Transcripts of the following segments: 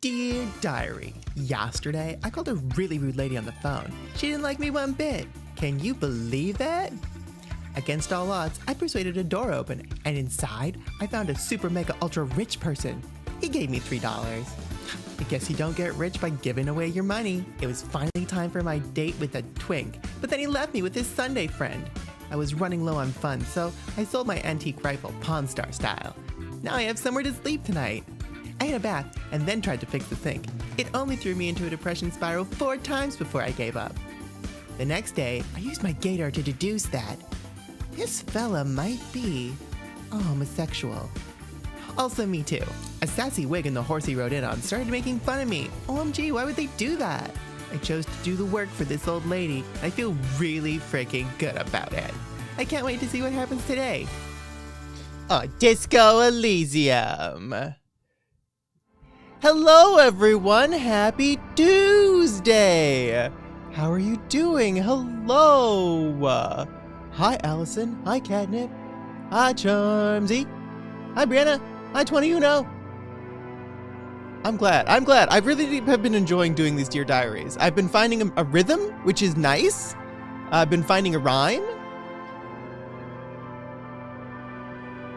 Dear Diary, yesterday I called a really rude lady on the phone. She didn't like me one bit. Can you believe that? Against all odds, I persuaded a door open, and inside, I found a super mega ultra rich person. He gave me $3. I guess you don't get rich by giving away your money. It was finally time for my date with a twink, but then he left me with his Sunday friend. I was running low on funds, so I sold my antique rifle Pawn Star style. Now I have somewhere to sleep tonight. I had a bath and then tried to fix the sink. It only threw me into a depression spiral 4 times before I gave up. The next day, I used my gator to deduce that this fella might be homosexual. Also me too. A sassy wig and the horse he rode in on started making fun of me. OMG, why would they do that? I chose to do the work for this old lady, and I feel really freaking good about it. I can't wait to see what happens today. Oh, Disco Elysium. Hello everyone, happy Tuesday! How are you doing? Hello! Hi Allison, hi Catnip, hi Charmsy, hi Brianna, hi 20Uno. I'm glad. I really have been enjoying doing these Dear Diaries. I've been finding a rhythm, which is nice. I've been finding a rhyme.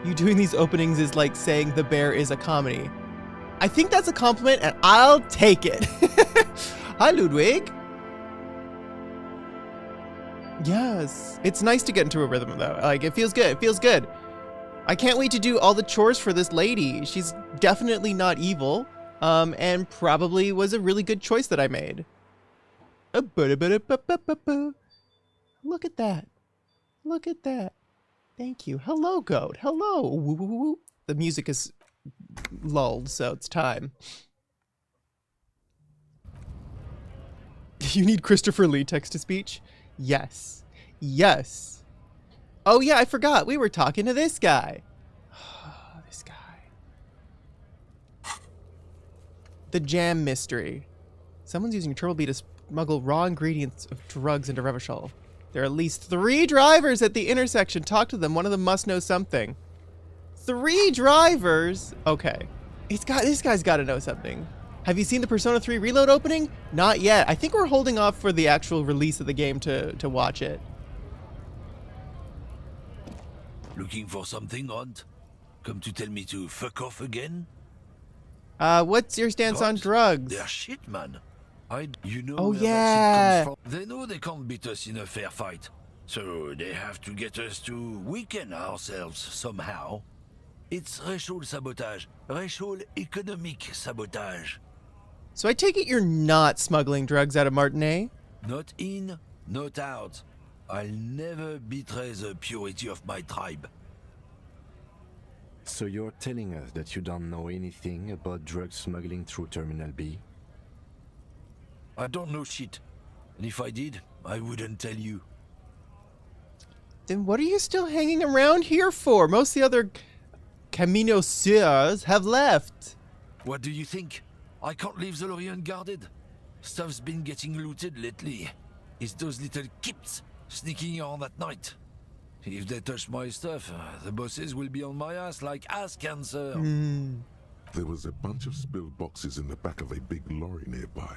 You doing these openings is like saying the bear is a comedy. I think that's a compliment, and I'll take it. Hi, Ludwig. Yes. It's nice to get into a rhythm, though. Like, it feels good. It feels good. I can't wait to do all the chores for this lady. She's definitely not evil, and probably was a really good choice that I made. Look at that. Look at that. Thank you. Hello, goat. Hello. The music is lulled, so it's time. You need Christopher Lee text-to-speech? Yes. Yes. Oh yeah, I forgot. We were talking to this guy. This guy. The jam mystery. Someone's using Turtle Bee to smuggle raw ingredients of drugs into Revachol. There are at least 3 drivers at the intersection. Talk to them. One of them must know something. 3 drivers? Okay. This guy's got to know something. Have you seen the Persona 3 Reload opening? Not yet. I think we're holding off for the actual release of the game to watch it. Looking for something, Hunt? Come to tell me to fuck off again? What's your stance on drugs? They're shit, man. You know oh, where yeah. that shit comes from. They know they can't beat us in a fair fight. So they have to get us to weaken ourselves somehow. It's Revachol sabotage. Revachol economic sabotage. So I take it you're not smuggling drugs out of Martinet? Not in, not out. I'll never betray the purity of my tribe. So you're telling us that you don't know anything about drug smuggling through Terminal B? I don't know shit. And if I did, I wouldn't tell you. Then what are you still hanging around here for? Most of the other Caminosaurs have left. What do you think? I can't leave the lorry unguarded. Stuff's been getting looted lately. It's those little kips sneaking around at night. If they touch my stuff, the bosses will be on my ass like ass cancer. There was a bunch of spilled boxes in the back of a big lorry nearby.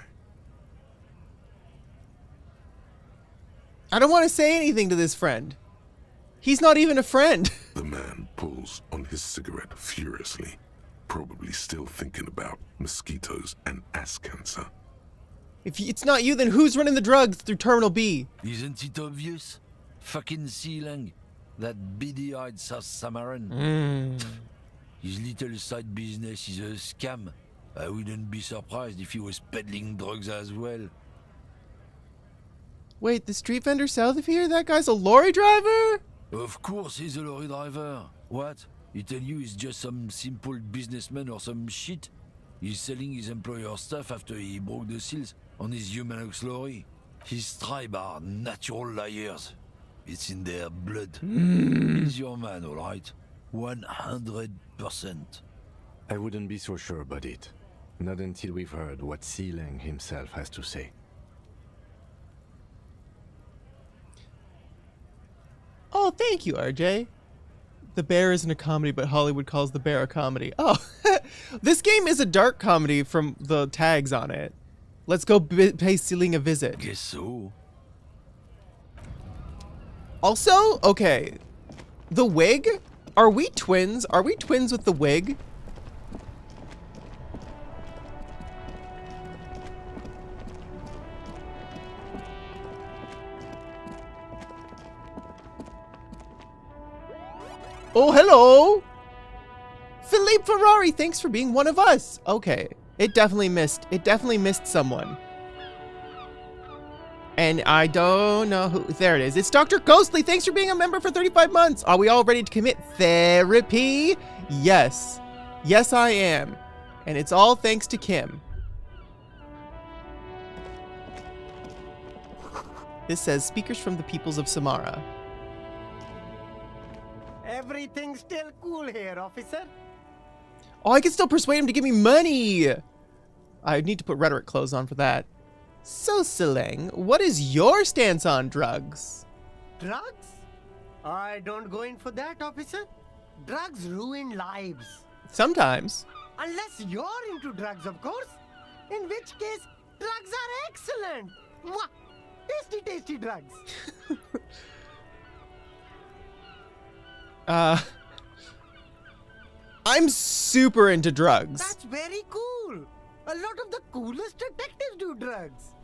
I don't want to say anything to this friend. He's not even a friend. The man pulls on his cigarette furiously, probably still thinking about mosquitoes and ass cancer. If it's not you, then who's running the drugs through Terminal B? Isn't it obvious? Fucking Ceing, that beady-eyed South Samaran. His little side business is a scam. I wouldn't be surprised if he was peddling drugs as well. Wait, the street vendor south of here? That guy's a lorry driver? Of course he's a lorry driver. What? He tell you he's just some simple businessman or some shit? He's selling his employer's stuff after he broke the seals on his Humanox lorry. His tribe are natural liars. It's in their blood. He's your man, alright? 100%. I wouldn't be so sure about it. Not until we've heard what Ceing himself has to say. Oh, thank you, RJ. The Bear isn't a comedy, but Hollywood calls The Bear a comedy. Oh, This game is a dark comedy from the tags on it. Let's go pay Ceing a visit. Guess so. Also, okay, the wig? Are we twins? Are we twins with the wig? Oh, hello! Philippe Ferrari, thanks for being one of us. Okay, it definitely missed someone. And I don't know who, there it is. It's Dr. Ghostly, thanks for being a member for 35 months. Are we all ready to commit therapy? Yes. Yes, I am. And it's all thanks to Kim. This says, speakers from the peoples of Samara. Everything's still cool here, officer. Oh, I can still persuade him to give me money. I need to put rhetoric clothes on for that. So, Ceing, what is your stance on drugs? Drugs? I don't go in for that, officer. Drugs ruin lives. Sometimes. Unless you're into drugs, of course. In which case, drugs are excellent. Mwah! Tasty, tasty drugs. I'm super into drugs. That's very cool. A lot of the coolest detectives do drugs.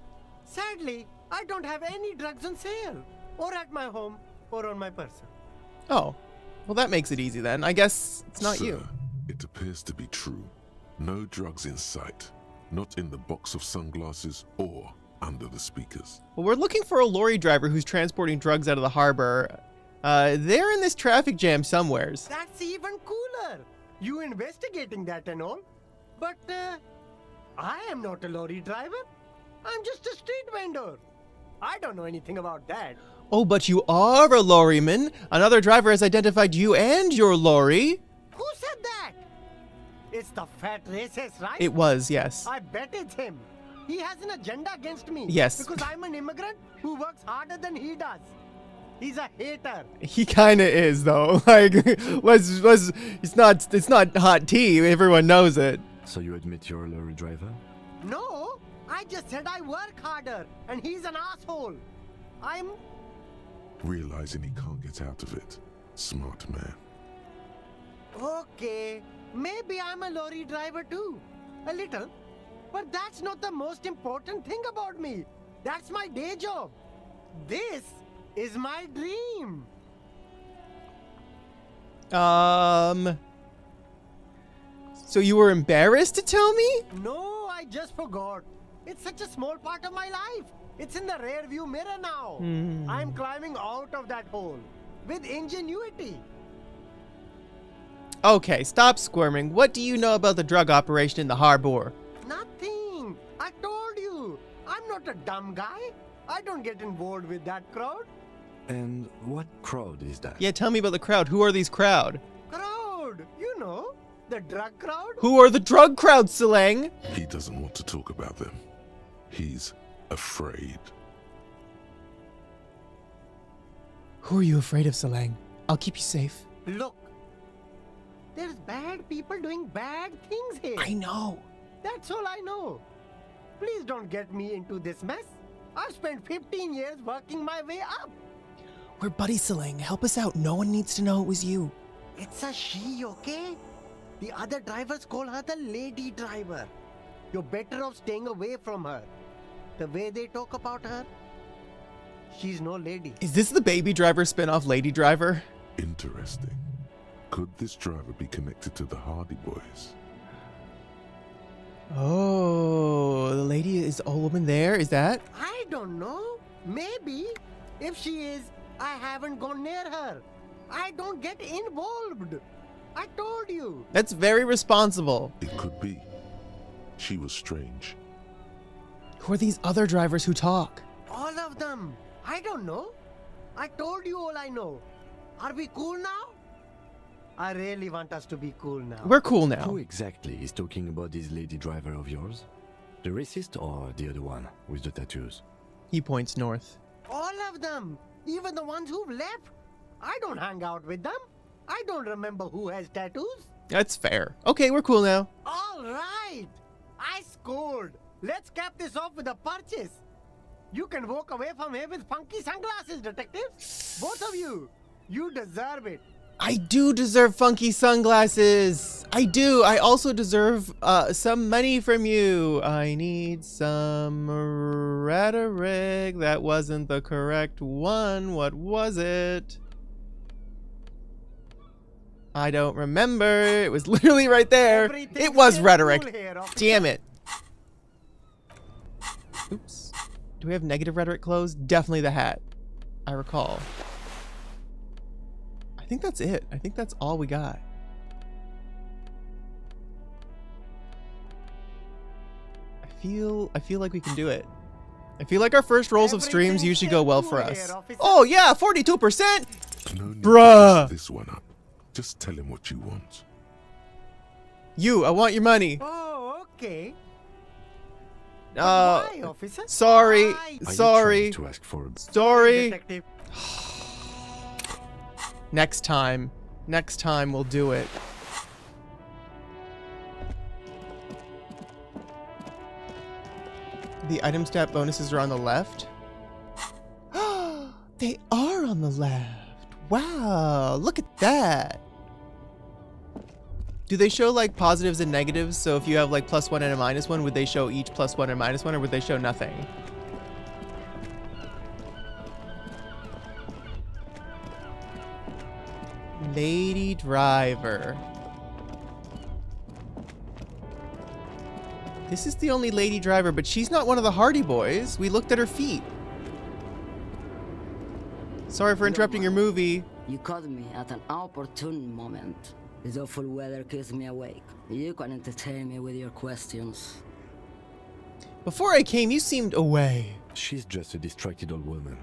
Sadly, I don't have any drugs on sale, or at my home, or on my person. Oh, well that makes it easy then. I guess it's not Sir, you. It appears to be true. No drugs in sight. Not in the box of sunglasses or under the speakers. Well, we're looking for a lorry driver who's transporting drugs out of the harbor. They're in this traffic jam somewheres. That's even cooler. You investigating that and all. But, I am not a lorry driver. I'm just a street vendor. I don't know anything about that. Oh, but you are a lorryman. Another driver has identified you and your lorry. Who said that? It's the fat racist, right? It was, yes. I bet it's him. He has an agenda against me. Yes. Because I'm an immigrant who works harder than he does. He's a hater. He kind of is, though. Like, it's not hot tea. Everyone knows it. So you admit you're a lorry driver? No, I just said I work harder, and he's an asshole. I'm... Realizing he can't get out of it. Smart man. Okay, maybe I'm a lorry driver too. A little. But that's not the most important thing about me. That's my day job. This is my dream. So you were embarrassed to tell me? No, I just forgot. It's such a small part of my life. It's in the rear view mirror now. I'm climbing out of that hole with ingenuity. Okay, stop squirming. What do you know about the drug operation in the harbor? Nothing. I told you. I'm not a dumb guy. I don't get involved with that crowd. And what crowd is that? Yeah, tell me about the crowd. Who are these crowd? Crowd, you know, the drug crowd. Who are the drug crowd, Ceing? He doesn't want to talk about them. He's afraid. Who are you afraid of, Ceing? I'll keep you safe. Look, there's bad people doing bad things here. I know. That's all I know. Please don't get me into this mess. I've spent 15 years working my way up. We're buddies, Ceing. Help us out. No one needs to know it was you. It's a she, okay? The other drivers call her the lady driver. You're better off staying away from her. The way they talk about her, she's no lady. Is this the Baby Driver spin-off Lady Driver? Interesting. Could this driver be connected to the Hardy Boys? Oh, the lady is the old woman there? Is that? I don't know. Maybe. If she is, I haven't gone near her. I don't get involved. I told you. That's very responsible. It could be. She was strange. Who are these other drivers who talk? All of them. I don't know. I told you all I know. Are we cool now? I really want us to be cool now. We're cool now. Who exactly is talking about this lady driver of yours? The racist or the other one with the tattoos? He points north. All of them. Even the ones who've left. I don't hang out with them. I don't remember who has tattoos. That's fair. Okay, we're cool now. All right. I scored. Let's cap this off with a purchase. You can walk away from here with funky sunglasses, detective. Both of you. You deserve it. I do deserve funky sunglasses. I do. I also deserve some money from you. I need some rhetoric. That wasn't the correct one. What was it? I don't remember. It was literally right there. It was rhetoric. Damn it. Oops. Do we have negative rhetoric clothes? Definitely the hat. I recall. I think that's it. I think that's all we got. I feel like we can do it. I feel like our first rolls of streams usually go well for us. Oh yeah, 42%. No need Bruh. to this one up. Just tell him what you want. I want your money. Oh, okay. Sorry. Are you Sorry. trying to ask for Sorry. Detective. Next time we'll do it. The item stat bonuses are on the left. They are on the left. Wow, look at that. Do they show like positives and negatives? So if you have like +1 and a -1, would they show each +1 or -1, or would they show nothing? Lady driver. This is the only lady driver, but she's not one of the Hardy Boys. We looked at her feet. Sorry for interrupting your movie. You caught me at an opportune moment. This awful weather keeps me awake. You can entertain me with your questions. Before I came, you seemed away. She's just a distracted old woman.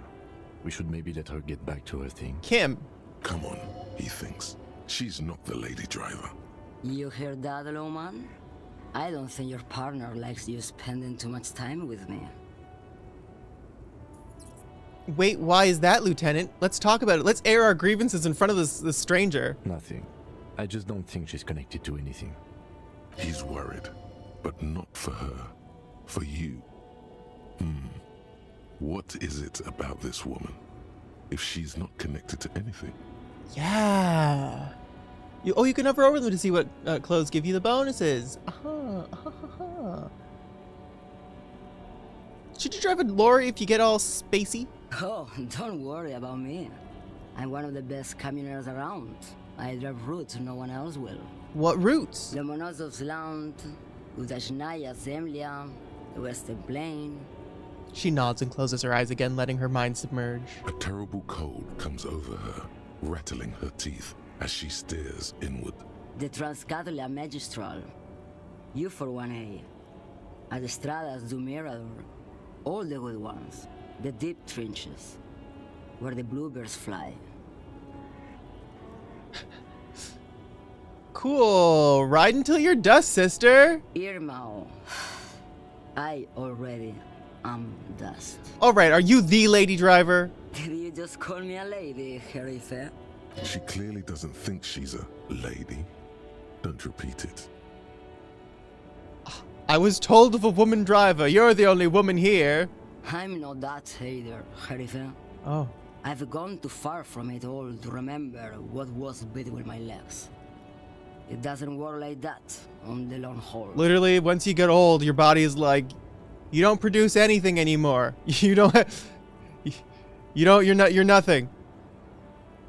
We should maybe let her get back to her thing. Kim. Come on, he thinks. She's not the lady driver. You hear that, Leom? I don't think your partner likes you spending too much time with me. Wait, why is that, Lieutenant? Let's talk about it. Let's air our grievances in front of this stranger. Nothing. I just don't think she's connected to anything. He's worried, but not for her. For you. What is it about this woman? If she's not connected to anything? Yeah. You can hover over them to see what clothes give you the bonuses. Should you drive a lorry if you get all spacey? Oh, don't worry about me. I'm one of the best camioners around. I drive routes no one else will. What routes? Lomonosov's Land, Udachnaya Zemlya, the Western Plain. She nods and closes her eyes again, letting her mind submerge. A terrible cold comes over her, rattling her teeth as she stares inward. The Transcatolia Magistral. You for 1A. Adestradas du Mirador. All the good ones. The deep trenches. Where the bluebirds fly. Cool. Ride until you're dust, sister. Irmao. I already am dust. All right, are you the lady driver? Did you just call me a lady, Herife? She clearly doesn't think she's a lady. Don't repeat it. I was told of a woman driver. You're the only woman here. I'm not that either, Herife. Oh. I've gone too far from it all to remember what was between my legs. It doesn't work like that on the long haul. Literally, once you get old, your body is like, you don't produce anything anymore. You're nothing.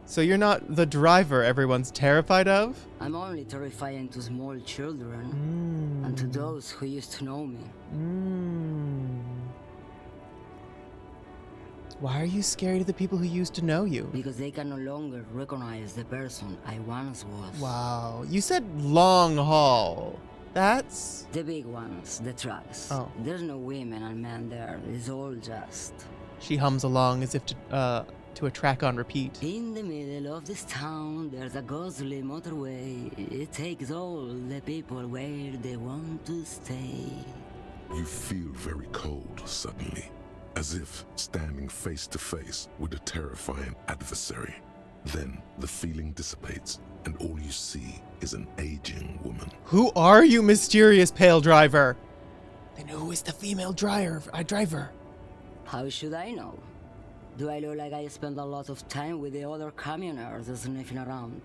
So you're not the driver everyone's terrified of? I'm only terrifying to small children and to those who used to know me. Why are you scared of the people who used to know you? Because they can no longer recognize the person I once was. Wow. You said long haul. That's... The big ones, the trucks. Oh. There's no women and men there. It's all just... She hums along as if to a track on repeat. In the middle of this town, there's a ghostly motorway. It takes all the people where they want to stay. You feel very cold suddenly, as if standing face to face with a terrifying adversary. Then the feeling dissipates, and all you see is an aging woman. Who are you, mysterious pale driver? Then who is the female driver? How should I know? Do I look like I spend a lot of time with the other commoners sniffing around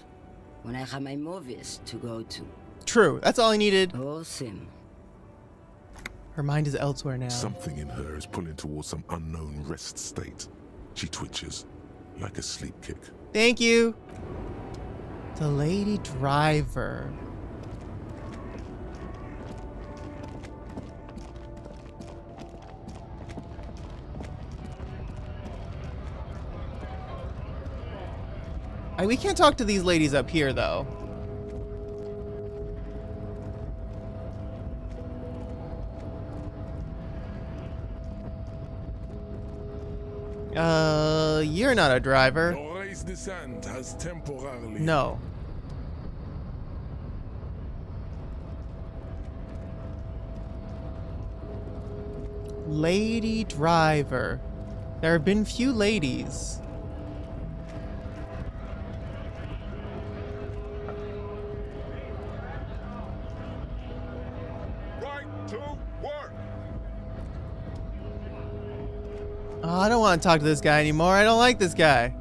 when I have my movies to go to? True, that's all I needed. Oh, Sim. Her mind is elsewhere now. Something in her is pulling towards some unknown rest state. She twitches like a sleep kick. Thank you. The lady driver. We can't talk to these ladies up here, though. You're not a driver. Your race descent has temporarily... No. Lady driver. There have been few ladies. Right to work! Oh, I don't want to talk to this guy anymore. I don't like this guy.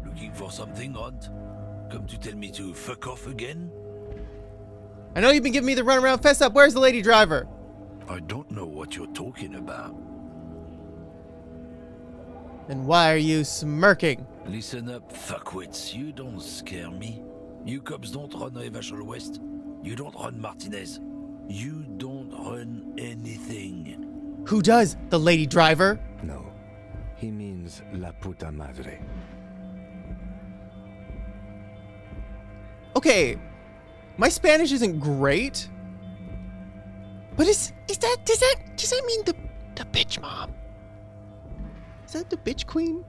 Looking for something odd? Come to tell me to fuck off again? I know you've been giving me the runaround. Fess up. Where's the lady driver? I don't know what you're talking about. Then why are you smirking? Listen up, fuckwits. You don't scare me. You cops don't run Revachol West. You don't run Martinez. You don't run anything. Who does? The lady driver? No. He means la puta madre. Okay. My Spanish isn't great. But does that mean the bitch mom? Is that the bitch queen?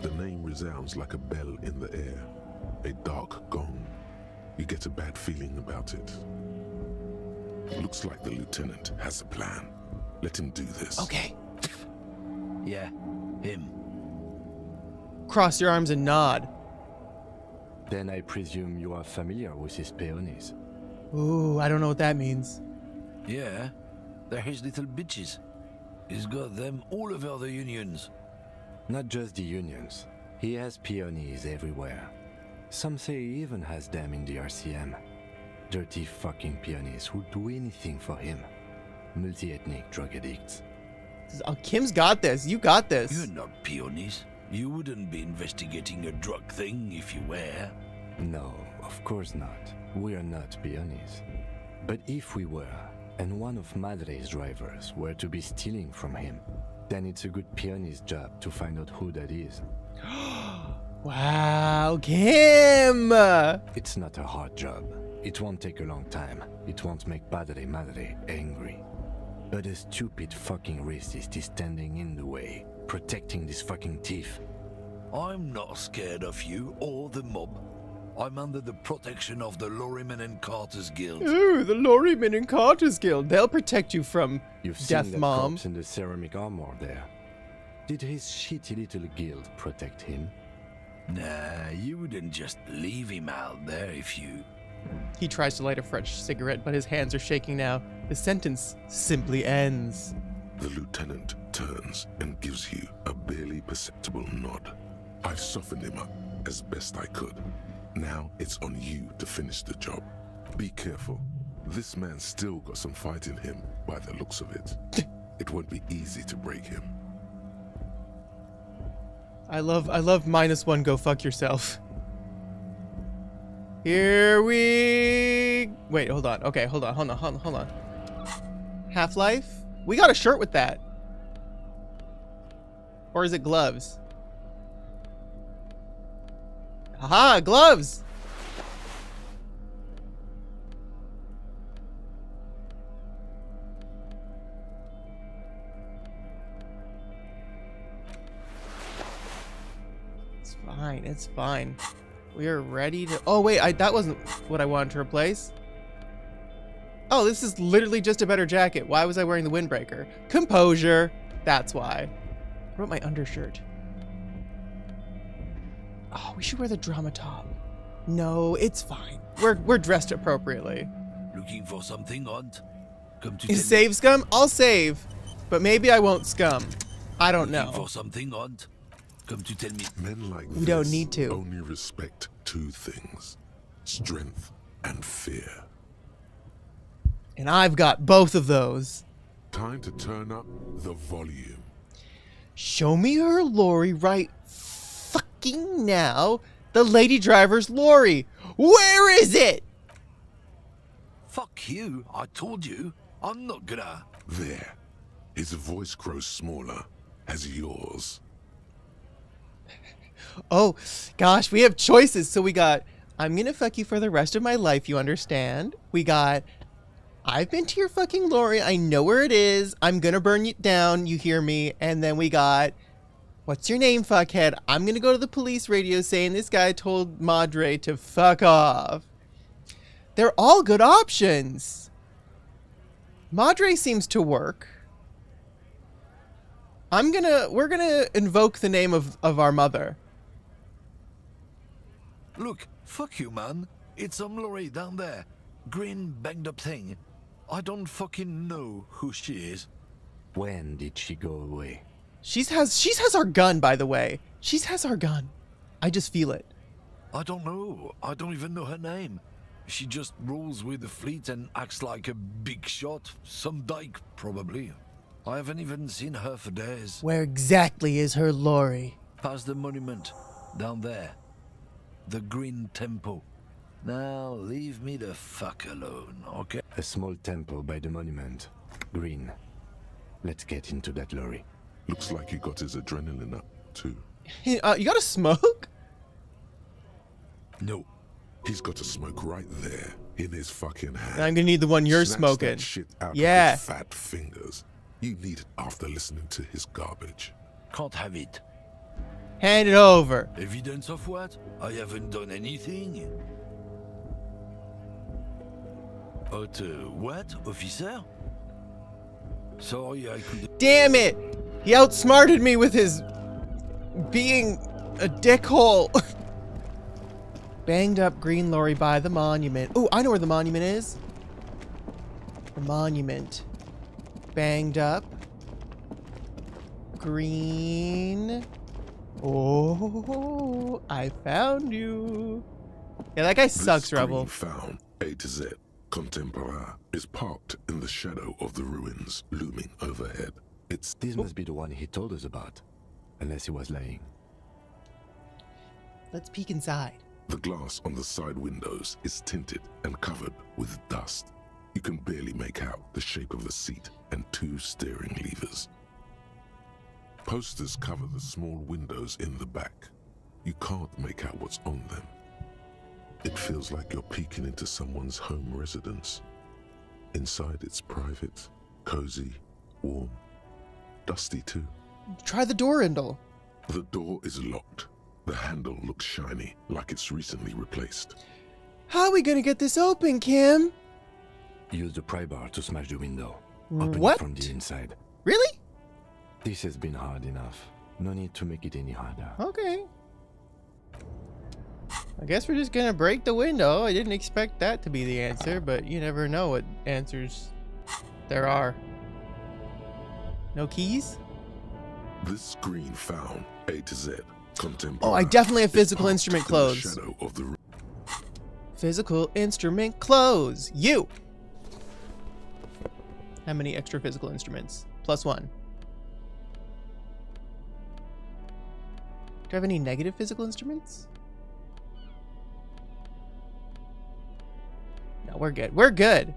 The name resounds like a bell in the air, a dark gong. You get a bad feeling about it. Looks like the lieutenant has a plan. Let him do this. Okay. Yeah, him. Cross your arms and nod. Then I presume you are familiar with his peonies. Ooh, I don't know what that means. Yeah, they're his little bitches. He's got them all over the unions. Not just the unions. He has peonies everywhere. Some say he even has them in the RCM. Dirty fucking peonies who'd do anything for him. Multi-ethnic drug addicts. Oh, Kim's got this. You got this. You're not peonies. You wouldn't be investigating a drug thing if you were. No, of course not. We are not peonies. But if we were, and one of Madre's drivers were to be stealing from him, then it's a good peony's job to find out who that is. Wow, Kim! It's not a hard job. It won't take a long time. It won't make Padre Madre angry. But a stupid fucking racist is standing in the way, protecting this fucking thief. I'm not scared of you or the mob. I'm under the protection of the Lorrymen and Carters Guild. Ooh, the Lorrymen and Carters Guild. They'll protect you from You've Death seen that Mom. corpse in the ceramic armor there. Did his shitty little guild protect him? Nah, you wouldn't just leave him out there if you... He tries to light a fresh cigarette, but his hands are shaking now. The sentence simply ends. The lieutenant turns and gives you a barely perceptible nod. I've softened him up as best I could. Now it's on you to finish the job. Be careful. This man's still got some fight in him by the looks of it. It won't be easy to break him. I love -1 go fuck yourself. Here we... Wait, hold on. Okay, hold on. Half-Life? We got a shirt with that. Or is it gloves? Haha, gloves! It's fine, it's fine. We are ready to... Oh, wait, that wasn't what I wanted to replace. Oh, this is literally just a better jacket. Why was I wearing the windbreaker? Composure. That's why. What about my undershirt? Oh, we should wear the drama top. No, it's fine. We're dressed appropriately. Looking for something, Hunt? Come to tell Is save scum? I'll save. But maybe I won't scum. I don't Looking know. for something, Hunt? Come to tell me. Men like We don't this need to. only respect two things: strength and fear. And I've got both of those. Time to turn up the volume. Show me her lorry right fucking now. The lady driver's lorry. Where is it? Fuck you, I told you. I'm not gonna. There. His voice grows smaller as yours. Oh, gosh, we have choices. So we got, I'm gonna fuck you for the rest of my life, you understand? We got, I've been to your fucking lorry. I know where it is. I'm gonna burn you down. You hear me? And then we got, what's your name, fuckhead? I'm gonna go to the police radio saying this guy told Madre to fuck off. They're all good options. Madre seems to work. We're gonna invoke the name of our mother. Look, fuck you, man. It's some lorry down there. Green banged up thing. I don't fucking know who she is. When did she go away? She has our gun, by the way. She has our gun. I just feel it. I don't know. I don't even know her name. She just rolls with the fleet and acts like a big shot. Some dyke, probably. I haven't even seen her for days. Where exactly is her lorry? Past the monument. Down there. The Green Temple. Now, leave me the fuck alone, okay? A small temple by the monument. Green. Let's get into that lorry. Looks like he got his adrenaline up, too. You got a smoke? No. He's got a smoke right there in his fucking hand. I'm gonna need the one you're Snatch smoking. That shit out Yeah. of his fat fingers. You need it after listening to his garbage. Can't have it. Hand it over. Evidence of what? I haven't done anything. What, officer? Sorry, I could... Damn it! He outsmarted me with his being a dickhole. Banged up green lorry by the monument. Oh, I know where the monument is. The monument. Banged up. Green. Oh, I found you. Yeah, that guy sucks, This Rebel. screen found A to Z Contemporaire is parked in the shadow of the ruins looming overhead. It's This must be the one he told us about. Unless he was lying. Let's peek inside. the glass on the side windows is tinted and covered with dust. You can barely make out the shape of the seat and two steering levers. Posters cover the small windows in the back. You can't make out what's on them. It feels like you're peeking into someone's home residence. Inside it's private, cozy, warm, dusty too. Try the door handle. The door is locked. The handle looks shiny, like it's recently replaced. How are we gonna get this open, Kim? Use the pry bar to smash the window. Open What? it from the inside. Really? This has been hard enough. No need to make it any harder. Okay. I guess we're just gonna break the window. I didn't expect that to be the answer, but you never know what answers there are. No keys? This screen found A to Z. Oh, I definitely have physical instrument clothes. Shadow of the Physical instrument clothes. You! How many extra physical instruments? +1. Do I have any negative physical instruments? No, we're good. We're good.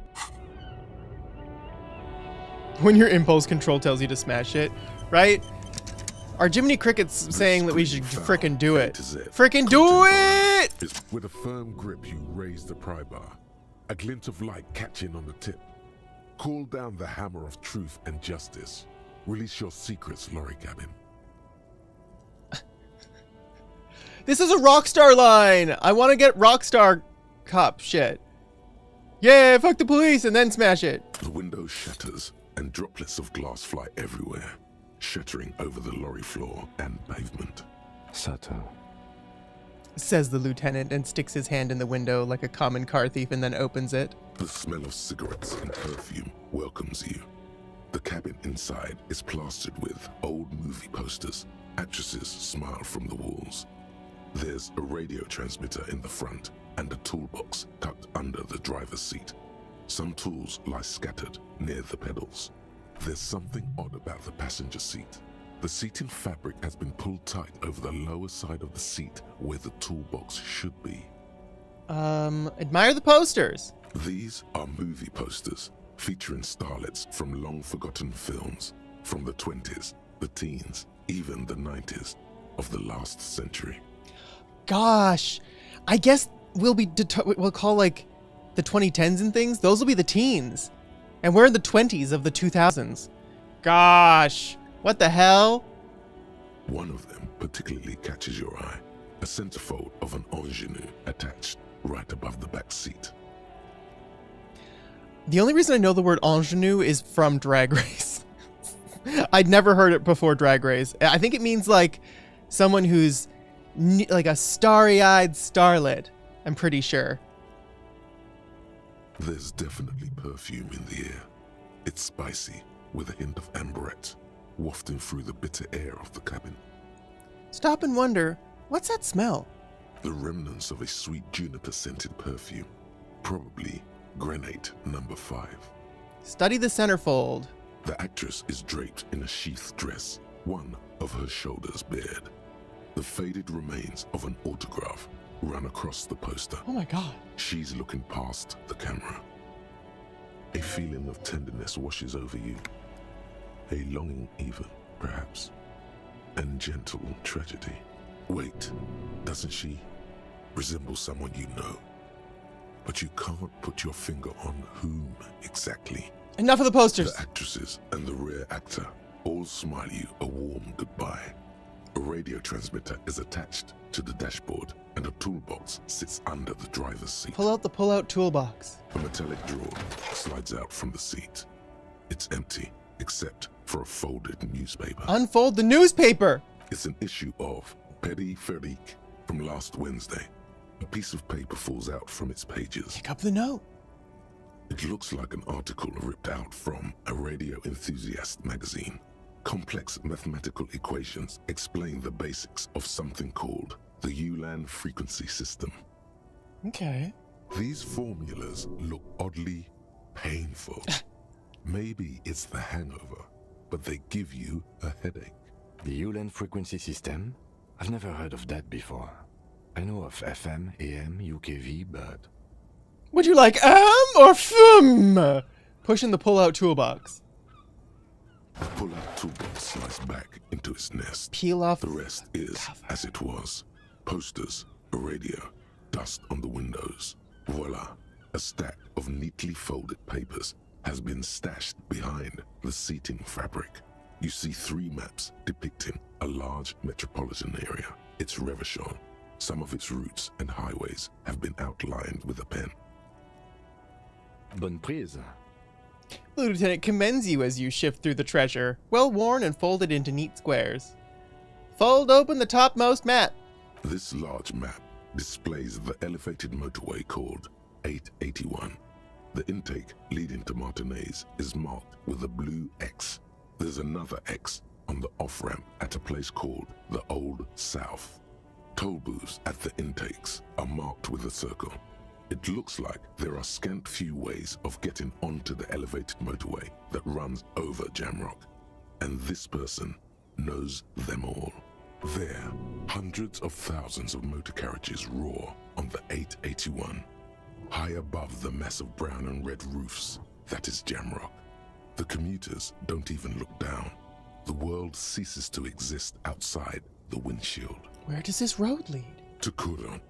When your impulse control tells you to smash it, right? Are Jiminy Cricket's saying that we should frickin' do it? Frickin' do it! With a firm grip, you raise the pry bar. A glint of light catching on the tip. Call down the hammer of truth and justice. Release your secrets, Lorry Cabin. This is a Rockstar line! I want to get Rockstar cop shit. Yeah, fuck the police and then smash it. The window shatters and droplets of glass fly everywhere, shattering over the lorry floor and pavement. Subtle. says the lieutenant and sticks his hand in the window like a common car thief and then opens it. The smell of cigarettes and perfume welcomes you. The cabin inside is plastered with old movie posters. Actresses smile from the walls. There's a radio transmitter in the front and a toolbox tucked under the driver's seat. Some tools lie scattered near the pedals. There's something odd about the passenger seat. The seating fabric has been pulled tight over the lower side of the seat where the toolbox should be. Admire the posters. These are movie posters featuring starlets from long-forgotten films from the 20s, the teens, even the 90s of the last century. Gosh, I guess we'll call like the 2010s and things. Those will be the teens. And we're in the 20s of the 2000s. Gosh, what the hell? One of them particularly catches your eye. A centerfold of an ingenue attached right above the back seat. The only reason I know the word ingenue is from Drag Race. I'd never heard it before Drag Race. I think it means like someone who's like a starry-eyed starlet. I'm pretty sure. There's definitely perfume in the air. It's spicy, with a hint of amberette, wafting through the bitter air of the cabin. Stop and wonder, what's that smell? The remnants of a sweet juniper-scented perfume. Probably Grenade number 5. Study the centerfold. The actress is draped in a sheath dress, one of her shoulders bared. The faded remains of an autograph run across the poster. Oh my god. She's looking past the camera. A feeling of tenderness washes over you. A longing even, perhaps. And gentle tragedy. Wait, doesn't she resemble someone you know? But you can't put your finger on whom exactly. Enough of the posters. The actresses and the rear actor all smile you a warm goodbye. A radio transmitter is attached to the dashboard and a toolbox sits under the driver's seat. Pull out the pull-out toolbox. A metallic drawer slides out from the seat. It's empty, except for a folded newspaper. Unfold the newspaper! It's an issue of Périphérique from last Wednesday. A piece of paper falls out from its pages. Pick up the note. It looks like an article ripped out from a radio enthusiast magazine. Complex mathematical equations explain the basics of something called the ULAN frequency system. Okay. These formulas look oddly painful. Maybe it's the hangover, but they give you a headache. The ULAN frequency system? I've never heard of that before. I know of FM, AM, UKV, but... Would you like or FUM? Pushing the pull-out toolbox. The pull-out toolbox slides back into its nest. Peel off the rest is as it was. Posters, a radio, dust on the windows. Voila, a stack of neatly folded papers has been stashed behind the seating fabric. You see 3 maps depicting a large metropolitan area. It's Revachol. Some of its routes and highways have been outlined with a pen. Bonne prise. The lieutenant commends you as you shift through the treasure, well worn and folded into neat squares. Fold open the topmost map. This large map displays the elevated motorway called 881. The intake leading to Martinez is marked with a blue X. There's another X on the off-ramp at a place called the Old South. Toll booths at the intakes are marked with a circle. It looks like there are scant few ways of getting onto the elevated motorway that runs over Jamrock, and this person knows them all. There, hundreds of thousands of motor carriages roar on the 881, high above the massive brown and red roofs that is Jamrock. The commuters don't even look down. The world ceases to exist outside the windshield. Where does this road lead? To Couronne,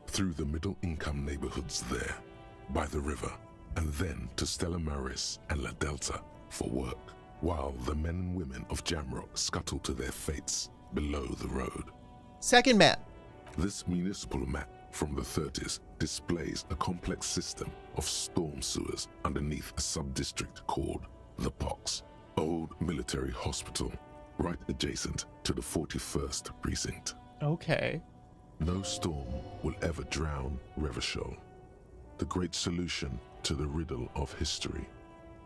through the middle-income neighborhoods there, by the river, and then to Stella Maris and La Delta for work, while the men and women of Jamrock scuttle to their fates below the road. Second map. This municipal map from the 30s displays a complex system of storm sewers underneath a sub-district called the Pox, old military hospital, right adjacent to the 41st precinct. Okay. No storm will ever drown Revachol, the great solution to the riddle of history.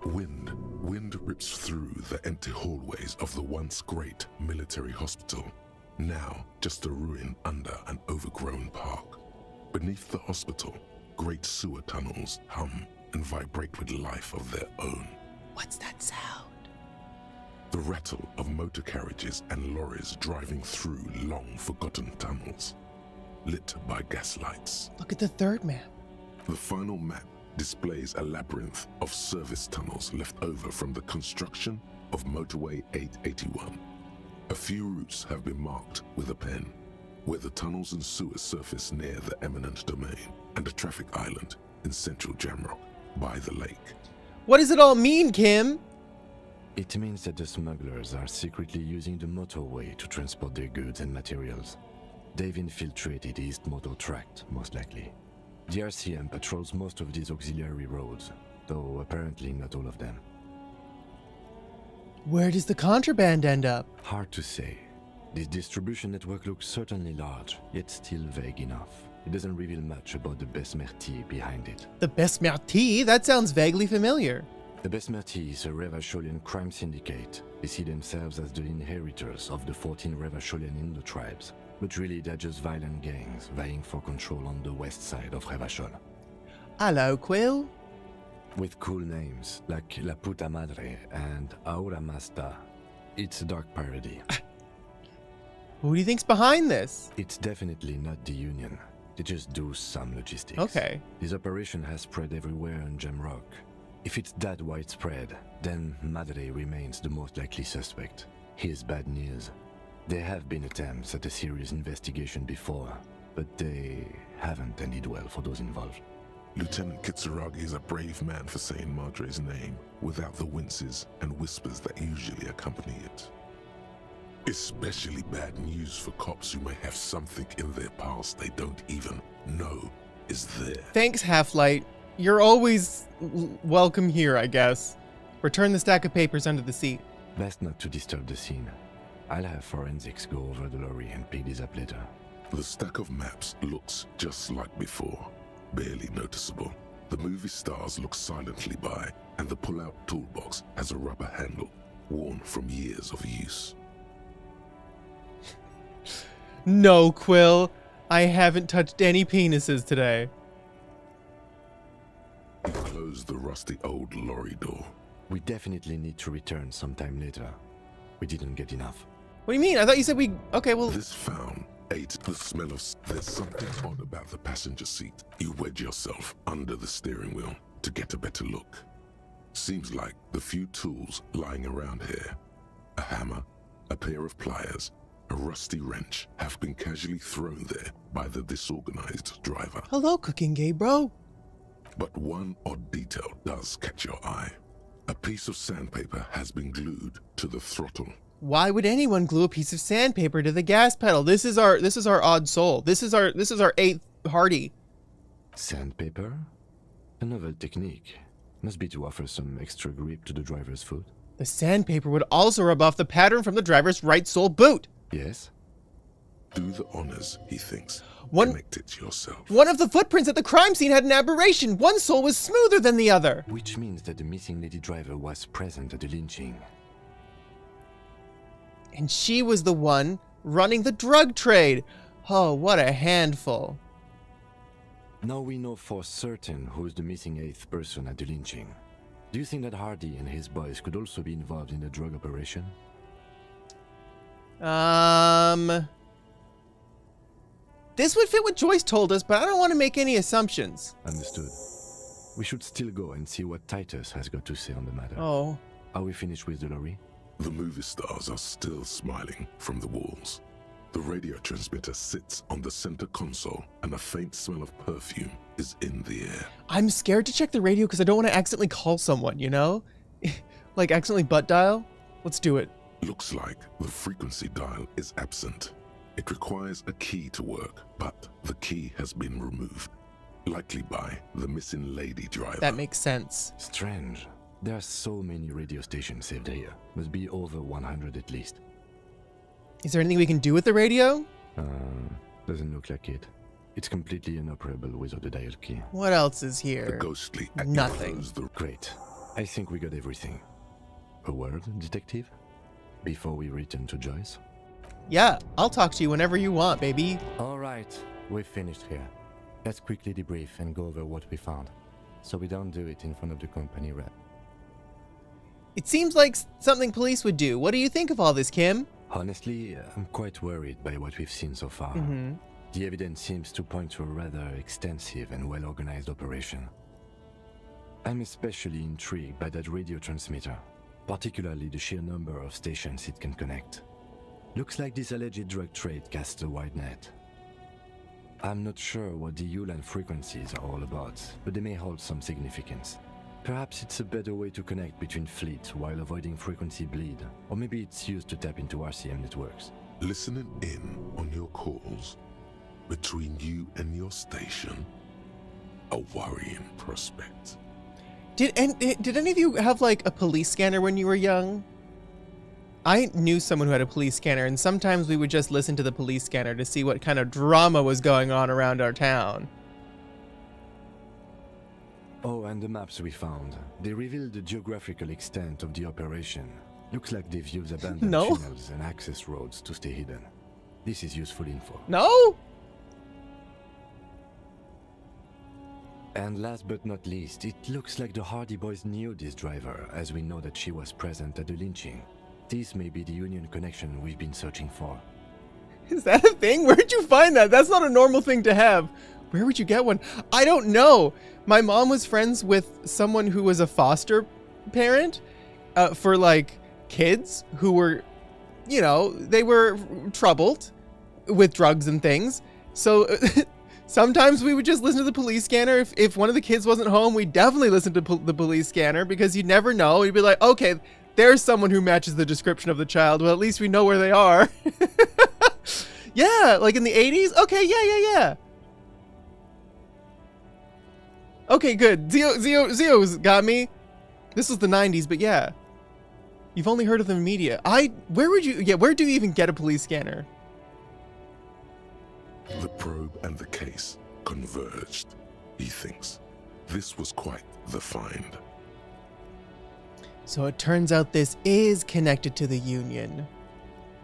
Wind rips through the empty hallways of the once great military hospital, now just a ruin under an overgrown park. Beneath the hospital, great sewer tunnels hum and vibrate with life of their own. What's that sound? The rattle of motor carriages and lorries driving through long-forgotten tunnels, lit by gaslights. Look at the third map. The final map displays a labyrinth of service tunnels left over from the construction of Motorway 881. A few routes have been marked with a pen, where the tunnels and sewers surface near the eminent domain and a traffic island in central Jamrock by the lake. What does it all mean, Kim? It means that the smugglers are secretly using the motorway to transport their goods and materials. They've infiltrated the East Motor Tract, most likely. The RCM patrols most of these auxiliary roads, though apparently not all of them. Where does the contraband end up? Hard to say. This distribution network looks certainly large, yet still vague enough. It doesn't reveal much about the Besmerti behind it. The Besmerti? That sounds vaguely familiar. The Besmerti is a Revacholian crime syndicate. They see themselves as the inheritors of the 14 Revacholian Indo tribes. But really, they're just violent gangs vying for control on the west side of Revachol. Hello, Quill. With cool names like La Puta Madre and Aura Masta. It's a dark parody. Who do you think's behind this? It's definitely not the Union. They just do some logistics. Okay. This operation has spread everywhere in Jamrock. If it's that widespread, then Madre remains the most likely suspect. Here's bad news. There have been attempts at a serious investigation before, but they haven't ended well for those involved. Lieutenant Kitsuragi is a brave man for saying Madre's name without the winces and whispers that usually accompany it. Especially bad news for cops who may have something in their past they don't even know is there. Thanks, Half-Light. You're always welcome here, I guess. Return the stack of papers under the seat. Best not to disturb the scene. I'll have forensics go over the lorry and pick this up later. The stack of maps looks just like before, barely noticeable. The movie stars look silently by, and the pull-out toolbox has a rubber handle, worn from years of use. No, Quill. I haven't touched any penises today. He closed the rusty old lorry door. We definitely need to return sometime later. We didn't get enough. What do you mean? I thought you said we... Okay, well... This found ate the smell of... There's something odd about the passenger seat. You wedge yourself under the steering wheel to get a better look. Seems like the few tools lying around here, a hammer, a pair of pliers, a rusty wrench, have been casually thrown there by the disorganized driver. Hello, cooking gay bro. But one odd detail does catch your eye. A piece of sandpaper has been glued to the throttle. Why would anyone glue a piece of sandpaper to the gas pedal? This is our odd soul. This is our eighth Hardy. Sandpaper? A novel technique. Must be to offer some extra grip to the driver's foot. The sandpaper would also rub off the pattern from the driver's right sole boot. Yes? Do the honors, he thinks. One- Connect it yourself. One of the footprints at the crime scene had an aberration. One sole was smoother than the other. Which means that the missing lady driver was present at the lynching. And she was the one running the drug trade. Oh, what a handful. Now we know for certain who's the missing eighth person at the lynching. Do you think that Hardy and his boys could also be involved in the drug operation? This would fit what Joyce told us, but I don't want to make any assumptions. Understood. We should still go and see what Titus has got to say on the matter. Oh. Are we finished with the lorry? The movie stars are still smiling from the walls. The radio transmitter sits on the center console, and a faint smell of perfume is in the air. I'm scared to check the radio because I don't want to accidentally call someone, you know? Like accidentally butt dial? Let's do it. Looks like the frequency dial is absent. It requires a key to work, but the key has been removed. Likely by the missing lady driver. That makes sense. Strange. There are so many radio stations saved here. Must be over 100 at least. Is there anything we can do with the radio? Doesn't look like it. It's completely inoperable without the dial key. What else is The here? ghostly Nothing. echoes the Great. I think we got everything. A word, detective? Before we return to Joyce? Yeah, I'll talk to you whenever you want, baby. Alright, we've finished here. Let's quickly debrief and go over what we found, so we don't do it in front of the company rep. It seems like something police would do. What do you think of all this, Kim? Honestly, I'm quite worried by what we've seen so far. The evidence seems to point to a rather extensive and well-organized operation. I'm especially intrigued by that radio transmitter, particularly the sheer number of stations it can connect. Looks like this alleged drug trade casts a wide net. I'm not sure what the ULAN frequencies are all about, but they may hold some significance. Perhaps it's a better way to connect between fleets while avoiding frequency bleed, or maybe it's used to tap into RCM networks. listening in on your calls between you and your station. A worrying prospect. Did any of you have like a police scanner when you were young? I knew someone who had a police scanner, and sometimes we would just listen to the police scanner to see what kind of drama was going on around our town. Oh, and the maps we found. They reveal the geographical extent of the operation. Looks like they've used abandoned No. channels and access roads to stay hidden. This is useful info. No? And last but not least, it looks like the Hardy Boys knew this driver, as we know that she was present at the lynching. This may be the Union connection we've been searching for. Is that a thing? Where'd you find that? That's not a normal thing to have. Where would you get one? I don't know. My mom was friends with someone who was a foster parent for like kids who were, you know, they were troubled with drugs and things. So sometimes we would just listen to the police scanner. If one of the kids wasn't home, we'd definitely listen to the police scanner because you never know. You'd be like, okay, there's someone who matches the description of the child. Well, at least we know where they are. Yeah, like in the 80s? Okay, yeah. Okay, good. Zio's got me. This was the 90s, but yeah. You've only heard of them in media. Where do you even get a police scanner? The probe and the case converged, he thinks. This was quite the find. So it turns out this is connected to the Union.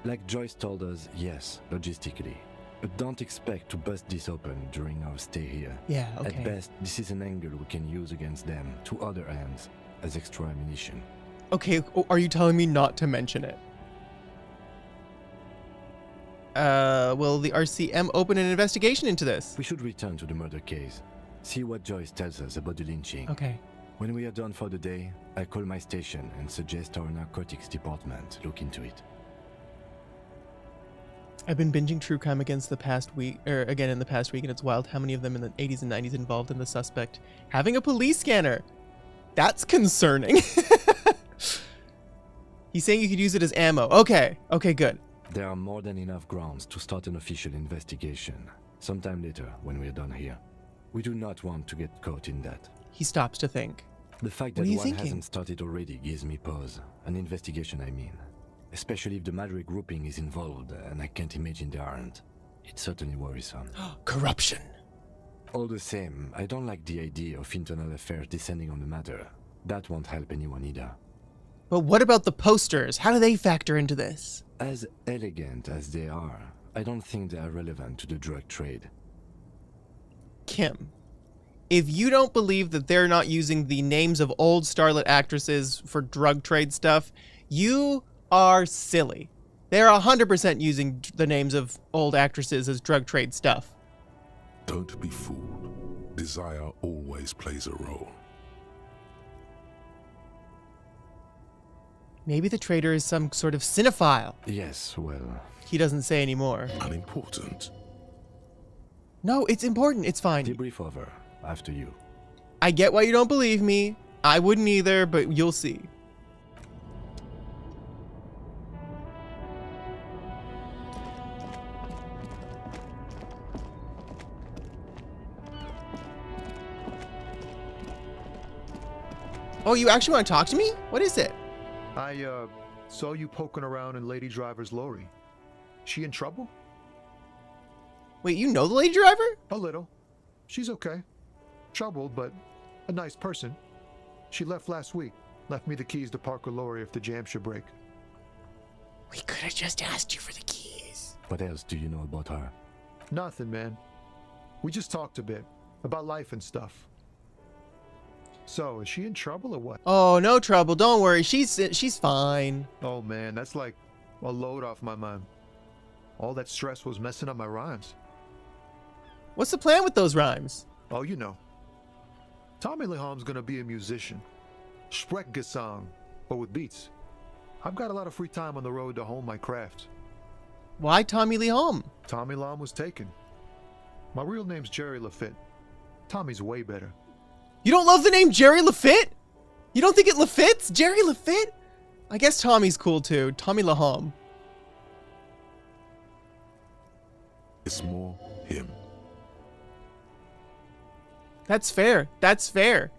Like Joyce told us, yes, logistically. But don't expect to bust this open during our stay here. Yeah, okay. At best, this is an angle we can use against them, to other ends, as extra ammunition. Okay, are you telling me not to mention it? Will the RCM open an investigation into this? We should return to the murder case. See what Joyce tells us about the lynching. Okay. When we are done for the day, I call my station and suggest our narcotics department look into it. I've been binging true crime again in the past week, and it's wild how many of them in the 80s and 90s involved in the suspect having a police scanner. That's concerning. He's saying you could use it as ammo. Okay, good. There are more than enough grounds to start an official investigation, sometime later when we are done here. We do not want to get caught in that. He stops to think. The fact What that are you one thinking? hasn't started already gives me pause. An investigation, I mean. Especially if the Madrid grouping is involved, and I can't imagine they aren't. It's certainly worrisome. Corruption. All the same, I don't like the idea of internal affairs descending on the matter. That won't help anyone either. But what about the posters? How do they factor into this? As elegant as they are, I don't think they are relevant to the drug trade. Kim, if you don't believe that they're not using the names of old starlet actresses for drug trade stuff, you are silly. They're 100% using the names of old actresses as drug trade stuff. Don't be fooled. Desire always plays a role. Maybe the trader is some sort of cinephile. Yes, well, He doesn't say anymore. Unimportant. No, it's important. It's fine. debrief over. After you. I get why you don't believe me. I wouldn't either, but you'll see. Oh, you actually want to talk to me? What is it? I saw you poking around in Lady Driver's lorry. She in trouble? Wait, you know the lady driver? A little. She's okay. Troubled, but a nice person. She left last week. Left me the keys to park her lorry if the jam should break. We could have just asked you for the keys. What else do you know about her? Nothing, man. We just talked a bit. About life and stuff. So, is she in trouble or what? Oh, no trouble. Don't worry. She's fine. Oh man, that's like a load off my mind. All that stress was messing up my rhymes. What's the plan with those rhymes? Oh, you know. Tommy Leom's gonna be a musician. Sprechgesang, but with beats. I've got a lot of free time on the road to hone my craft. Why Tommy Leom? Tommy Leom was taken. My real name's Jerry Lafitte. Tommy's way better. You don't love the name Jerry Lafitte? You don't think it Lafitte's? Jerry Lafitte? I guess Tommy's cool too. Tommy Leom. It's more him. That's fair. That's fair.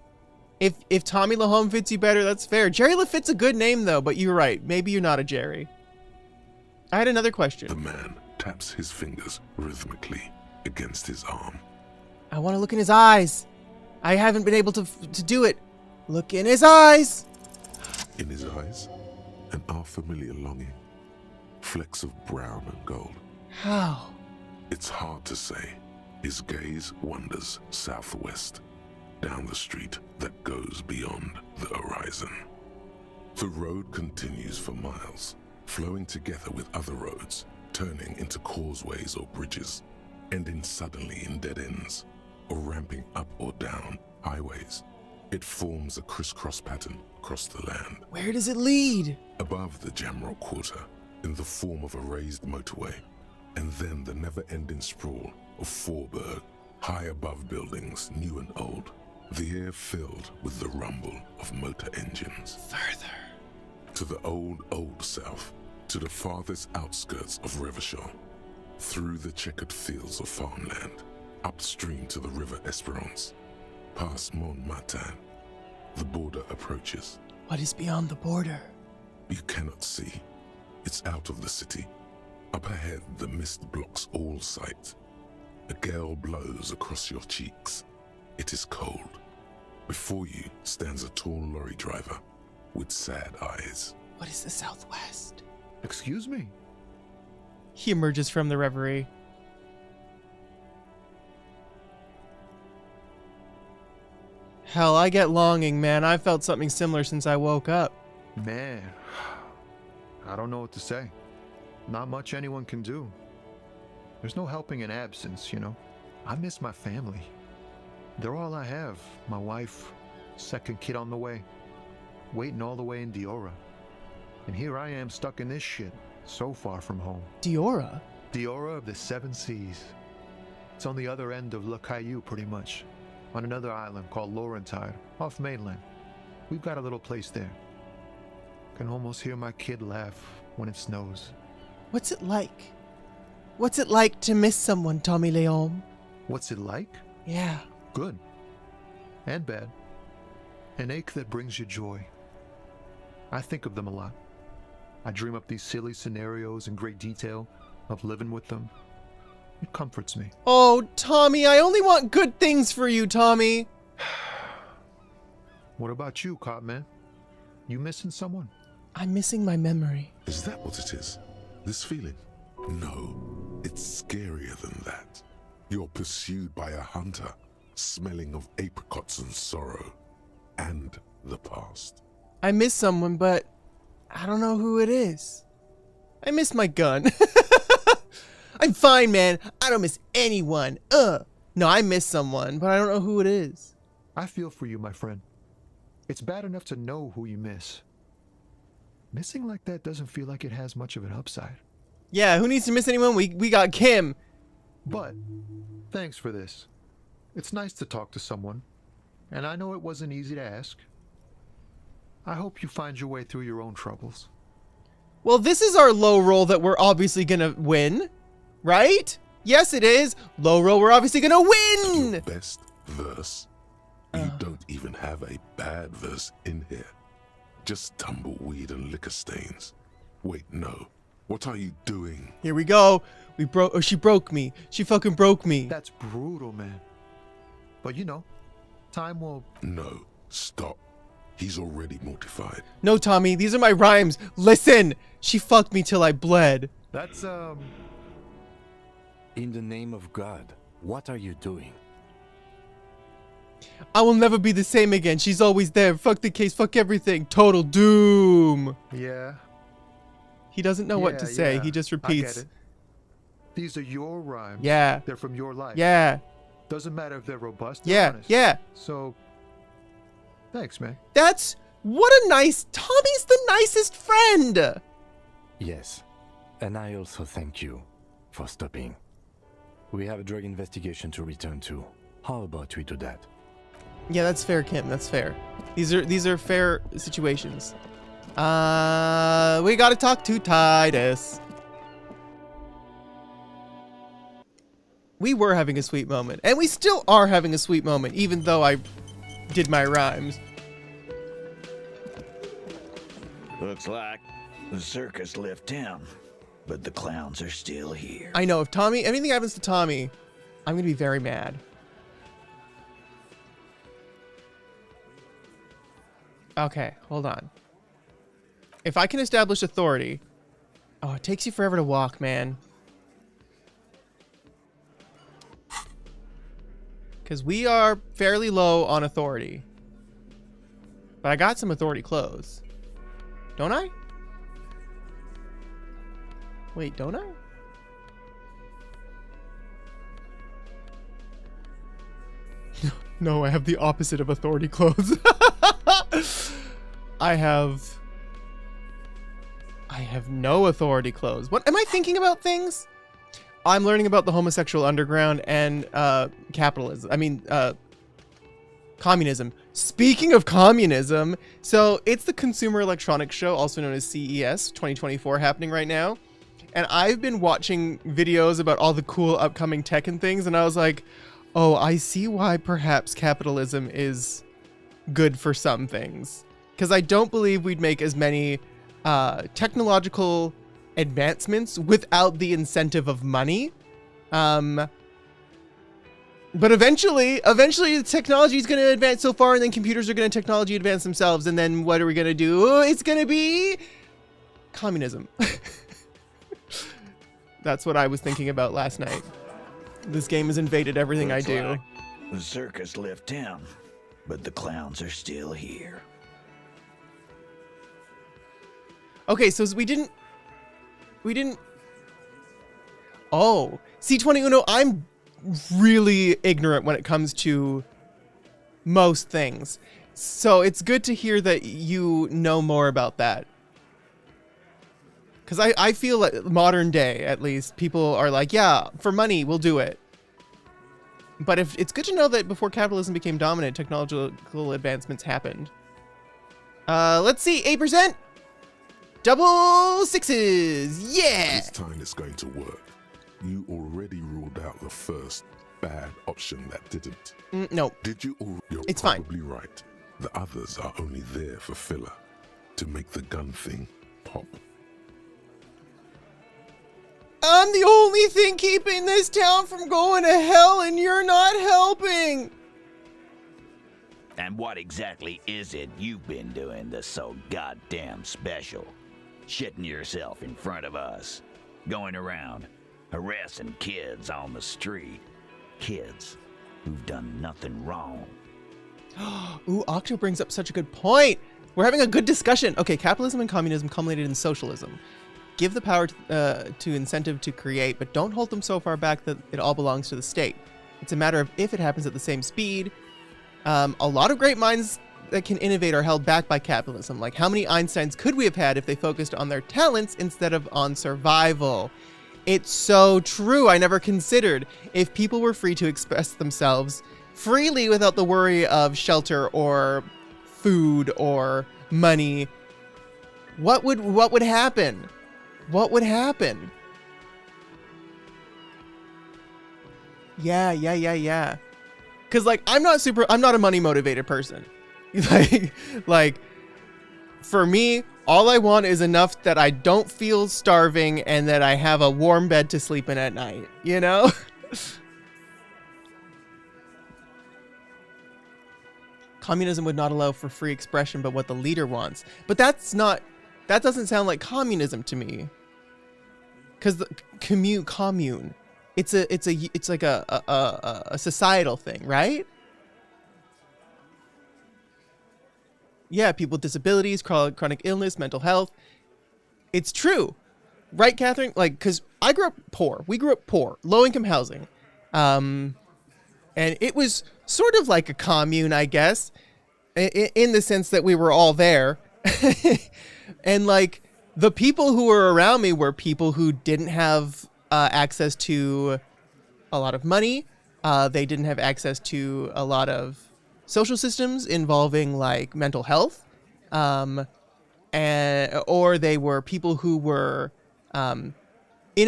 If Tommy Leom fits you better, that's fair. Jerry Lafitte's a good name though, but you're right. Maybe you're not a Jerry. I had another question. The man taps his fingers rhythmically against his arm. I want to look in his eyes. I haven't been able to do it. Look in his eyes. In his eyes, an unfamiliar longing. Flecks of brown and gold. How? It's hard to say. His gaze wanders southwest, down the street that goes beyond the horizon. The road continues for miles, flowing together with other roads, turning into causeways or bridges, ending suddenly in dead ends, or ramping up or down highways. It forms a crisscross pattern across the land. Where does it lead? Above the Jamrock Quarter, in the form of a raised motorway, and then the never-ending sprawl of Forburg, high above buildings, new and old, the air filled with the rumble of motor engines. Further. To the old south, to the farthest outskirts of Revachol, through the checkered fields of farmland, upstream to the river Esperance, past Montmartin, the border approaches. What is beyond the border? You cannot see. It's out of the city. Up ahead, the mist blocks all sight. A gale blows across your cheeks. It is cold. Before you stands a tall lorry driver with sad eyes. What is the southwest? Excuse me? He emerges from the reverie. Hell, I get longing, man. I felt something similar since I woke up. Man, I don't know what to say. Not much anyone can do. There's no helping in absence, you know. I miss my family. They're all I have. My wife, second kid on the way, waiting all the way in Deja. And here I am stuck in this shit, so far from home. Deja? Deja of the Seven Seas. It's on the other end of Le Caillou, pretty much, on another island called Laurentide, off mainland. We've got a little place there. Can almost hear my kid laugh when it snows. What's it like? What's it like to miss someone, Tommy Leom? What's it like? Yeah. Good. And bad. An ache that brings you joy. I think of them a lot. I dream up these silly scenarios in great detail of living with them. It comforts me. Oh, Tommy, I only want good things for you, Tommy. What about you, Cop Man? You missing someone? I'm missing my memory. Is that what it is? This feeling? No, it's scarier than that. You're pursued by a hunter, smelling of apricots and sorrow, and the past. I miss someone, but I don't know who it is. I miss my gun. I'm fine, man. I don't miss anyone. No, I miss someone, but I don't know who it is. I feel for you, my friend. It's bad enough to know who you miss. Missing like that doesn't feel like it has much of an upside. Yeah, who needs to miss anyone? We got Kim. But, thanks for this. It's nice to talk to someone, and I know it wasn't easy to ask. I hope you find your way through your own troubles. Well, this is our low roll that we're obviously gonna win, right? Yes, it is. Low roll, we're obviously gonna win! Your best verse? You don't even have a bad verse in here. Just tumbleweed and liquor stains. Wait, no. What are you doing? Here we go. She broke me. She fucking broke me. That's brutal, man. But you know, time will... No, stop. He's already mortified. No, Tommy, these are my rhymes. Listen! She fucked me till I bled. That's, In the name of God, what are you doing? I will never be the same again. She's always there. Fuck the case. Fuck everything. Total doom. Yeah. He doesn't know what to say. He just I get repeats. it. These are your rhymes. Yeah. They're from your life. Yeah. Doesn't matter if they're robust or Yeah. honest. Yeah. So, thanks, man. That's... What a nice... Tommy's the nicest friend. Yes, and I also thank you for stopping. We have a drug investigation to return to. How about we do that? Yeah, that's fair, Kim. That's fair. These are fair situations. We gotta talk to Titus. We were having a sweet moment, and we still are having a sweet moment, even though I did my rhymes. Looks like the circus left town, but the clowns are still here. I know, if anything happens to Tommy, I'm gonna be very mad. Okay, hold on. If I can establish authority... Oh, it takes you forever to walk, man. Because we are fairly low on authority. But I got some authority clothes. Don't I? Wait, don't I? No, I have the opposite of authority clothes. I have no authority clothes. What am I thinking about things? I'm learning about the homosexual underground and capitalism. I mean, communism. Speaking of communism, so it's the Consumer Electronics Show, also known as CES 2024, happening right now. And I've been watching videos about all the cool upcoming tech and things, and I was like, oh, I see why perhaps capitalism is good for some things. Because I don't believe we'd make as many technological advancements without the incentive of money. But eventually the technology is going to advance so far, and then computers are going to technology advance themselves, and then what are we going to do? Oh, it's going to be communism. That's what I was thinking about last night. This game has invaded everything Looks I do. like the circus left town, but the clowns are still here. Okay, so we didn't... Oh, C20 Uno, I'm really ignorant when it comes to most things. So it's good to hear that you know more about that. Because I feel like modern day, at least, people are like, yeah, for money, we'll do it. But if it's good to know that before capitalism became dominant, technological advancements happened. Let's see, 8%. Double sixes. Yeah. This time it's going to work. You already ruled out the first bad option that didn't. No. Did you? You're It's fine. probably right. The others are only there for filler, to make the gun thing pop. I'm the only thing keeping this town from going to hell, and you're not helping. And what exactly is it you've been doing that's so goddamn special? Shitting yourself in front of us. Going around harassing kids on the street. Kids who've done nothing wrong. Ooh, Octo brings up such a good point. We're having a good discussion. Okay, capitalism and communism culminated in socialism. Give the power to incentive to create, but don't hold them so far back that it all belongs to the state. It's a matter of if it happens at the same speed. A lot of great minds that can innovate are held back by capitalism. Like, how many Einsteins could we have had if they focused on their talents instead of on survival? It's so true. I never considered if people were free to express themselves freely without the worry of shelter or food or money. What would happen? What would happen? Yeah. Cause like I'm not a money motivated person. like for me, All I want is enough that I don't feel starving and that I have a warm bed to sleep in at night, you know? Communism would not allow for free expression but what the leader wants. But that doesn't sound like communism to me. Cuz the commune. It's like a societal thing, right? Yeah, people with disabilities, chronic illness, mental health. It's true. Right, Catherine? Like, because I grew up poor. We grew up poor. Low-income housing. And it was sort of like a commune, I guess. In the sense that we were all there. And, like, the people who were around me were people who didn't have access to a lot of money. They didn't have access to a lot of social systems involving like mental health, or they were people who were in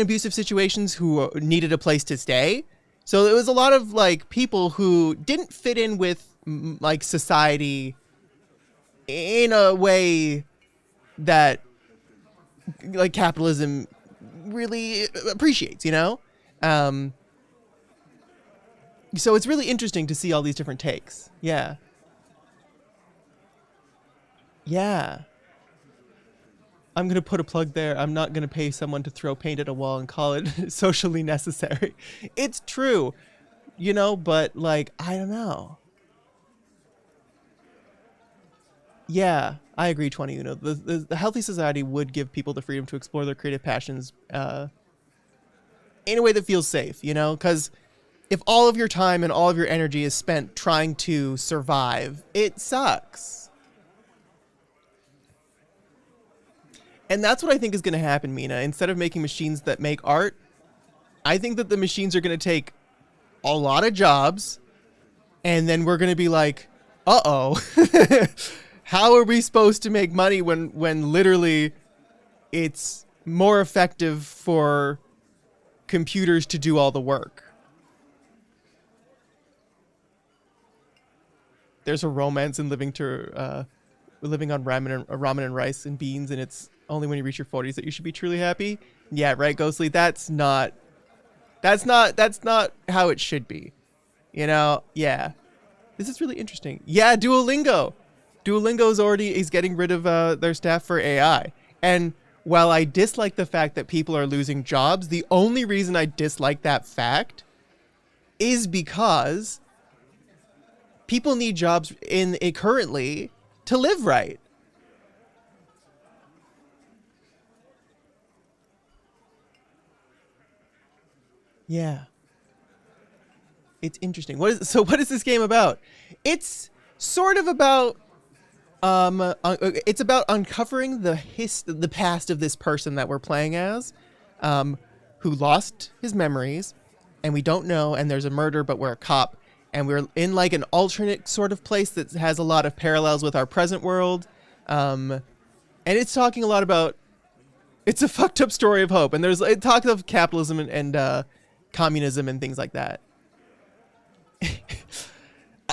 abusive situations who needed a place to stay. So it was a lot of like people who didn't fit in with like society in a way that like capitalism really appreciates, you know? So it's really interesting to see all these different takes. Yeah. Yeah. I'm going to put a plug there. I'm not going to pay someone to throw paint at a wall and call it socially necessary. It's true, you know, but like, I don't know. Yeah, I agree, 20. You know, the healthy society would give people the freedom to explore their creative passions in a way that feels safe, you know, because if all of your time and all of your energy is spent trying to survive, it sucks. And that's what I think is going to happen, Mina. Instead of making machines that make art, I think that the machines are going to take a lot of jobs, and then we're going to be like, uh-oh, how are we supposed to make money when literally it's more effective for computers to do all the work? There's a romance in living on ramen and rice and beans, and it's only when you reach your 40s that you should be truly happy. Yeah, right, Ghostly. That's not how it should be. You know? Yeah. This is really interesting. Yeah, Duolingo. Duolingo is getting rid of their staff for AI. And while I dislike the fact that people are losing jobs, the only reason I dislike that fact is because people need jobs in it currently to live right. Yeah. It's interesting. What is this game about? It's sort of about it's about uncovering the past of this person that we're playing as, who lost his memories, and we don't know, and there's a murder, but we're a cop. And we're in like an alternate sort of place that has a lot of parallels with our present world. And it's talking a lot about, it's a fucked up story of hope. And it talks of capitalism and communism and things like that.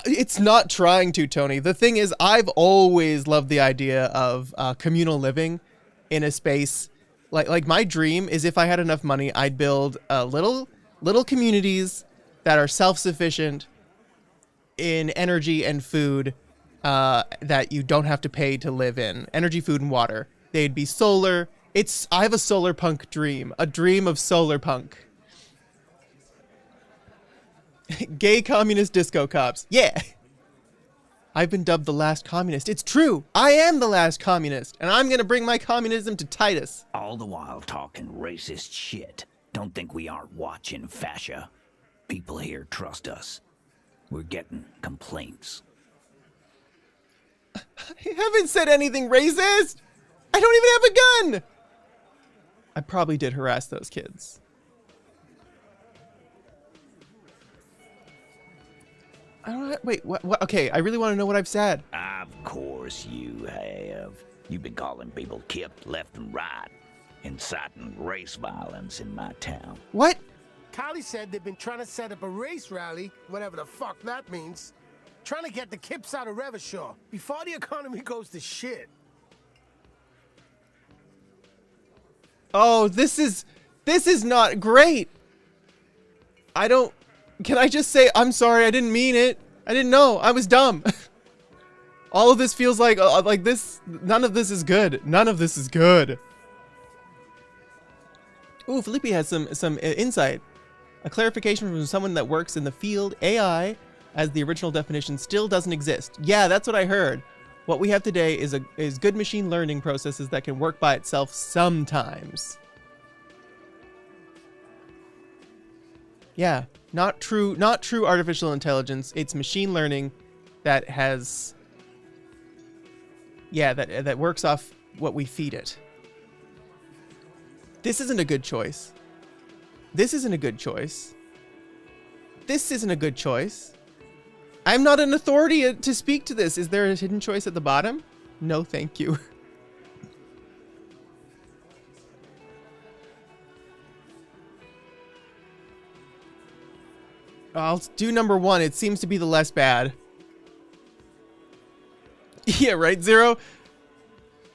It's not trying to, Tony. The thing is, I've always loved the idea of communal living in a space. Like my dream is if I had enough money, I'd build little communities that are self-sufficient in energy and food that you don't have to pay to live in. Energy, food, and water. They'd be solar. I have a solar punk dream. A dream of solar punk. Gay communist disco cops. Yeah. I've been dubbed the last communist. It's true. I am the last communist. And I'm going to bring my communism to Titus. All the while talking racist shit. Don't think we aren't watching, fascia. People here trust us. We're getting complaints. I haven't said anything racist. I don't even have a gun. I probably did harass those kids. I don't. Wait. What? Okay. I really want to know what I've said. Of course you have. You've been calling people kipped left and right, inciting race violence in my town. What? Kylie said they've been trying to set up a race rally, whatever the fuck that means, trying to get the kips out of Revachol before the economy goes to shit. Oh, this is not great. Can I just say, I'm sorry, I didn't mean it. I didn't know, I was dumb. All of this feels like this, none of this is good. None of this is good. Ooh, Felipe has some insight. A clarification from someone that works in the field. AI, as the original definition, still doesn't exist. Yeah, that's what I heard. What we have today is good machine learning processes that can work by itself sometimes. Yeah, not true artificial intelligence. It's machine learning that has, yeah, that works off what we feed it. This isn't a good choice. This isn't a good choice. This isn't a good choice. I'm not an authority to speak to this. Is there a hidden choice at the bottom? No, thank you. I'll do number 1. It seems to be the less bad. Yeah, right, Zero?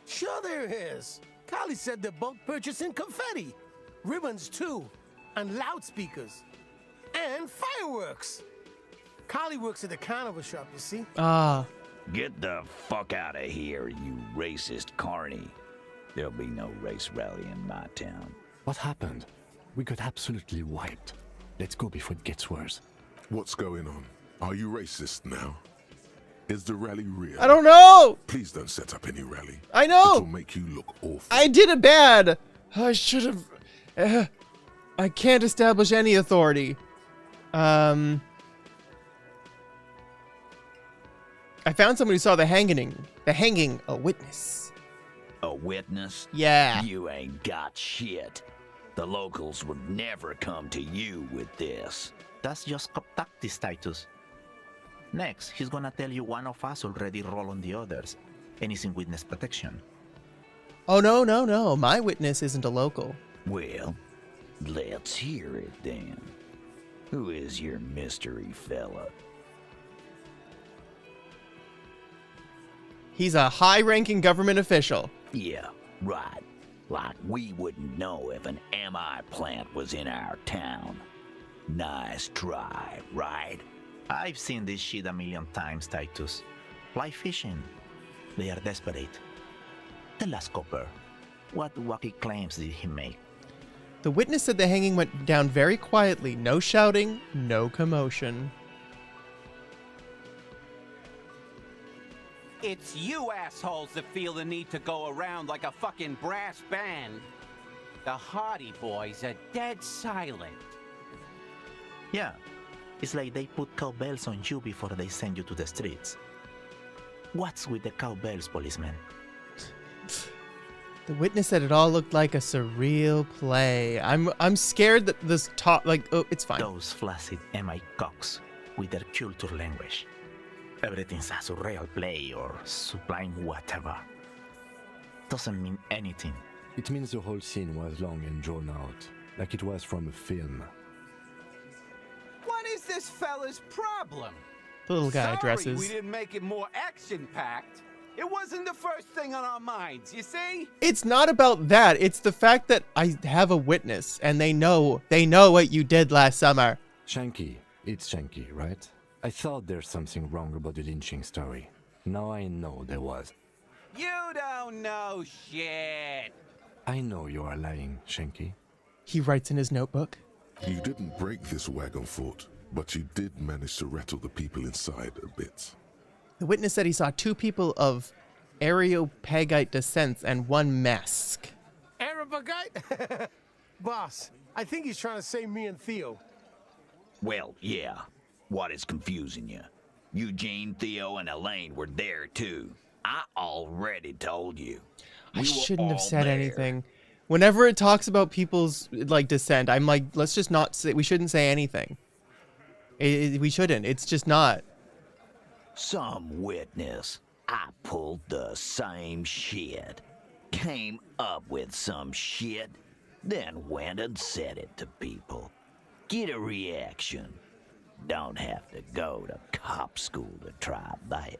Sure there is. Carly said they're both purchasing confetti, ribbons too, and loudspeakers, and fireworks. Carly works at the carnival shop, you see. Ah. Get the fuck out of here, you racist carny. There'll be no race rally in my town. What happened? We got absolutely wiped. Let's go before it gets worse. What's going on? Are you racist now? Is the rally real? I don't know! Please don't set up any rally. I know! It'll make you look awful. I did it bad! I should have... I can't establish any authority. I found someone who saw the hanging, a witness. A witness? Yeah. You ain't got shit. The locals would never come to you with this. That's just cop tactics, Titus. Next, he's gonna tell you one of us already roll on the others, and he's in witness protection. Oh, no. My witness isn't a local. Well, let's hear it then. Who is your mystery fella? He's a high-ranking government official. Yeah, right. Like we wouldn't know if an MI plant was in our town. Nice try, right? I've seen this shit a million times, Titus. Fly fishing. They are desperate. Tell us, Copper, what wacky claims did he make? The witness said the hanging went down very quietly. No shouting, no commotion. It's you assholes that feel the need to go around like a fucking brass band. The Hardy Boys are dead silent. Yeah, it's like they put cowbells on you before they send you to the streets. What's with the cowbells, policeman? The witness said it all looked like a surreal play. I'm scared that this talk, it's fine. Those flaccid MI cocks with their culture language. Everything's a surreal play or sublime whatever. Doesn't mean anything. It means the whole scene was long and drawn out, like it was from a film. What is this fella's problem? The little guy addresses. We didn't make it more action-packed. It wasn't the first thing on our minds, you see? It's not about that. It's the fact that I have a witness and they know what you did last summer. Shanky. It's Shanky, right? I thought there's something wrong about the lynching story. Now I know there was. You don't know shit. I know you are lying, Shanky. He writes in his notebook. You didn't break this wagon fort, but you did manage to rattle the people inside a bit. The witness said he saw 2 people of Areopagite descent and 1 mask. Areopagite? Boss, I think he's trying to say me and Theo. Well, yeah. What is confusing you? Eugene, Theo, and Elaine were there too. I already told you. I shouldn't have said anything. Whenever it talks about people's descent, I'm like, let's just not say. We shouldn't say anything. We shouldn't. It's just not. Some witness. I pulled the same shit. Came up with some shit, then went and said it to people. Get a reaction. Don't have to go to cop school to try that.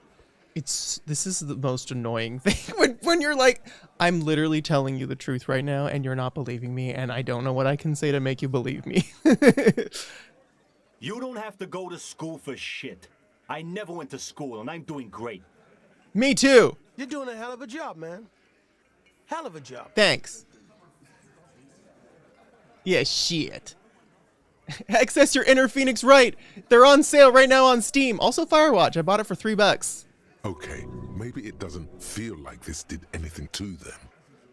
This is the most annoying thing when you're like, I'm literally telling you the truth right now and you're not believing me and I don't know what I can say to make you believe me. You don't have to go to school for shit. I never went to school and I'm doing great. Me too. You're doing a hell of a job, man. Hell of a job. Thanks. Yeah, shit. Access your inner Phoenix right. They're on sale right now on Steam. Also Firewatch. I bought it for $3. Okay, maybe it doesn't feel like this did anything to them,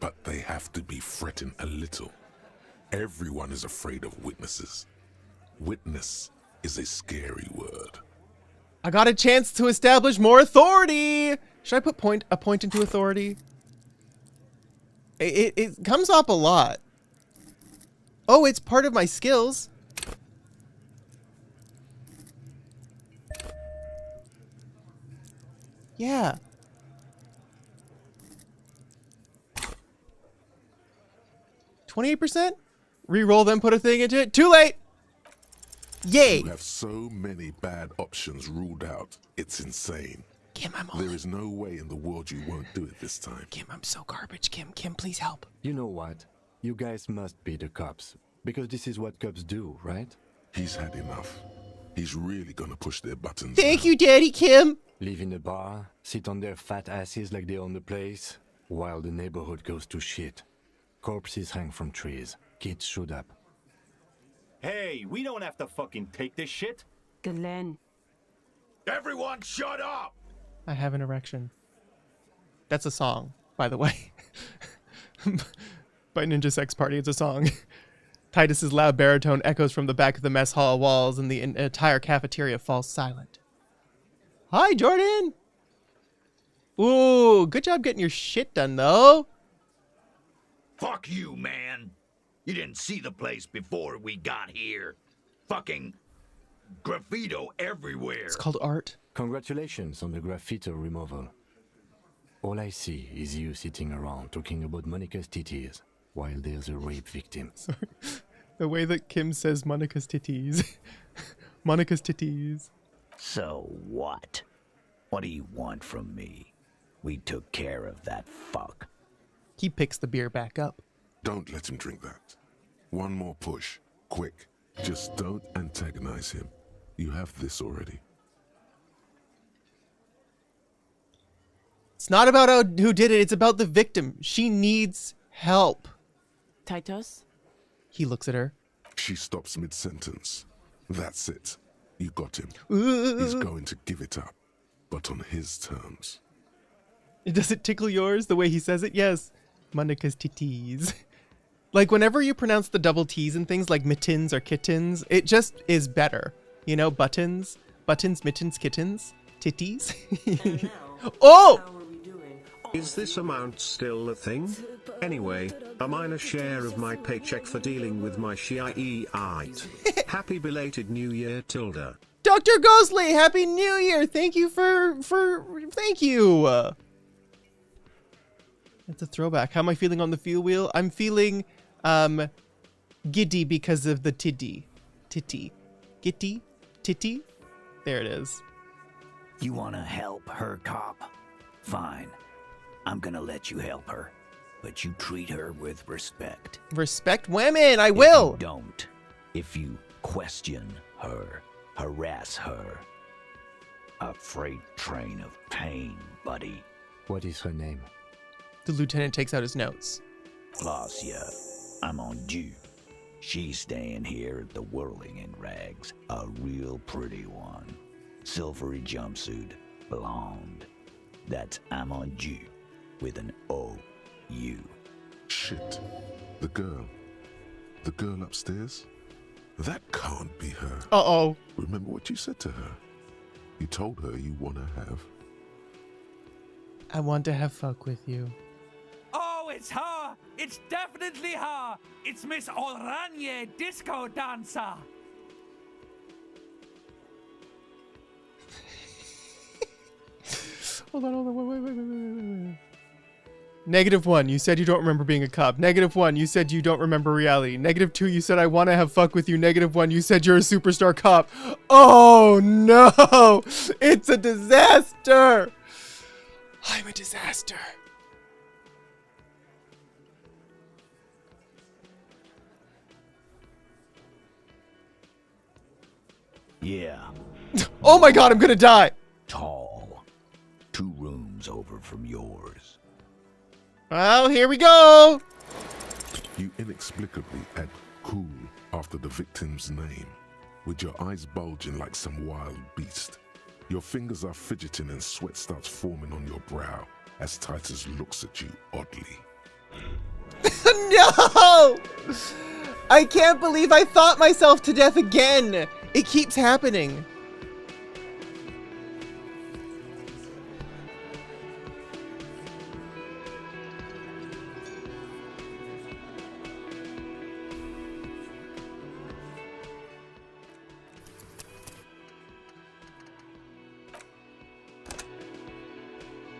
but they have to be fretting a little. Everyone is afraid of witnesses. Witness is a scary word. I got a chance to establish more authority. Should I put a point into authority? It comes up a lot. Oh, it's part of my skills. Yeah. %? Reroll, then put a thing into it. Too late. Yay. You have so many bad options ruled out. It's insane. Kim, there is no way in the world you won't do it this time. Kim, I'm so garbage. Kim, please help. You know what? You guys must be the cops. Because this is what cops do, right? He's had enough. He's really gonna push their buttons. Thank you, Daddy Kim. Live in a bar, sit on their fat asses like they own the place, while the neighborhood goes to shit. Corpses hang from trees. Kids shoot up. Hey, we don't have to fucking take this shit. Glenn. Everyone shut up! I have an erection. That's a song, by the way. By Ninja Sex Party, it's a song. Titus's loud baritone echoes from the back of the mess hall walls and the entire cafeteria falls silent. Hi, Jordan! Ooh, good job getting your shit done, though. Fuck you, man. You didn't see the place before we got here. Fucking graffito everywhere. It's called art. Congratulations on the graffito removal. All I see is you sitting around talking about Monica's titties while there's a rape victim. Sorry. The way that Kim says Monica's titties. Monica's titties. So what? What do you want from me? We took care of that fuck. He picks the beer back up. Don't let him drink that. One more push. Quick. Just don't antagonize him. You have this already. It's not about who did it. It's about the victim. She needs help. Titus? He looks at her. She stops mid-sentence. That's it. You got him. Ooh. He's going to give it up, but on his terms. Does it tickle yours the way he says it? Yes. Monica's titties. Like, whenever you pronounce the double T's and things like mittens or kittens, it just is better. You know, buttons, mittens, kittens, titties. Oh! Is this amount still a thing? Anyway, a minor share of my paycheck for dealing with my Shiite. Happy belated New Year, Tilda. Dr. Ghostly, Happy New Year! Thank you thank you! It's a throwback. How am I feeling on the feel wheel? I'm feeling, giddy because of the titty. Giddy? Titty? There it is. You wanna help her, cop? Fine. I'm gonna let you help her. But you treat her with respect. Respect women, I will! If you don't. If you question her, harass her. A freight train of pain, buddy. What is her name? The lieutenant takes out his notes. Classia, I'm on due. She's staying here at the Whirling in Rags. A real pretty one. Silvery jumpsuit, blonde. That's I'm on due with an O-U. Shit. The girl upstairs? That can't be her. Uh-oh. Remember what you said to her? You told her you want to have. I want to have fuck with you. Oh, it's her! It's definitely her! It's Miss Oranje, disco dancer! Hold on, wait. -1, you said you don't remember being a cop. -1, you said you don't remember reality. -2, you said I want to have fuck with you. -1, you said you're a superstar cop. Oh no! It's a disaster! I'm a disaster. Yeah. Oh my god, I'm gonna die! Tall. 2 rooms over from yours. Well, here we go! You inexplicably add cool after the victim's name, with your eyes bulging like some wild beast. Your fingers are fidgeting and sweat starts forming on your brow as Titus looks at you oddly. No! I can't believe I thought myself to death again! It keeps happening.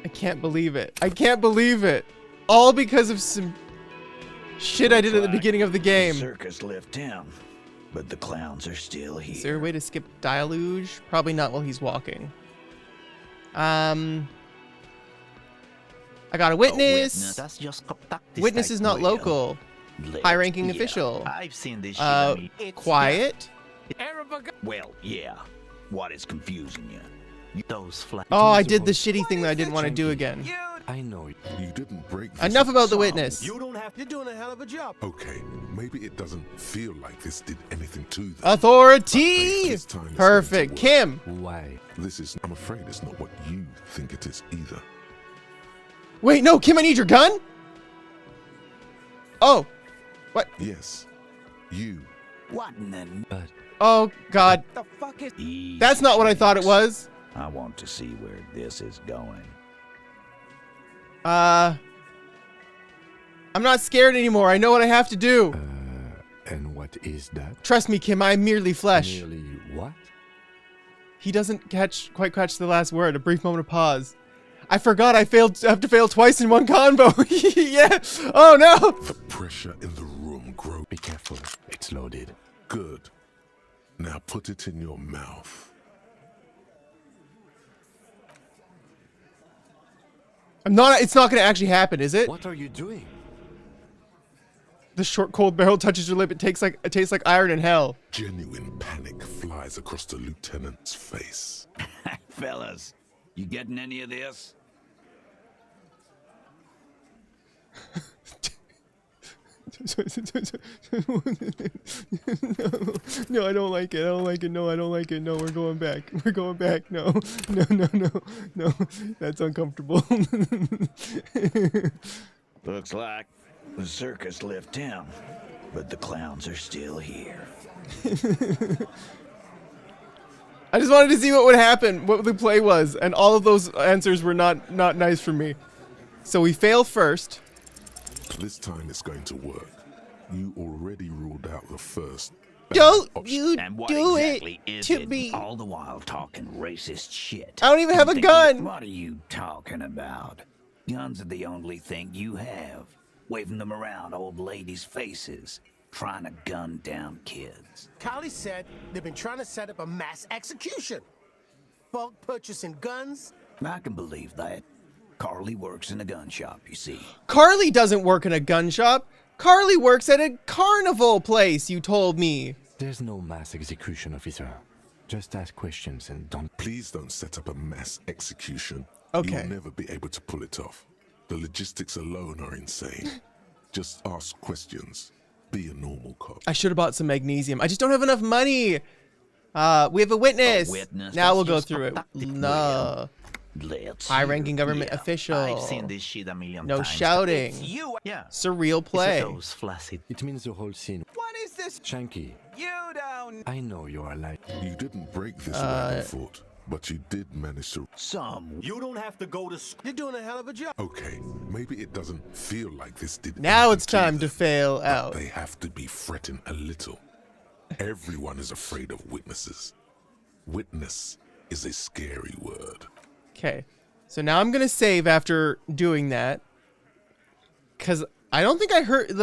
I can't believe it. I can't believe it. All because of some shit I did at the beginning of the game. The circus left town, but the clowns are still here. Is there a way to skip Dialogue? Probably not while he's walking. I got a witness. That's just contact this Witness type is not well. local. High-ranking official. I've seen this shit. Quiet. Well, yeah. What is confusing you? Those flat. Oh, I did the shitty thing that I didn't want to do again. I know you didn't break this. Enough about the witness. You don't have. You're doing a hell of a job. Okay, maybe it doesn't feel like this did anything to them. Authority! This time it's Perfect. going to Kim. work. Why? This is, I'm afraid it's not what you think it is either. Wait, no, Kim, I need your gun? Oh. What? Yes. You. What in the... Oh, God. The fuck is... That's not what I thought it was. I want to see where this is going. I'm not scared anymore. I know what I have to do. And what is that? Trust me, Kim, I am merely flesh. Merely what? He doesn't quite catch the last word. A brief moment of pause. I forgot I have to fail twice in one convo. Yeah. Oh, no. The pressure in the room grows. Be careful. It's loaded. Good. Now put it in your mouth. It's not going to actually happen, is it? What are you doing? The short, cold barrel touches your lip. It tastes like iron in hell. Genuine panic flies across the lieutenant's face. Fellas, you getting any of this? No, I don't like it. I don't like it. No, I don't like it. No, we're going back. We're going back. No, no, no, no, no. That's uncomfortable. Looks like the circus left town, but the clowns are still here. I just wanted to see what would happen, what the play was, and all of those answers were not nice for me. So we fail first. This time it's going to work. You already ruled out the first. Don't option. you And what do exactly it is to it? me. All the while talking racist shit. I don't even have a gun. What are you talking about? Guns are the only thing you have. Waving them around old ladies' faces. Trying to gun down kids. Callie said they've been trying to set up a mass execution. Bulk purchasing guns. I can believe that. Carly works in a gun shop, you see. Carly doesn't work in a gun shop. Carly works at a carnival place, you told me. There's no mass execution, officer. Just ask questions and don't... Please don't set up a mass execution. Okay. You'll never be able to pull it off. The logistics alone are insane. Just ask questions. Be a normal cop. I should have bought some magnesium. I just don't have enough money. We have a witness. Now we'll go through it. No. High-ranking government official. I've seen this shit a million no times. shouting. Yeah. Surreal play. Those flaccid. It means the whole scene. What is this? Shanky, You don't. I know you are like... You didn't break this wagon fort, but you did manage to... You don't have to go to school. You're doing a hell of a job. Okay, maybe it doesn't feel like this did Now anything it's time to them, fail but out. They have to be fretting a little. Everyone is afraid of witnesses. Witness is a scary word. Okay. So now I'm going to save after doing that. Because I don't think I hurt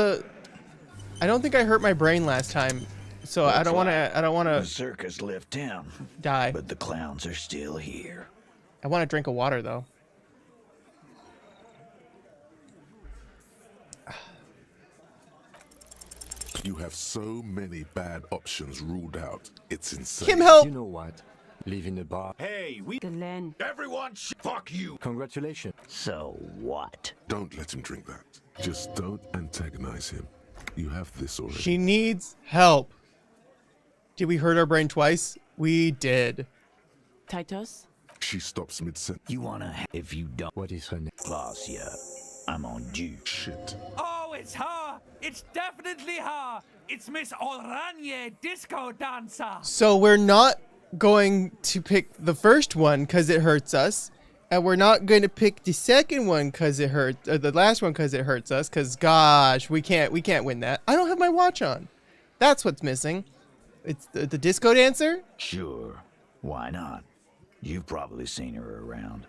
my brain last time. So I don't want The to circus left town, die. but the clowns are still here. I want to drink of water though. You have so many bad options ruled out. It's insane. Kim, help! You know what? Leaving the bar. Hey, we... Glenn. Everyone fuck you! Congratulations. So what? Don't let him drink that. Just don't antagonize him. You have this already. She needs help. Did we hurt our brain twice? We did. Titus? She stops mid-sentence. You wanna... If you don't... What is her name? Classia. I'm on due. Shit. Oh, it's her! It's definitely her! It's Miss Oranje, disco dancer! So we're not going to pick the first one because it hurts us. And we're not going to pick the second one because it hurts, or the last one because it hurts us. Because gosh, we can't win that. I don't have my watch on. That's what's missing. It's the disco dancer. Sure, why not? You've probably seen her around.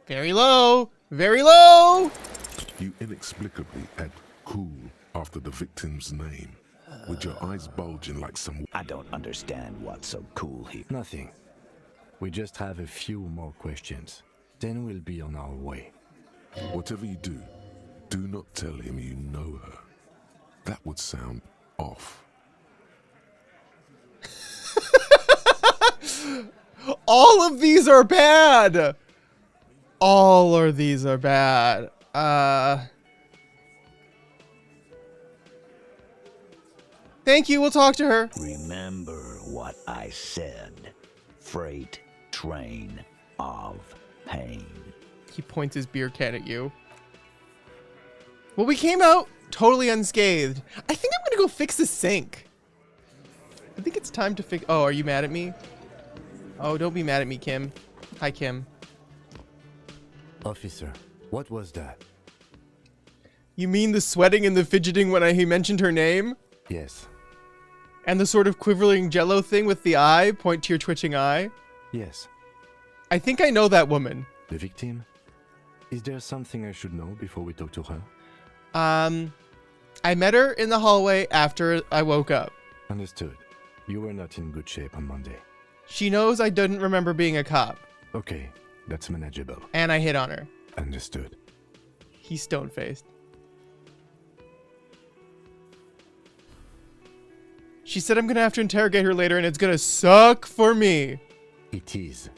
Very low, very low. You inexplicably add cool after the victim's name, with your eyes bulging like some... I don't understand what's so cool here. Nothing. We just have a few more questions. Then we'll be on our way. Whatever you do not tell him you know her. That would sound off. All of these are bad. All of these are bad. Thank you. We'll talk to her. Remember what I said. Freight train of pain. He points his beer can at you. Well, we came out totally unscathed. I think I'm gonna go fix the sink. I think it's time to fix... Oh, are you mad at me? Oh, don't be mad at me, Kim. Hi, Kim. Officer, what was that? You mean the sweating and the fidgeting when he mentioned her name? Yes. And the sort of quivering jello thing with the eye, point to your twitching eye? Yes. I think I know that woman. The victim? Is there something I should know before we talk to her? I met her in the hallway after I woke up. Understood. You were not in good shape on Monday. She knows I didn't remember being a cop. Okay, that's manageable. And I hit on her. Understood. He's stone-faced. She said I'm gonna have to interrogate her later and it's gonna suck for me. It is.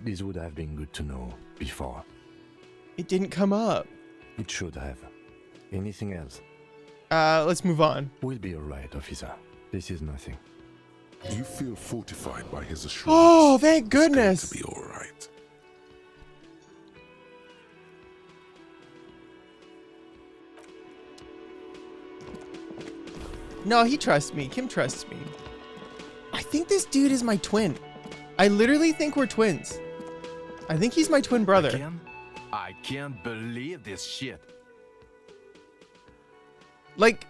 This would have been good to know before. It didn't come up. It should have. Anything else? Let's move on. We'll be alright, officer. This is nothing. You feel fortified by his assurance. Oh, thank goodness. It's going to be all right. No, he trusts me. Kim trusts me. I think this dude is my twin. I literally think we're twins. I think he's my twin brother. I can't believe this shit. Like...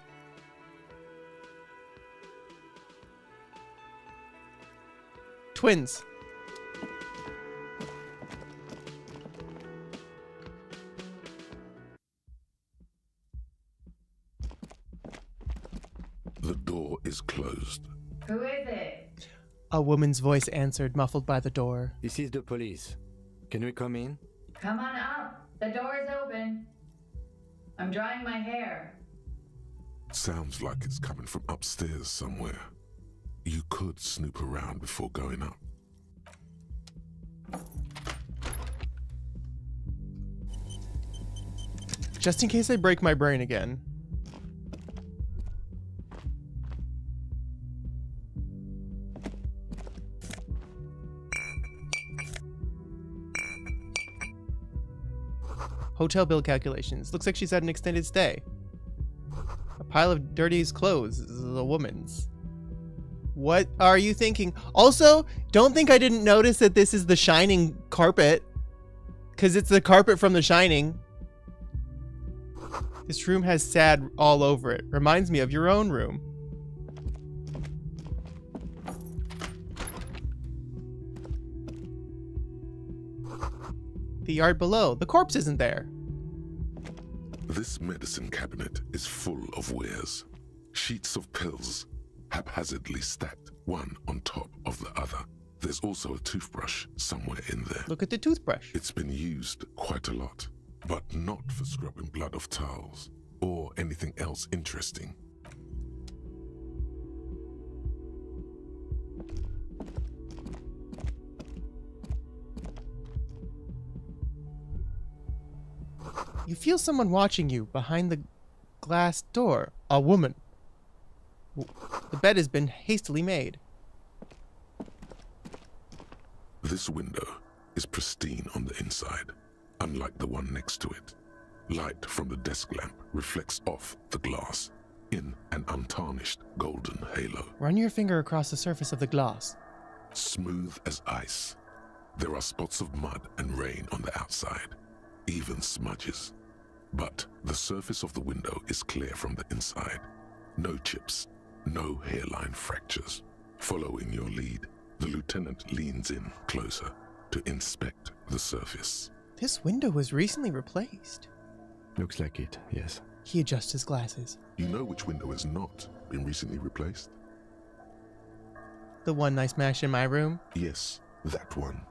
twins. The door is closed. Who is it? A woman's voice answered, muffled by the door. This is the police. Can we come in? Come on up. The door is open. I'm drying my hair. Sounds like it's coming from upstairs somewhere. You could snoop around before going up. Just in case I break my brain again. Hotel bill calculations. Looks like she's had an extended stay. A pile of dirty clothes is a woman's. What are you thinking? Also, don't think I didn't notice that this is the Shining carpet. Because it's the carpet from The Shining. This room has sad all over it. Reminds me of your own room. The yard below. The corpse isn't there. This medicine cabinet is full of wares. Sheets of pills, haphazardly stacked, one on top of the other. There's also a toothbrush somewhere in there. Look at the toothbrush. It's been used quite a lot, but not for scrubbing blood off towels. or anything else interesting. You feel someone watching you behind the glass door. A woman. The bed has been hastily made. This window is pristine on the inside, unlike the one next to it. Light from the desk lamp reflects off the glass in an untarnished golden halo. Run your finger across the surface of the glass. Smooth as ice. There are spots of mud and rain on the outside, even smudges. But the surface of the window is clear from the inside. No chips, no hairline fractures. Following your lead, the lieutenant leans in closer to inspect the surface. This window was recently replaced. Looks like it, yes. He adjusts his glasses. You know which window has not been recently replaced? The one I smashed in my room? Yes, that one.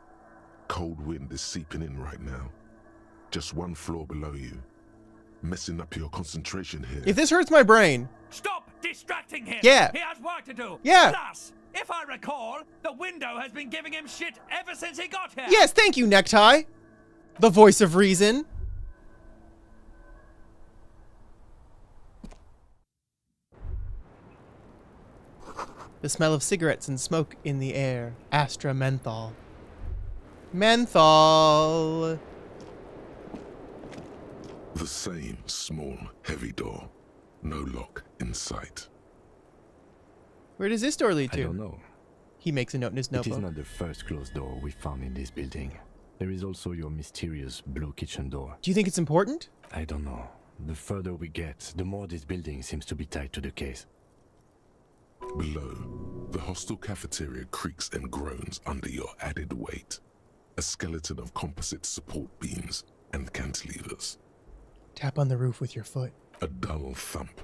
Cold wind is seeping in right now. Just one floor below you. Messing up your concentration here. If this hurts my brain. Stop distracting him! Yeah. He has work to do! Yeah. Plus, if I recall, the window has been giving him shit ever since he got here! Yes, thank you, Necktie! The voice of reason. The smell of cigarettes and smoke in the air. Astra menthol. Menthol! The same small, heavy door. No lock in sight. Where does this door lead to? I don't know. He makes a note in his It notebook. is not the first closed door we found in this building. There is also your mysterious blue kitchen door. Do you think it's important? I don't know. The further we get, the more this building seems to be tied to the case. Below, the hostel cafeteria creaks and groans under your added weight. A skeleton of composite support beams and cantilevers. Tap on the roof with your foot. A dull thump.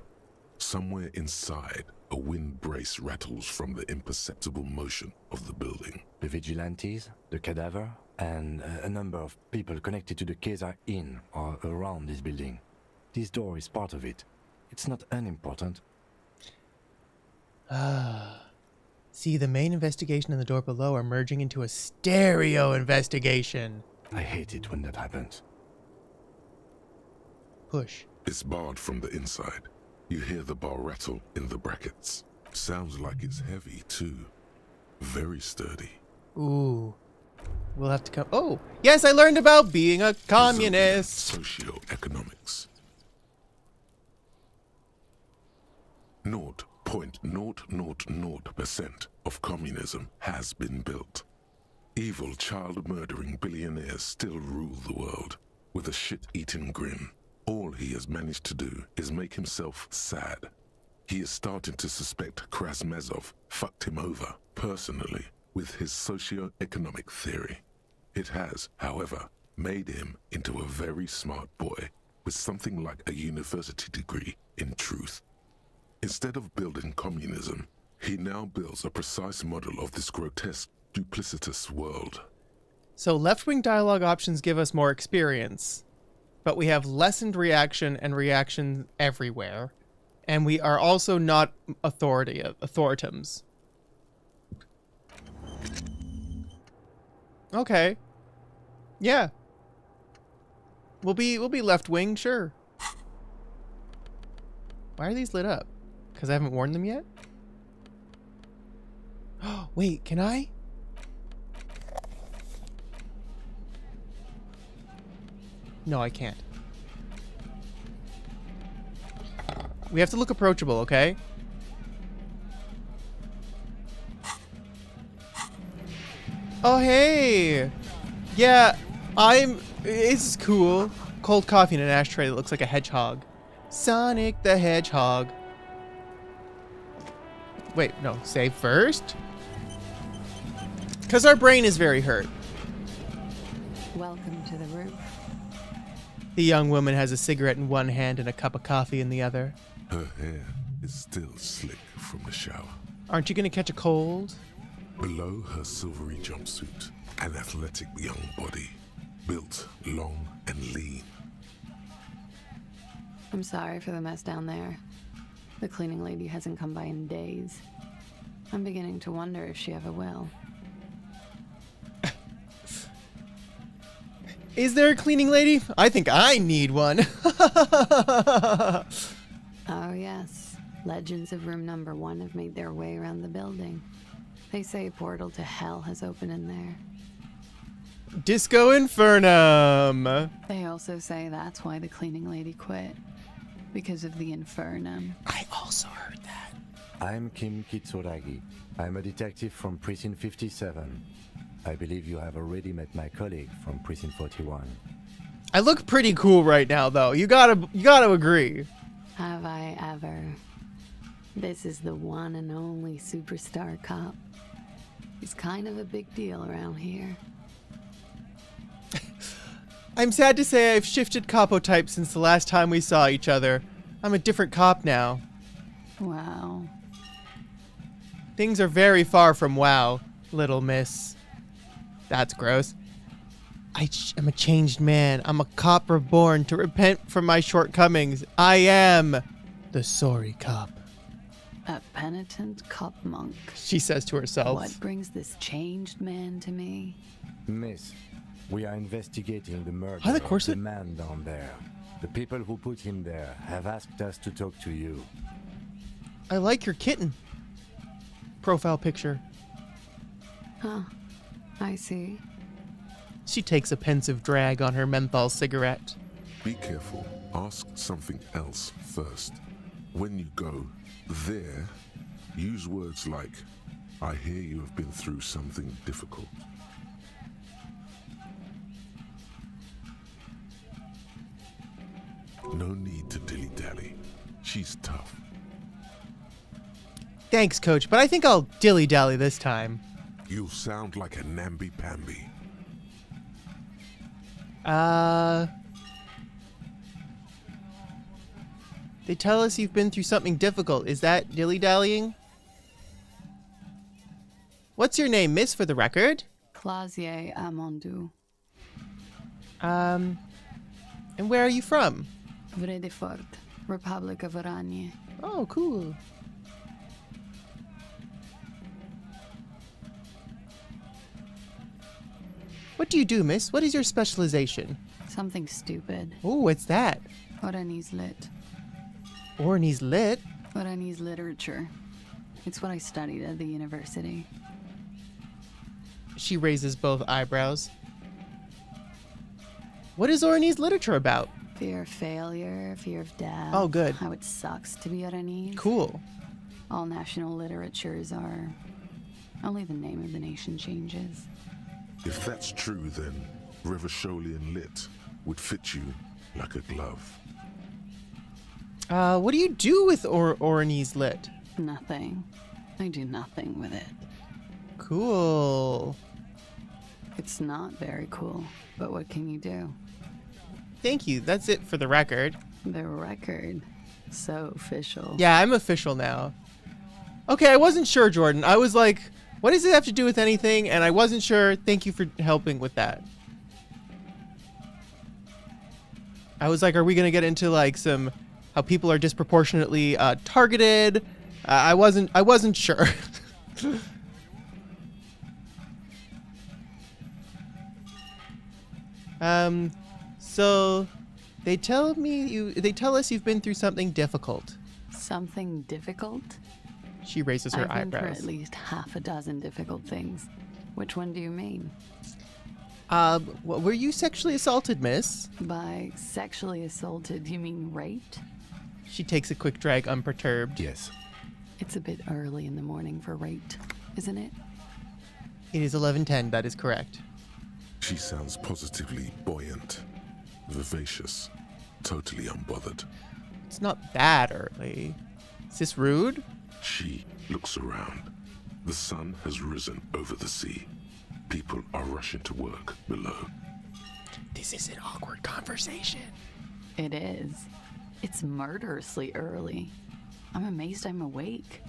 Somewhere inside, a wind brace rattles from the imperceptible motion of the building. The vigilantes, the cadaver, and a number of people connected to the case are in or around this building. This door is part of it. It's not unimportant. See, the main investigation and the door below are merging into a stereo investigation. I hate it when that happens. Push. It's barred from the inside. You hear the bar rattle in the brackets. Sounds like it's heavy, too. Very sturdy. Ooh. We'll have to come. Oh, yes, I learned about being a communist. Socio-economics. 0.000% of communism has been built. Evil, child-murdering billionaires still rule the world with a shit-eating grin. All he has managed to do is make himself sad. He is starting to suspect Krasmezov fucked him over, personally, with his socio-economic theory. It has, however, made him into a very smart boy with something like a university degree in truth. Instead of building communism, he now builds a precise model of this grotesque, duplicitous world. So left-wing dialogue options give us more experience, but we have lessened reaction and reaction everywhere. And we are also not authoritums. Okay. Yeah. We'll be left-wing, sure. Why are these lit up? Because I haven't worn them yet? Oh, wait, can I? No, I can't. We have to look approachable, okay? Oh, hey! Yeah, it's cool. Cold coffee in an ashtray that looks like a hedgehog. Sonic the Hedgehog. Wait, no, save first? Because our brain is very hurt. Welcome to the roof. The young woman has a cigarette in one hand and a cup of coffee in the other. Her hair is still slick from the shower. Aren't you going to catch a cold? Below her silvery jumpsuit, an athletic young body, built long and lean. I'm sorry for the mess down there. The cleaning lady hasn't come by in days. I'm beginning to wonder if she ever will. Is there a cleaning lady? I think I need one. Oh yes, legends of room number 1 have made their way around the building. They say a portal to hell has opened in there. Disco Infernum. They also say that's why the cleaning lady quit. Because of the Infernum. I also heard that. I'm Kim Kitsuragi. I'm a detective from Precinct 57. I believe you have already met my colleague from Precinct 41. I look pretty cool right now, though. You gotta agree. Have I ever? This is the one and only superstar cop. He's kind of a big deal around here. I'm sad to say I've shifted capo type since the last time we saw each other. I'm a different cop now. Wow. Things are very far from wow, little miss. That's gross. I'm a changed man. I'm a cop reborn to repent from my shortcomings. I am the sorry cop. A penitent cop monk. She says to herself. What brings this changed man to me? Miss, we are investigating the murder Hi, the of corset. the man down there. The people who put him there have asked us to talk to you. I like your kitten. Profile picture. Huh. I see. She takes a pensive drag on her menthol cigarette. Be careful. Ask something else first. When you go there, use words like, I hear you have been through something difficult. No need to dilly-dally. She's tough. Thanks, coach, but I think I'll dilly-dally this time. You'll sound like a namby-pamby. They tell us you've been through something difficult. Is that dilly-dallying? What's your name, miss, for the record? Classia Amondu. And where are you from? Vredefort, Republic of Oranje. Oh, cool. What do you do, miss? What is your specialization? Something stupid. Oh, what's that? Oranese lit. Oranese lit? Oranese literature. It's what I studied at the university. She raises both eyebrows. What is Oranese literature about? Fear of failure, fear of death. Oh, good. How it sucks to be Oranese. Cool. All national literatures are... Only the name of the nation changes. If that's true, then Revacholian lit would fit you like a glove. What do you do with Oranese lit? Nothing. I do nothing with it. Cool. It's not very cool, but what can you do? Thank you. That's it for the record. The record. So official. Yeah, I'm official now. Okay, I wasn't sure, Jordan. I was like, what does it have to do with anything? And I wasn't sure. Thank you for helping with that. I was like, are we going to get into like some how people are disproportionately targeted? I wasn't sure. So they tell us you've been through something difficult. Something difficult? She raises her I've been eyebrows. through at least half a dozen difficult things. Which one do you mean? Were you sexually assaulted, miss? By sexually assaulted, you mean raped? She takes a quick drag, unperturbed. Yes. It's a bit early in the morning for raped, isn't it? It is 11:10, that is correct. She sounds positively buoyant, vivacious, totally unbothered. It's not that early. Is this rude? She looks around. The sun has risen over the sea. People are rushing to work below. This is an awkward conversation. It is. It's murderously early. I'm amazed I'm awake.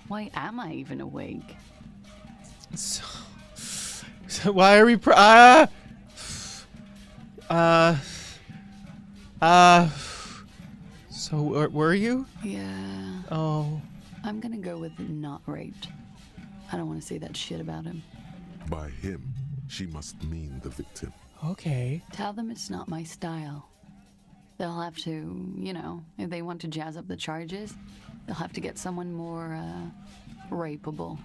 Why am I even awake? So why are we So, were you? Yeah. Oh. I'm gonna go with not raped. I don't want to say that shit about him. By him, she must mean the victim. Okay. Tell them it's not my style. They'll have to, you know, if they want to jazz up the charges, they'll have to get someone more, rapeable.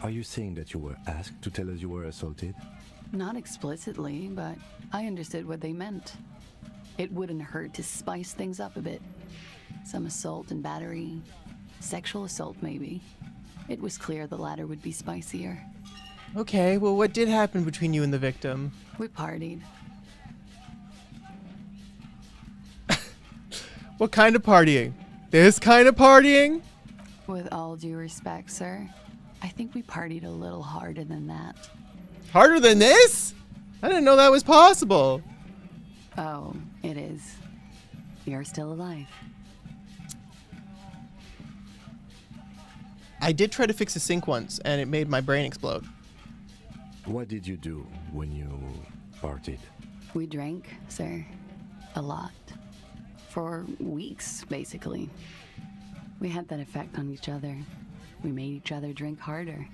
Are you saying that you were asked to tell us you were assaulted? Not explicitly, but I understood what they meant. It wouldn't hurt to spice things up a bit. Some assault and battery, sexual assault maybe. It was clear the latter would be spicier. Okay, well, what did happen between you and the victim? We partied. What kind of partying? This kind of partying? With all due respect, sir, I think we partied a little harder than that. Harder than this? I didn't know that was possible. Oh, it is. You're still alive. I did try to fix a sink once, and it made my brain explode. What did you do when you partied? We drank, sir. A lot. For weeks, basically. We had that effect on each other. We made each other drink harder.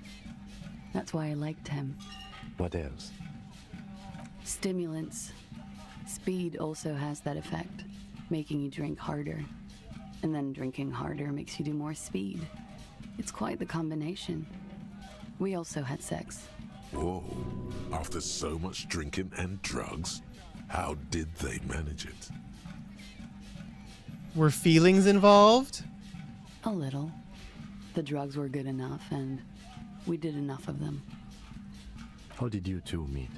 That's why I liked him. What else? Stimulants. Speed also has that effect, making you drink harder. And then drinking harder makes you do more speed. It's quite the combination. We also had sex. Whoa. After so much drinking and drugs, how did they manage it? Were feelings involved? A little. The drugs were good enough, and we did enough of them. How did you two meet?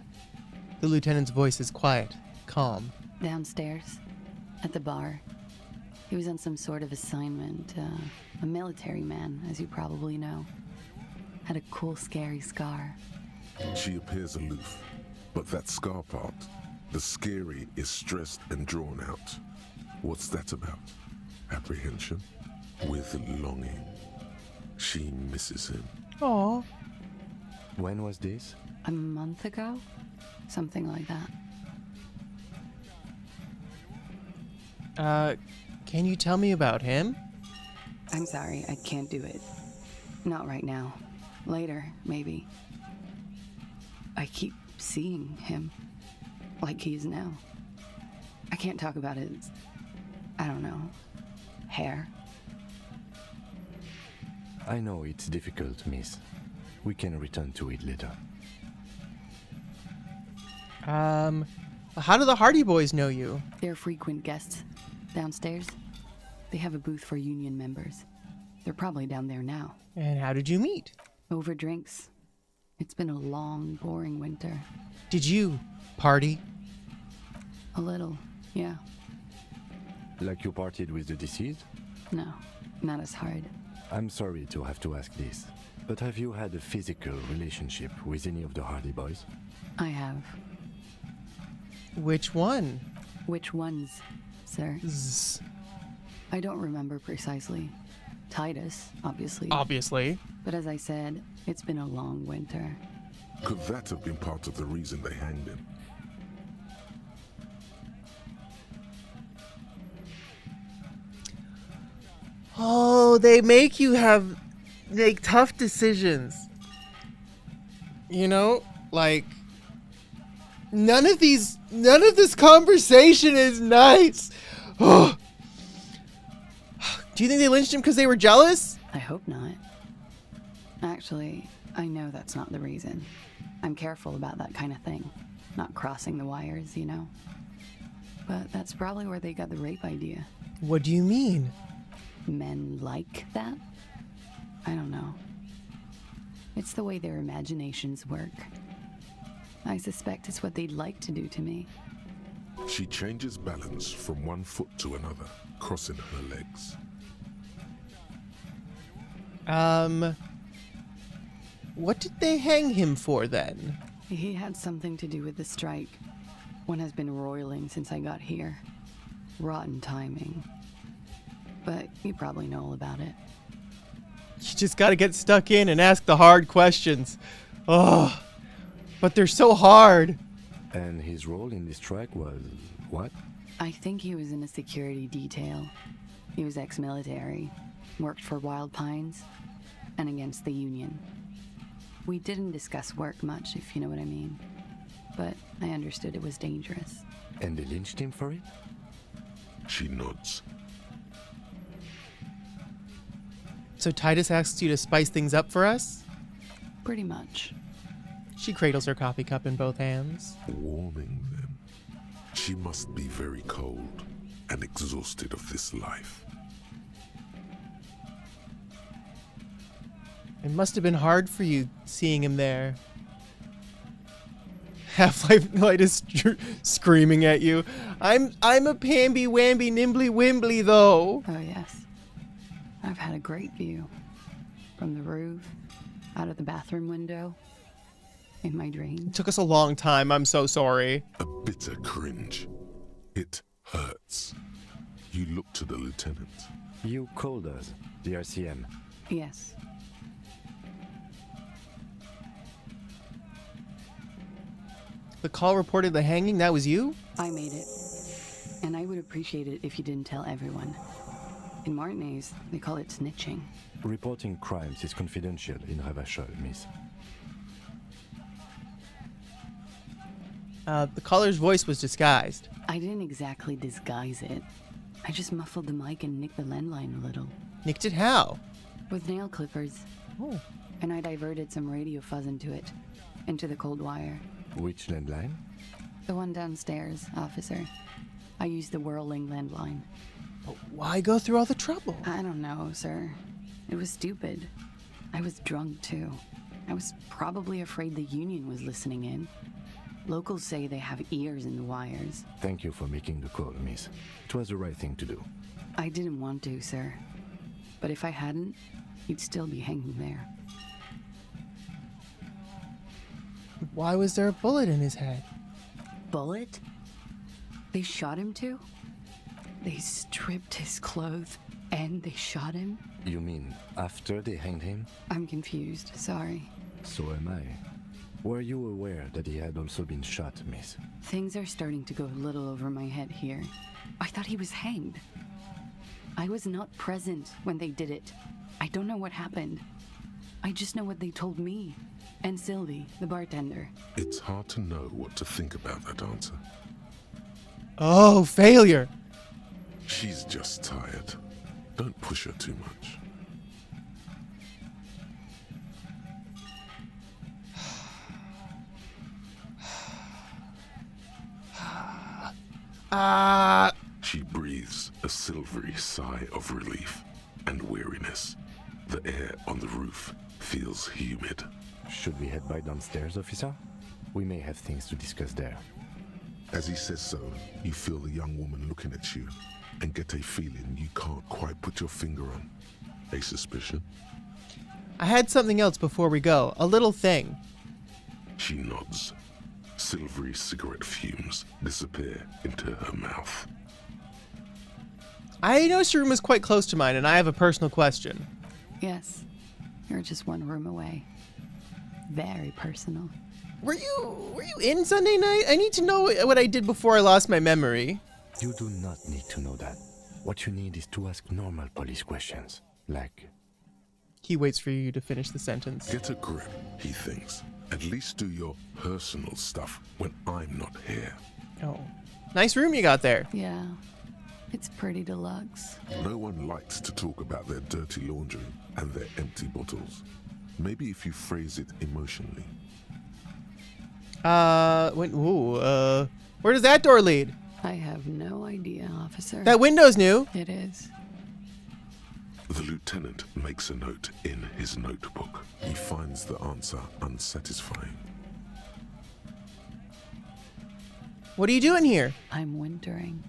The lieutenant's voice is quiet, calm. Downstairs, at the bar. He was on some sort of assignment. A military man, as you probably know. Had a cool, scary scar. She appears aloof, but that scar part, the scary, is stressed and drawn out. What's that about? Apprehension? With longing. She misses him. Aww. When was this? A month ago? Something like that. Can you tell me about him? I'm sorry, I can't do it. Not right now. Later, maybe. I keep seeing him. Like he is now. I can't talk about his, I don't know, hair. I know it's difficult, miss. We can return to it later. How do the Hardy Boys know you? They're frequent guests downstairs. They have a booth for union members. They're probably down there now. And how did you meet? Over drinks. It's been a long, boring winter. Did you party? A little, yeah. Like you partied with the deceased? No, not as hard. I'm sorry to have to ask this, but have you had a physical relationship with any of the Hardy Boys? I have. Which one? Which ones, sir? I don't remember precisely. Titus, obviously. Obviously. But as I said, it's been a long winter. Could that have been part of the reason they hanged him? Oh, they make you make tough decisions. You know, like none of this conversation is nice. Oh. Do you think they lynched him because they were jealous? I hope not. Actually, I know that's not the reason. I'm careful about that kind of thing. Not crossing the wires, you know? But that's probably where they got the rape idea. What do you mean? Men like that? I don't know. It's the way their imaginations work. I suspect it's what they'd like to do to me. She changes balance from one foot to another, crossing her legs. What did they hang him for then? He had something to do with the strike. One has been roiling since I got here. Rotten timing. But you probably know all about it. You just gotta get stuck in and ask the hard questions. Oh, but they're so hard. And his role in this strike was what? I think he was in a security detail. He was ex-military, worked for Wild Pines, and against the Union. We didn't discuss work much, if you know what I mean. But I understood it was dangerous. And they lynched him for it? She nods. So Titus asks you to spice things up for us? Pretty much. She cradles her coffee cup in both hands. Warming them. She must be very cold and exhausted of this life. It must have been hard for you seeing him there. Half-Life Light is screaming at you. I'm a pamby-wamby nimbly-wimbly though. Oh yes. I've had a great view. From the roof, out of the bathroom window, in my dreams. It took us a long time, I'm so sorry. A bitter cringe. It hurts. You look to the lieutenant. You called us, the RCM. Yes. The call reported the hanging, that was you? I made it. And I would appreciate it if you didn't tell everyone. In Martinez, they call it snitching. Reporting crimes is confidential in Revachol, miss. The caller's voice was disguised. I didn't exactly disguise it. I just muffled the mic and nicked the landline a little. Nicked it how? With nail clippers. Oh. And I diverted some radio fuzz into it. Into the cold wire. Which landline? The one downstairs, officer. I used the whirling landline. But why go through all the trouble? I don't know, sir. It was stupid. I was drunk, too. I was probably afraid the Union was listening in. Locals say they have ears in the wires. Thank you for making the call, miss. It was the right thing to do. I didn't want to, sir. But if I hadn't, he'd still be hanging there. Why was there a bullet in his head? Bullet? They shot him too? They stripped his clothes and they shot him? You mean after they hanged him? I'm confused, sorry. So am I. Were you aware that he had also been shot, miss? Things are starting to go a little over my head here. I thought he was hanged. I was not present when they did it. I don't know what happened. I just know what they told me. And Sylvie, the bartender. It's hard to know what to think about that answer. Oh, failure! She's just tired. Don't push her too much. She breathes a silvery sigh of relief and weariness. The air on the roof feels humid. Should we head by downstairs, officer? We may have things to discuss there. As he says so, you feel the young woman looking at you and get a feeling you can't quite put your finger on. A suspicion? I had something else before we go. A little thing. She nods. Silvery cigarette fumes disappear into her mouth. I noticed your room is quite close to mine, and I have a personal question. Yes. You're just one room away. Very personal. Were you in Sunday night? I need to know what I did before I lost my memory. You do not need to know that. What you need is to ask normal police questions, like... He waits for you to finish the sentence. Get a grip, he thinks. At least do your personal stuff when I'm not here. Oh. Nice room you got there. Yeah. It's pretty deluxe. No one likes to talk about their dirty laundry and their empty bottles. Maybe if you phrase it emotionally. Where does that door lead? I have no idea, officer. That window's new. It is. The lieutenant makes a note in his notebook. He finds the answer unsatisfying. What are you doing here? I'm wintering.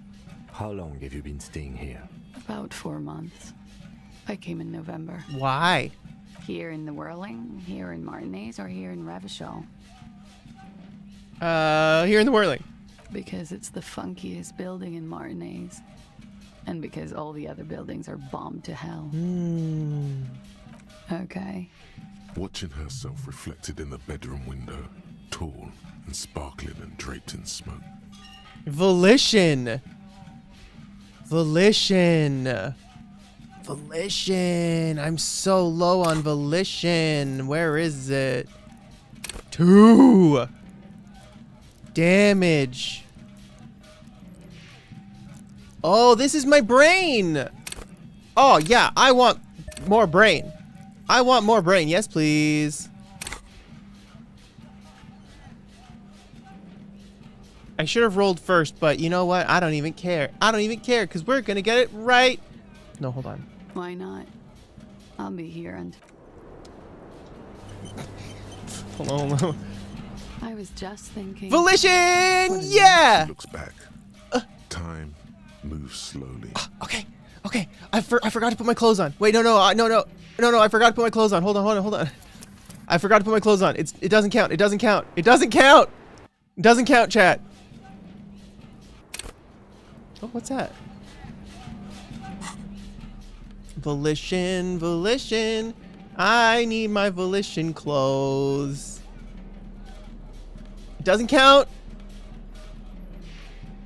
How long have you been staying here? About 4 months. I came in November. Why? Here in the Whirling, here in Martinez, or here in Revachol? Here in the Whirling. Because it's the funkiest building in Martinez. And because all the other buildings are bombed to hell. Okay. Watching herself reflected in the bedroom window, tall and sparkling and draped in smoke. Volition! Volition. Volition. I'm so low on volition. Where is it? 2. Damage. Oh, this is my brain. Oh, yeah. I want more brain. I want more brain. Yes, please. I should have rolled first, but you know what? I don't even care. I don't even care because we're going to get it right. No, hold on. Why not? I'll be here and... Hold on. I was just thinking... Volition! Yeah! She looks back. Time moves slowly. Okay. Okay. I forgot to put my clothes on. Wait, no. I forgot to put my clothes on. Hold on. I forgot to put my clothes on. It doesn't count. It doesn't count. It doesn't count. It doesn't count, chat. Oh, what's that? Volition, volition. I need my volition clothes. It doesn't count.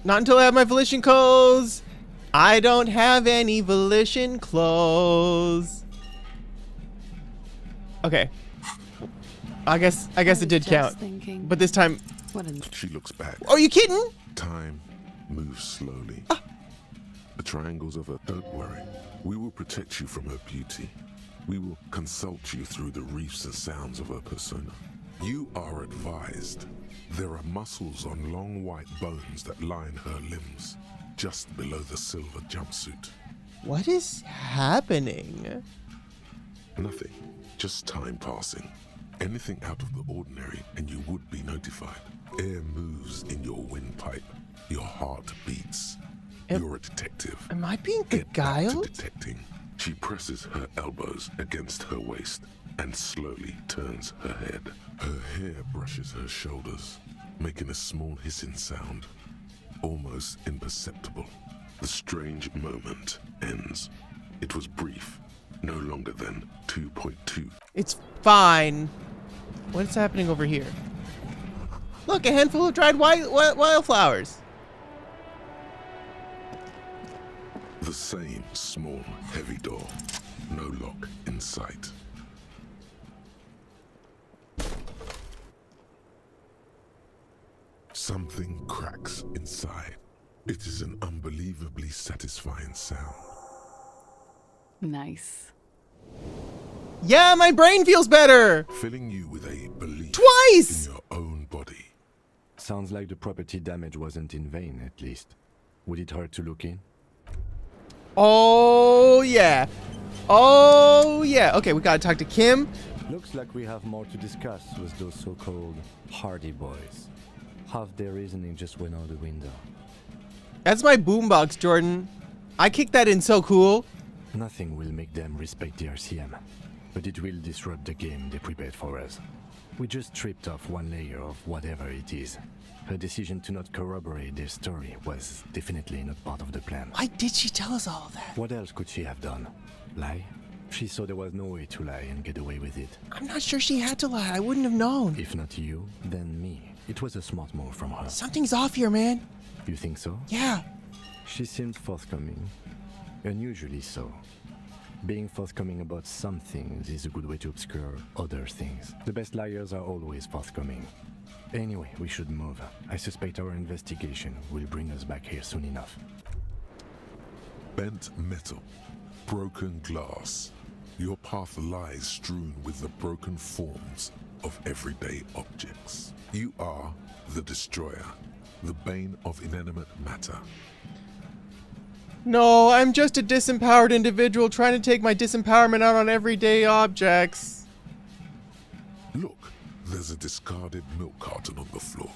Not until I have my volition clothes. I don't have any volition clothes. Okay. I guess it did count. But this time. She looks back. Are you kidding? Time moves slowly. The triangles of her. Don't worry. We will protect you from her beauty. We will consult you through the reefs and sounds of her persona. You are advised. There are muscles on long white bones that line her limbs, just below the silver jumpsuit. What is happening? Nothing. Just time passing. Anything out of the ordinary and you would be notified. Air moves in your windpipe. Your heart beats. You're a detective. Am I being Get back to beguiled? detecting. She presses her elbows against her waist and slowly turns her head. Her hair brushes her shoulders, making a small hissing sound, almost imperceptible. The strange moment ends. It was brief, no longer than 2.2. It's fine. What is happening over here? Look, a handful of dried wildflowers. The same small, heavy door. No lock in sight. Something cracks inside. It is an unbelievably satisfying sound. Nice. Yeah, my brain feels better. Filling you with a belief Twice! in your own body. Sounds like the property damage wasn't in vain, at least. Would it hurt to look in? Oh, yeah. Oh, yeah. Okay, we gotta talk to Kim. Looks like we have more to discuss with those so-called Hardy Boys. Half their reasoning just went out the window. That's my boombox, Jordan. I kicked that in so cool. Nothing will make them respect the RCM, but it will disrupt the game they prepared for us. We just stripped off one layer of whatever it is. Her decision to not corroborate their story was definitely not part of the plan. Why did she tell us all that? What else could she have done? Lie? She saw there was no way to lie and get away with it. I'm not sure she had to lie. I wouldn't have known. If not you, then me. It was a smart move from her. Something's off here, man. You think so? Yeah. She seemed forthcoming. Unusually so. Being forthcoming about some things is a good way to obscure other things. The best liars are always forthcoming. Anyway, we should move. I suspect our investigation will bring us back here soon enough. Bent metal. Broken glass. Your path lies strewn with the broken forms of everyday objects. You are the destroyer, the bane of inanimate matter. No, I'm just a disempowered individual trying to take my disempowerment out on everyday objects. Look, there's a discarded milk carton on the floor.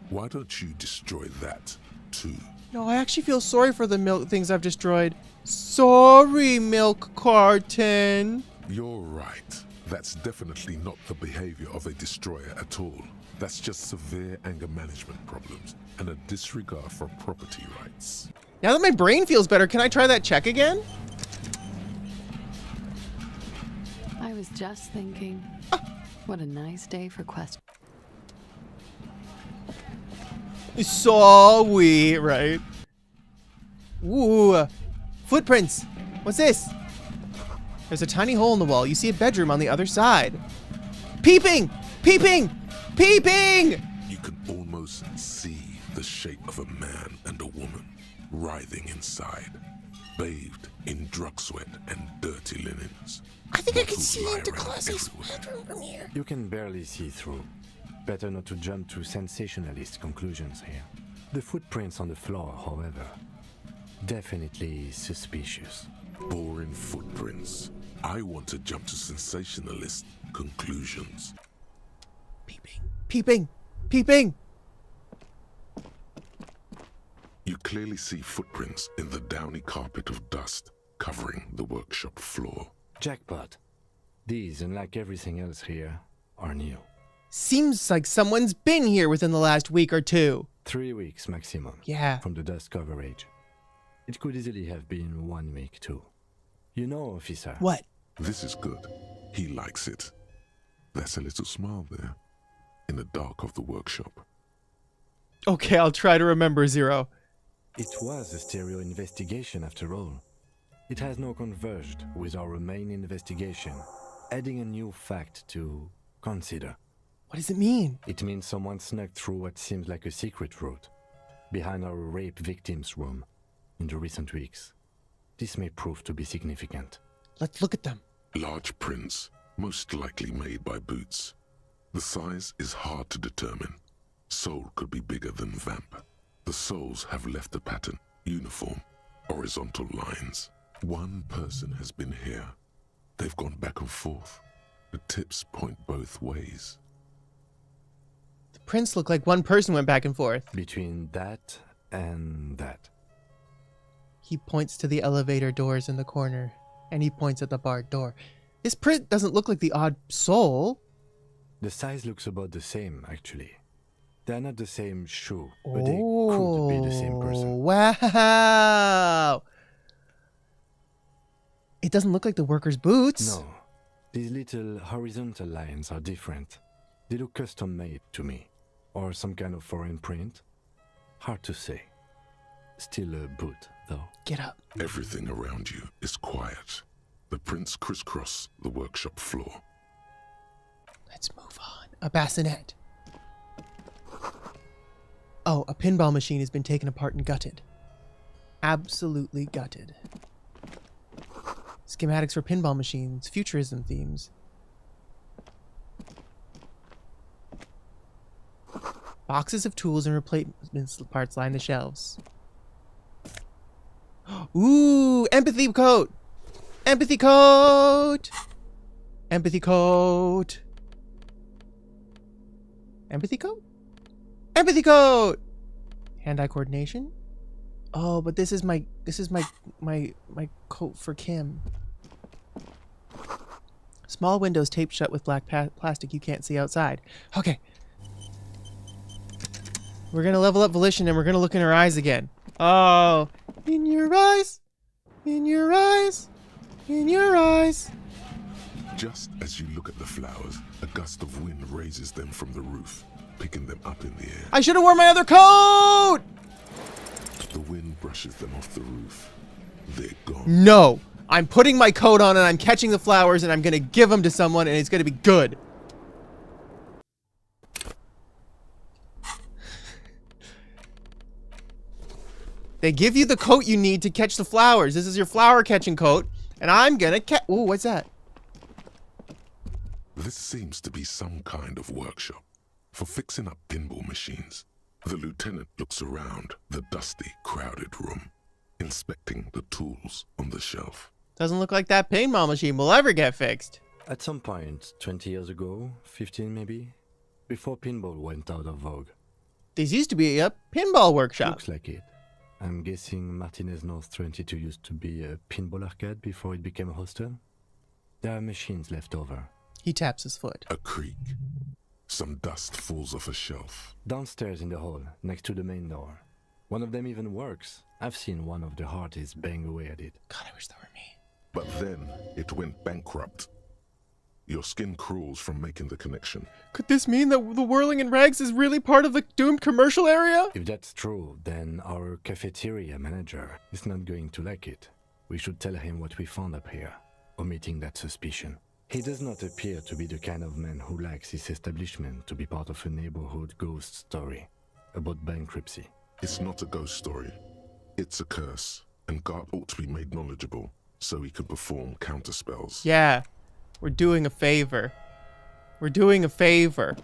Why don't you destroy that, too? No, I actually feel sorry for the milk things I've destroyed. Sorry, milk carton. You're right. That's definitely not the behavior of a destroyer at all. That's just severe anger management problems and a disregard for property rights. Now that my brain feels better, can I try that check again? I was just thinking, what a nice day for questions. So we, right? Ooh, footprints. What's this? There's a tiny hole in the wall. You see a bedroom on the other side. Peeping! Peeping! Peeping! You can almost see the shape of a man and a woman writhing inside, bathed in drug sweat and dirty linens. I think I can see into Classia's bedroom from here. You can barely see through. Better not to jump to sensationalist conclusions here. The footprints on the floor, however, definitely suspicious. Boring footprints. I want to jump to sensationalist conclusions. Peeping! Peeping! You clearly see footprints in the downy carpet of dust covering the workshop floor. Jackpot. These, unlike everything else here, are new. Seems like someone's been here within the last week or two. 3 weeks maximum. Yeah. From the dust coverage. It could easily have been 1 week too. You know, officer. What? This is good. He likes it. That's a little smile there, in the dark of the workshop. Okay, I'll try to remember, Zero. It was a stereo investigation after all. It has now converged with our main investigation, adding a new fact to consider. What does it mean? It means someone snuck through what seems like a secret route, behind our rape victim's room, in the recent weeks. This may prove to be significant. Let's look at them. Large prints, most likely made by boots. The size is hard to determine. Sole could be bigger than vamp. The soles have left a pattern, uniform, horizontal lines. One person has been here. They've gone back and forth. The tips point both ways. The prints look like one person went back and forth. Between that and that. He points to the elevator doors in the corner, and he points at the barred door. This print doesn't look like the odd soul. The size looks about the same, actually. They're not the same shoe, but they could be the same person. Wow! It doesn't look like the worker's boots. No. These little horizontal lines are different. They look custom made to me. Or some kind of foreign print. Hard to say. Still a boot, though. Get up. Everything around you is quiet. The prints crisscross the workshop floor. Let's move on. A bassinet. Oh, a pinball machine has been taken apart and gutted. Absolutely gutted. Schematics for pinball machines, futurism themes. Boxes of tools and replacement parts line the shelves. Ooh, empathy coat! Empathy coat! Empathy coat! Empathy coat? Empathy coat! Hand-eye coordination? Oh, but this is my coat for Kim. Small windows taped shut with black plastic you can't see outside. Okay. We're gonna level up Volition and we're gonna look in her eyes again. Oh, in your eyes, in your eyes, in your eyes. Just as you look at the flowers, a gust of wind raises them from the roof, picking them up in the air. I should have worn my other coat! The wind brushes them off the roof. They're gone. No! I'm putting my coat on and I'm catching the flowers and I'm gonna give them to someone and it's gonna be good. They give you the coat you need to catch the flowers. This is your flower catching coat and I'm gonna catch. Ooh, what's that? This seems to be some kind of workshop for fixing up pinball machines. The lieutenant looks around the dusty, crowded room, inspecting the tools on the shelf. Doesn't look like that pinball machine will ever get fixed. At some point, 20 years ago, 15 maybe, before pinball went out of vogue. This used to be a pinball workshop. Looks like it. I'm guessing Martinez North 22 used to be a pinball arcade before it became a hostel. There are machines left over. He taps his foot. A creak. Some dust falls off a shelf. Downstairs in the hall, next to the main door. One of them even works. I've seen one of the hardest bang away at it. God, I wish that were me. But then it went bankrupt. Your skin crawls from making the connection. Could this mean that the whirling in rags is really part of the doomed commercial area? If that's true, then our cafeteria manager is not going to like it. We should tell him what we found up here, omitting that suspicion. He does not appear to be the kind of man who likes his establishment to be part of a neighborhood ghost story about bankruptcy. It's not a ghost story. It's a curse, and God ought to be made knowledgeable so he can perform counterspells. Yeah, we're doing a favor. We're doing a favor.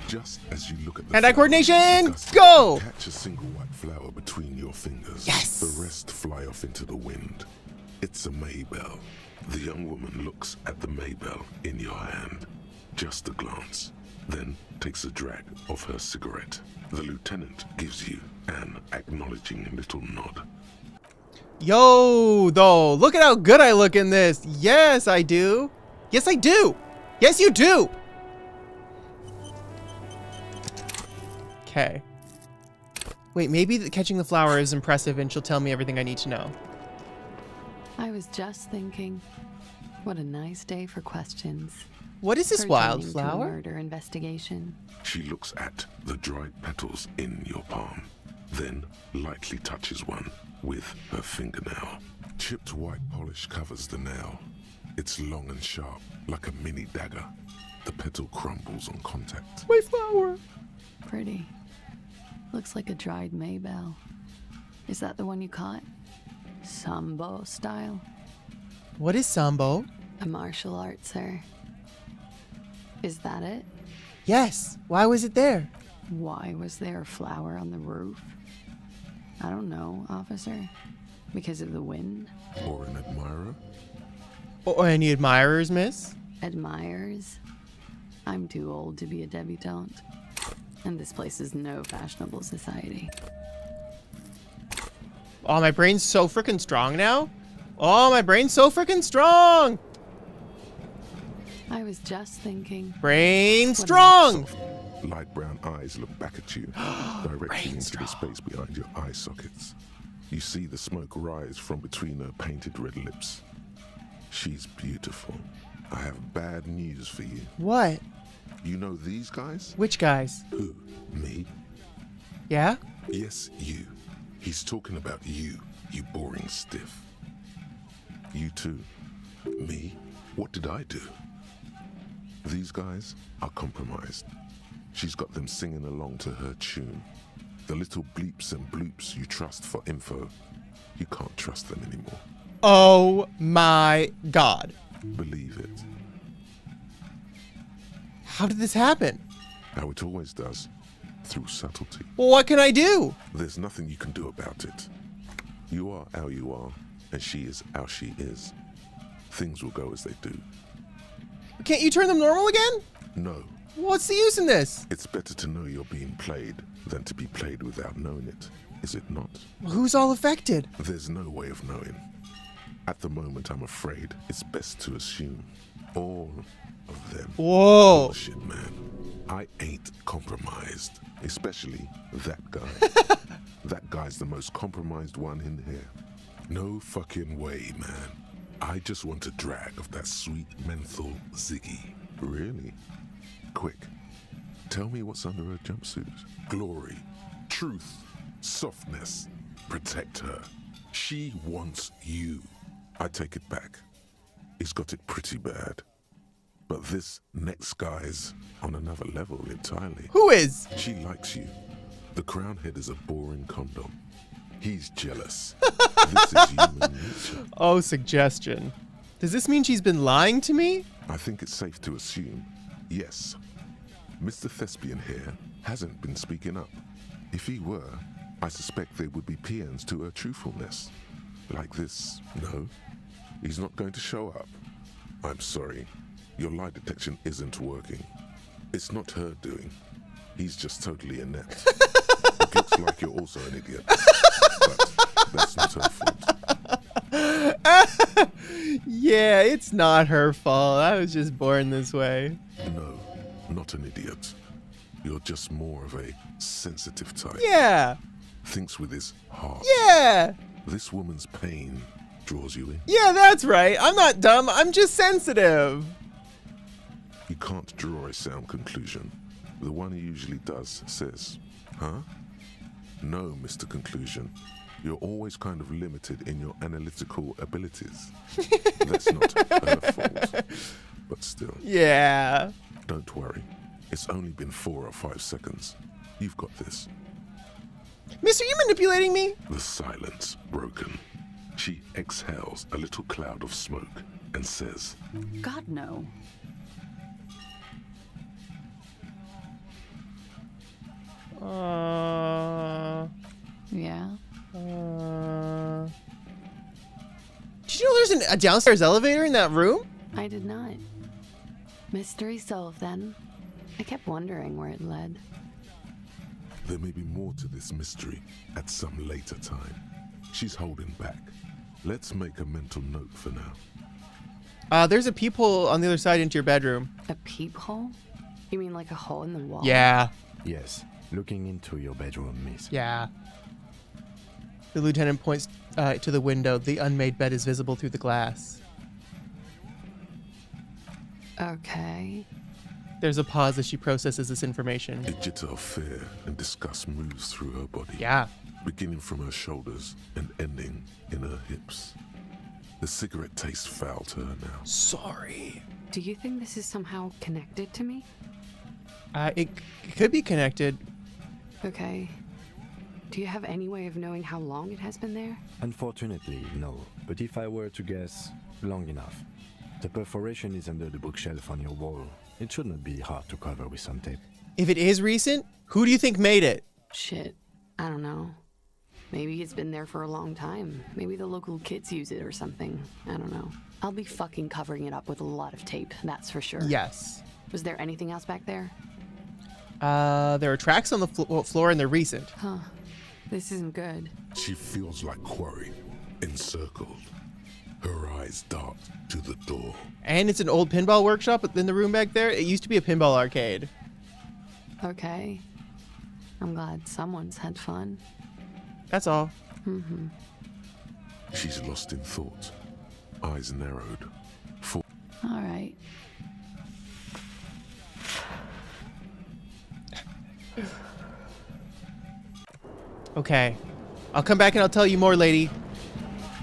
Just as you look at the hand-eye coordination, dust, go! Catch a single white flower between your fingers. Yes! The rest fly off into the wind. It's a Maybell. The young woman looks at the Maybell in your hand. Just a glance. Then takes a drag of her cigarette. The lieutenant gives you an acknowledging little nod. Yo, though, look at how good I look in this. Yes, I do. Yes, I do. Yes, you do. Okay. Wait, maybe catching the flower is impressive and she'll tell me everything I need to know. I was just thinking, what a nice day for questions. What is this Pertaining to a wildflower? murder investigation. She looks at the dried petals in your palm, then lightly touches one with her fingernail. Chipped white polish covers the nail. It's long and sharp, like a mini dagger. The petal crumbles on contact. My flower. Pretty. Looks like a dried Maybell. Is that the one you caught? Sambo style? What is Sambo? A martial art, sir. Is that it? Yes. Why was it there? Why was there a flower on the roof? I don't know, officer. Because of the wind? Or an admirer? Or any admirers, miss? Admirers? I'm too old to be a debutante. And this place is no fashionable society. Oh, my brain's so freaking strong now. Oh, my brain's so freaking strong. I was just thinking. Brain strong. Light brown eyes look back at you, directly into the space behind your eye sockets. You see the smoke rise from between her painted red lips. She's beautiful. I have bad news for you. What? You know these guys? Which guys? Who? Me? Yeah? Yes, you. He's talking about you, you boring stiff. You too. Me? What did I do? These guys are compromised. She's got them singing along to her tune. The little bleeps and bloops you trust for info, you can't trust them anymore. Oh my God. Believe it. How did this happen? How it always does. Through subtlety. Well, what can I do? There's nothing you can do about it. You are how you are, and she is how she is. Things will go as they do. Can't you turn them normal again? No. What's the use in this? It's better to know you're being played than to be played without knowing it, is it not? Who's all affected? There's no way of knowing. At the moment, I'm afraid it's best to assume all of them. Whoa. Bullshit, man. I ain't compromised, especially that guy. That guy's the most compromised one in here. No fucking way, man. I just want a drag of that sweet menthol Ziggy. Really? Quick. Tell me what's under her jumpsuit. Glory, truth, softness. Protect her. She wants you. I take it back. He's got it pretty bad. But this next guy's on another level entirely. Who is? She likes you. The crown head is a boring condom. He's jealous. This is human nature. Oh, suggestion. Does this mean she's been lying to me? I think it's safe to assume, yes. Mr. Thespian here hasn't been speaking up. If he were, I suspect there would be paeans to her truthfulness. Like this, no, he's not going to show up. I'm sorry, your lie detection isn't working. It's not her doing. He's just totally inept. It looks like you're also an idiot. But that's not her fault. Yeah, it's not her fault. I was just born this way. No, not an idiot. You're just more of a sensitive type. Yeah. thinks with his heart. Yeah! This woman's pain draws you in. Yeah, that's right. I'm not dumb. I'm just sensitive. You can't draw a sound conclusion. The one who usually does says, huh? No, Mr. Conclusion. You're always kind of limited in your analytical abilities. That's not her fault. But still. Yeah. Don't worry. It's only been 4 or 5 seconds. You've got this. Mister, you manipulating me? The silence broken. She exhales a little cloud of smoke and says, God, no. Yeah. Did you know there's a downstairs elevator in that room? I did not. Mystery solved then. I kept wondering where it led. there may be more to this mystery at some later time. She's holding back. Let's make a mental note for now. There's a peephole on the other side into your bedroom. A peephole? You mean like a hole in the wall? Yeah. Yes, looking into your bedroom, miss. Yeah. The lieutenant points to the window. The unmade bed is visible through the glass. Okay. There's a pause as she processes this information. A jitter of fear and disgust moves through her body. Yeah. Beginning from her shoulders and ending in her hips. The cigarette tastes foul to her now. Sorry. Do you think this is somehow connected to me? It could be connected. Okay. Do you have any way of knowing how long it has been there? Unfortunately, no. But if I were to guess, long enough. The perforation is under the bookshelf on your wall. It shouldn't be hard to cover with some tape. If it is recent, who do you think made it? Shit. I don't know. Maybe it's been there for a long time. Maybe the local kids use it or something. I don't know. I'll be fucking covering it up with a lot of tape, that's for sure. Yes. Was there anything else back there? There are tracks on the floor and they're recent. Huh. This isn't good. She feels like quarry, encircled. Her eyes dart to the door. And it's an old pinball workshop in the room back there. It used to be a pinball arcade. Okay. I'm glad someone's had fun. That's all. Mm-hmm. She's lost in thought. Eyes narrowed. All right. Okay. I'll come back and I'll tell you more, lady.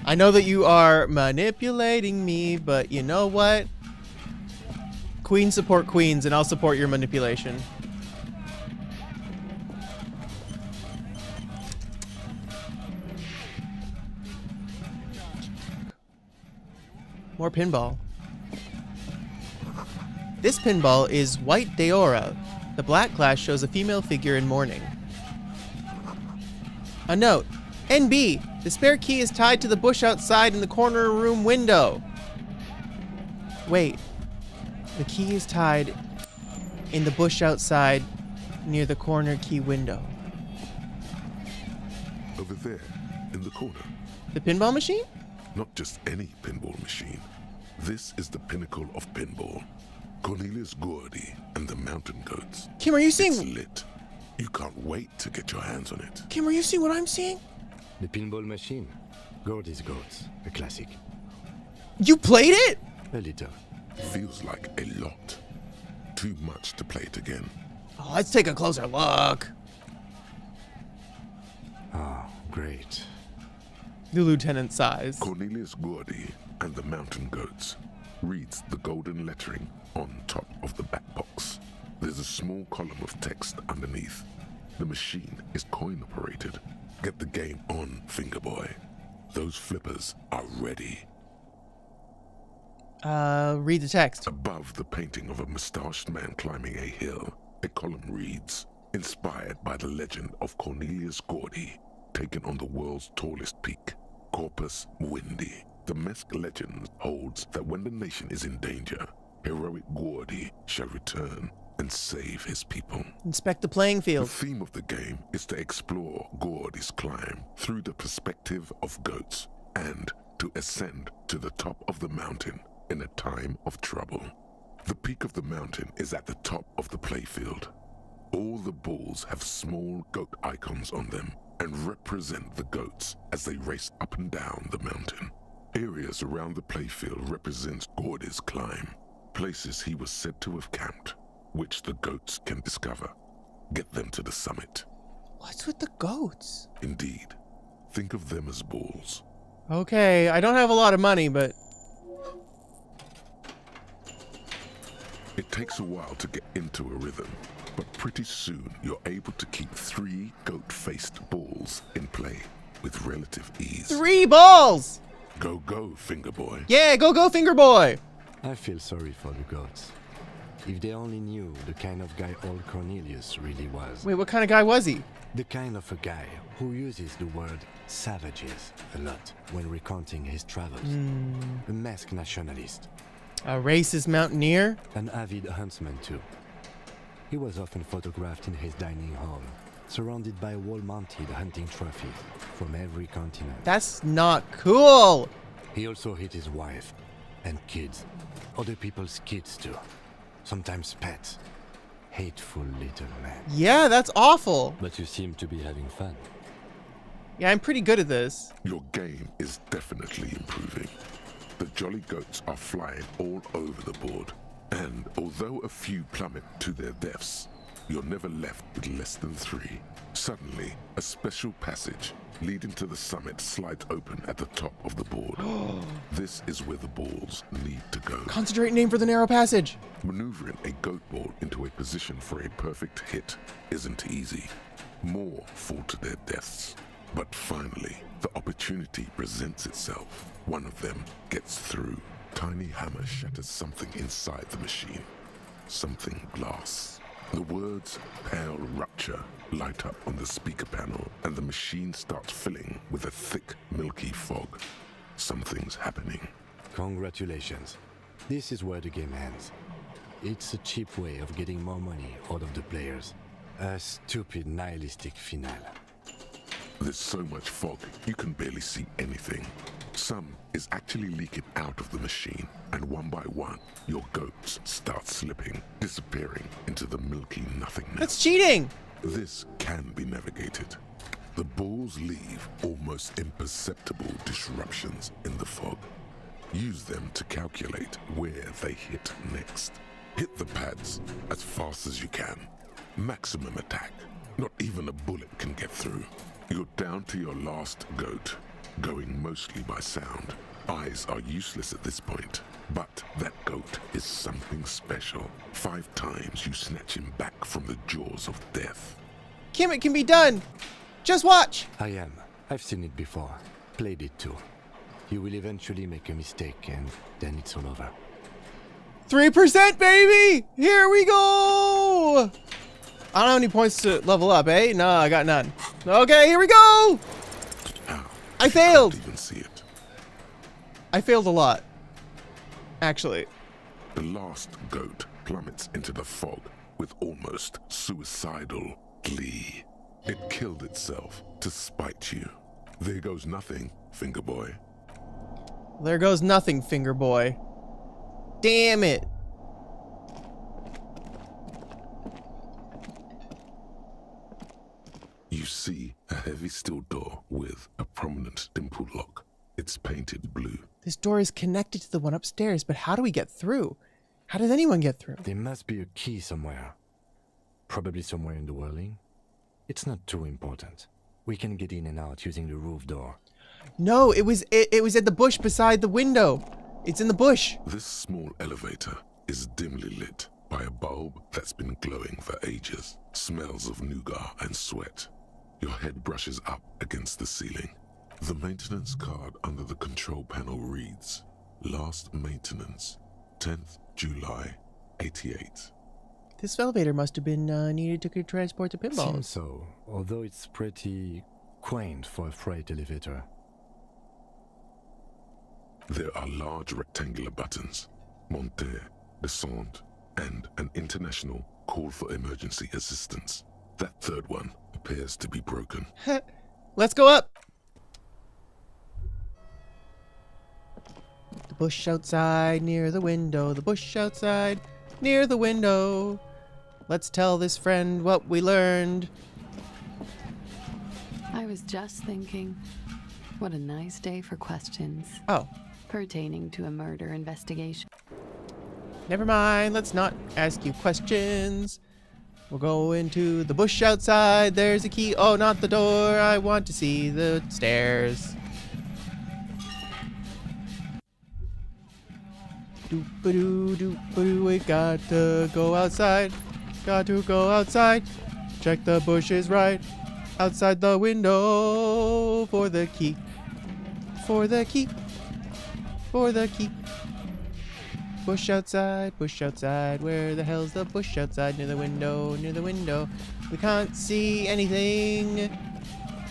I know that you are manipulating me, but you know what? Queens support queens, and I'll support your manipulation. More pinball. This pinball is White Deora. The black glass shows a female figure in mourning. A note. NB, the spare key is tied to the bush outside in the corner room window. Wait. The key is tied in the bush outside near the corner key window. Over there, in the corner. The pinball machine? Not just any pinball machine. This is the pinnacle of pinball. Cornelius Gordy and the Mountain Goats. Kim, are you seeing... It's lit. You can't wait to get your hands on it. Kim, are you seeing what I'm seeing? The pinball machine. Gordy's Goats. A classic. You played it? A little. Feels like a lot. Too much to play it again. Oh, let's take a closer look. Oh, great. The lieutenant sighs. Cornelius Gordy and the Mountain Goats reads the golden lettering on top of the back box. There's a small column of text underneath. The machine is coin operated. Get the game on, Fingerboy. Those flippers are ready. Read the text. Above the painting of a mustached man climbing a hill, a column reads, inspired by the legend of Cornelius Gordy, taken on the world's tallest peak, Corpus Windy. The Mesk legend holds that when the nation is in danger, heroic Gordy shall return and save his people. Inspect the playing field. The theme of the game is to explore Gordy's climb through the perspective of goats and to ascend to the top of the mountain in a time of trouble. The peak of the mountain is at the top of the playfield. All the balls have small goat icons on them, and represent the goats as they race up and down the mountain. Areas around the playfield represent Gordy's climb, places he was said to have camped, which the goats can discover. Get them to the summit. What's with the goats? Indeed. Think of them as balls. Okay, I don't have a lot of money, but... It takes a while to get into a rhythm, but pretty soon you're able to keep 3 goat-faced balls in play with relative ease. 3 balls! Go, go, finger boy. Yeah, go, go, finger boy! I feel sorry for the goats. If they only knew the kind of guy old Cornelius really was. Wait, what kind of guy was he? The kind of a guy who uses the word savages a lot when recounting his travels. A masked nationalist. A racist mountaineer? An avid huntsman too. He was often photographed in his dining hall, surrounded by wall-mounted hunting trophies from every continent. That's not cool! He also hit his wife and kids. Other people's kids too. Sometimes pets. Hateful little man. Yeah, that's awful. But you seem to be having fun. Yeah, I'm pretty good at this. Your game is definitely improving. The jolly goats are flying all over the board, and although a few plummet to their deaths, you're never left with less than 3. Suddenly, a special passage leading to the summit slides open at the top of the board. This is where the balls need to go. Concentrate and aim for the narrow passage. Maneuvering a goat ball into a position for a perfect hit isn't easy. More fall to their deaths. But finally, the opportunity presents itself. One of them gets through. Tiny hammer shatters something inside the machine. Something glass. The words "pale rupture" light up on the speaker panel, and the machine starts filling with a thick, milky fog. Something's happening. Congratulations. This is where the game ends. It's a cheap way of getting more money out of the players. A stupid, nihilistic finale. There's so much fog, you can barely see anything. Some is actually leaking out of the machine, and one by one, your goats start slipping, disappearing into the milky nothingness. That's cheating! This can be navigated. The balls leave almost imperceptible disruptions in the fog. Use them to calculate where they hit next. Hit the pads as fast as you can. Maximum attack. Not even a bullet can get through. You're down to your last goat, going mostly by sound. Eyes are useless at this point, but that goat is something special. 5 times you snatch him back from the jaws of death. Kim, it can be done! Just watch! I am. I've seen it before. Played it too. You will eventually make a mistake and then it's all over. 3%, baby! Here we go! I don't have any points to level up, eh? No, I got none. Okay, here we go! I failed! I can't even see it. I failed a lot. Actually. The last goat plummets into the fog with almost suicidal glee. It killed itself to spite you. There goes nothing, finger boy. There goes nothing, finger boy. Damn it. You see a heavy steel door with a prominent dimple lock. It's painted blue. This door is connected to the one upstairs, but how do we get through? How does anyone get through? There must be a key somewhere. Probably somewhere in the whirling. It's not too important. We can get in and out using the roof door. No, it was at the bush beside the window. It's in the bush. This small elevator is dimly lit by a bulb that's been glowing for ages. Smells of nougat and sweat. Your head brushes up against the ceiling. The maintenance card under the control panel reads, Last maintenance, 10th July, 88. This elevator must have been needed to transport the pinballs. Seems so, although it's pretty quaint for a freight elevator. There are large rectangular buttons, monter, descend, and an international call for emergency assistance. That third one appears to be broken. Let's go up. The bush outside near the window. The bush outside near the window. Let's tell this friend what we learned. I was just thinking, what a nice day for questions. Oh. Pertaining to a murder investigation. Never mind, let's not ask you questions. We'll go into the bush outside. There's a key. Oh, not the door. I want to see the stairs. Doop-a-doo, doop-a-doo. We got to go outside. Got to go outside. Check the bushes right outside the window for the key. For the key. For the key. Bush outside, where the hell's the bush outside? Near the window, near the window. We can't see anything.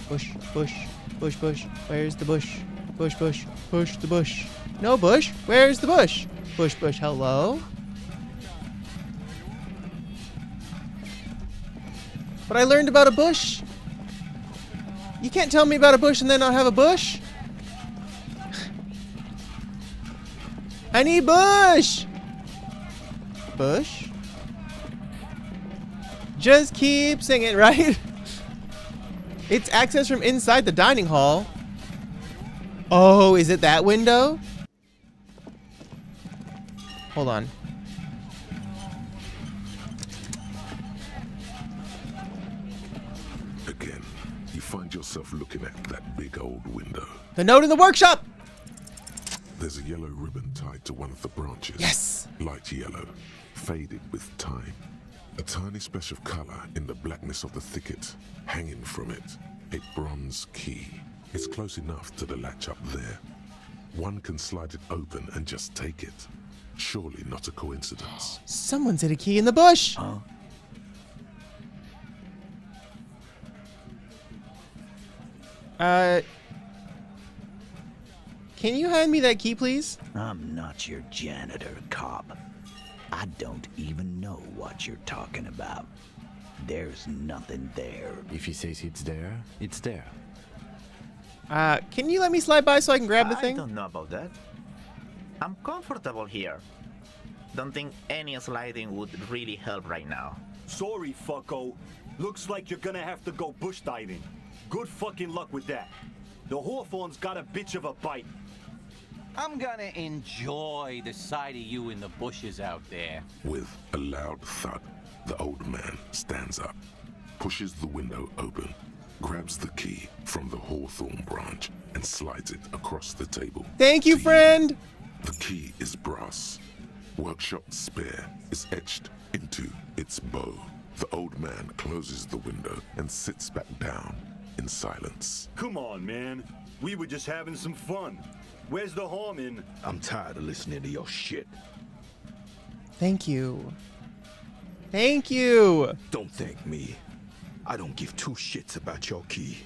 Bush, bush, bush, bush. Where's the bush? Bush, bush, push the bush. No bush. Where's the bush? Bush, bush, hello? But I learned about a bush. You can't tell me about a bush and then not have a bush. I need bush! Bush? Just keep singing, right? It's access from inside the dining hall. Oh, is it that window? Hold on. Again, you find yourself looking at that big old window. The note in the workshop! There's a yellow ribbon tied to one of the branches. Yes! Light yellow, faded with time. A tiny splash of color in the blackness of the thicket. Hanging from it, a bronze key. It's close enough to the latch up there. One can slide it open and just take it. Surely not a coincidence. Someone's hid a key in the bush! Huh? Can you hand me that key, please? I'm not your janitor, cop. I don't even know what you're talking about. There's nothing there. If he says it's there, it's there. Can you let me slide by so I can grab the thing? I don't know about that. I'm comfortable here. Don't think any sliding would really help right now. Sorry, fucko. Looks like you're gonna have to go bush diving. Good fucking luck with that. The Hawthorne's got a bitch of a bite. I'm gonna enjoy the sight of you in the bushes out there. With a loud thud, the old man stands up, pushes the window open, grabs the key from the hawthorn branch, and slides it across the table. Thank you, friend! The key is brass. Workshop spare is etched into its bow. The old man closes the window and sits back down in silence. Come on, man. We were just having some fun. Where's the harm in... I'm tired of listening to your shit. Thank you. Thank you! Don't thank me. I don't give two shits about your key.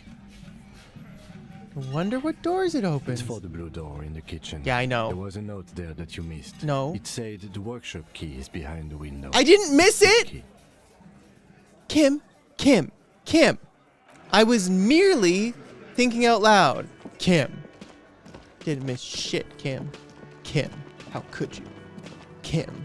I wonder what doors it opens. It's for the blue door in the kitchen. Yeah, I know. There was a note there that you missed. No. It said the workshop key is behind the window. I didn't miss it! Kim. I was merely thinking out loud. Kim. Didn't miss shit, Kim. Kim. How could you? Kim.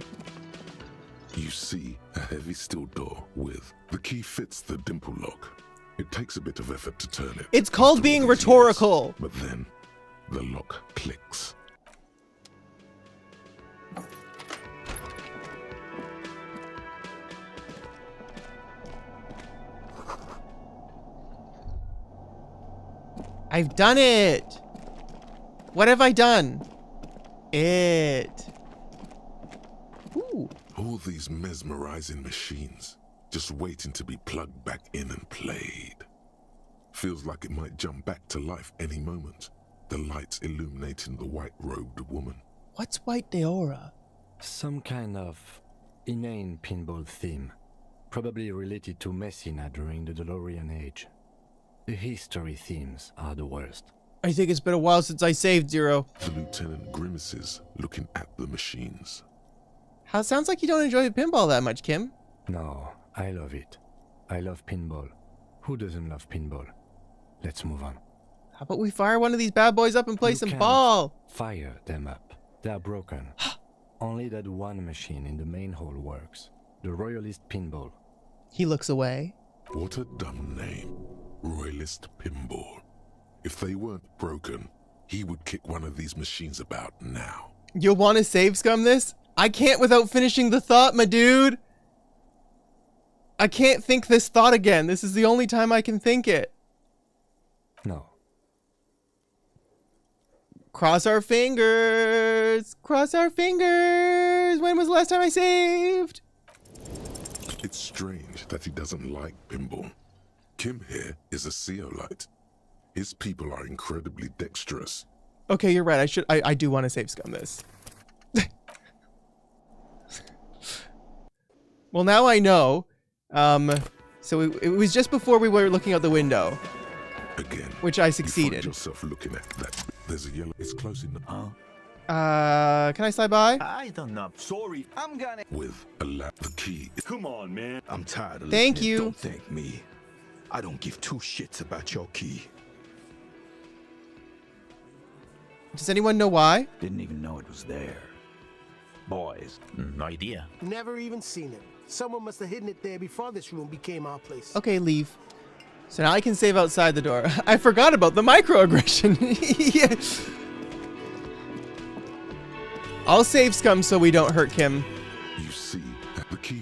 You see a heavy steel door with the key fits the dimple lock. It takes a bit of effort to turn it. It's called being rhetorical. But then the lock clicks. I've done it. What have I done? It. Ooh. All these mesmerizing machines, just waiting to be plugged back in and played. Feels like it might jump back to life any moment. The lights illuminating the white-robed woman. What's white Deora? Some kind of inane pinball theme. Probably related to Messina during the DeLorean age. The history themes are the worst. I think it's been a while since I saved Zero. The lieutenant grimaces, looking at the machines. How sounds like you don't enjoy pinball that much, Kim. No, I love it. I love pinball. Who doesn't love pinball? Let's move on. How about we fire one of these bad boys up and play some can't ball? Fire them up. They are broken. Only that one machine in the main hall works. The Royalist pinball. He looks away. What a dumb name. Royalist Pinball. If they weren't broken, he would kick one of these machines about now. You'll want to save scum this? I can't without finishing the thought, my dude. I can't think this thought again. This is the only time I can think it. No. Cross our fingers. Cross our fingers. When was the last time I saved? It's strange that he doesn't like pinball. Kim here is a Zeolite. His people are incredibly dexterous. Okay, you're right. I do want to save scum this. Well, now I know. So it was just before we were looking out the window. Again. Which I succeeded. You find yourself looking at that. There's a yellow. It's close enough. Can I slide by? I don't know. Sorry. I'm gonna. With a lap, the key. Come on, man. I'm tired of Thank listening. you. Don't thank me. I don't give two shits about your key. Does anyone know why? Didn't even know it was there. Boys. No idea. Never even seen it. Someone must have hidden it there before this room became our place. Okay, leave. So now I can save outside the door. I forgot about the microaggression. Yeah. I'll save scum so we don't hurt Kim. You see that the key.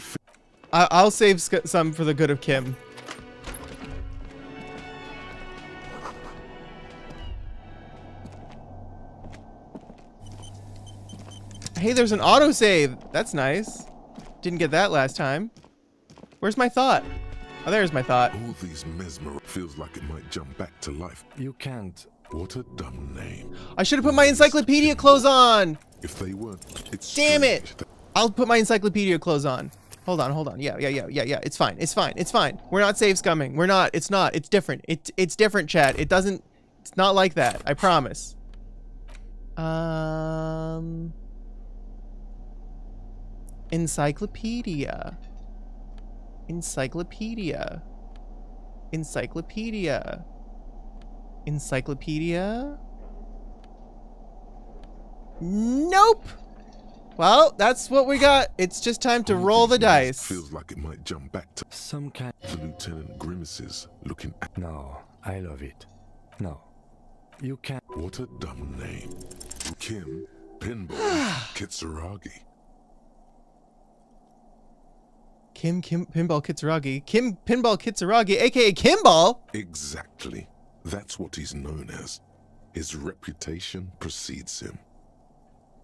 I'll save some for the good of Kim. Hey, there's an autosave. That's nice. Didn't get that last time. Where's my thought? Oh, there's my thought. All these mesmer feels like it might jump back to life. You can't. What a dumb name. I should have put my encyclopedia clothes on. If they weren't, it's damn it. I'll put my encyclopedia clothes on. Hold on. Yeah. It's fine. We're not save scumming. We're not. It's not. It's different. It's different, chat. It doesn't. It's not like that. I promise. Encyclopedia. Nope. Well, that's what we got. It's just time to roll the dice. Feels like it might jump back to some kind. The lieutenant grimaces, looking at. No, I love it. No, you can't. What a dumb name. Kim Pinball Kitsuragi. Kim Pinball Kitsuragi. Kim Pinball Kitsuragi, aka Kimball. Exactly. That's what he's known as. His reputation precedes him.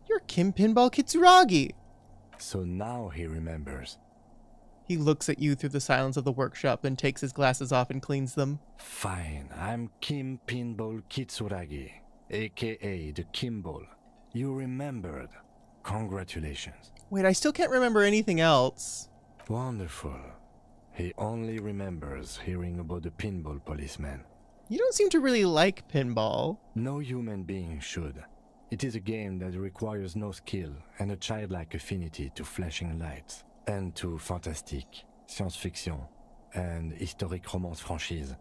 You're Kim Pinball Kitsuragi. So now he remembers. He looks at you through the silence of the workshop, then takes his glasses off and cleans them. Fine, I'm Kim Pinball Kitsuragi, aka the Kimball. You remembered. Congratulations. Wait, I still can't remember anything else. Wonderful. He only remembers hearing about the pinball policeman. You don't seem to really like pinball. No human being should. It is a game that requires no skill and a childlike affinity to flashing lights and to fantastique, science fiction, and historic romance franchise.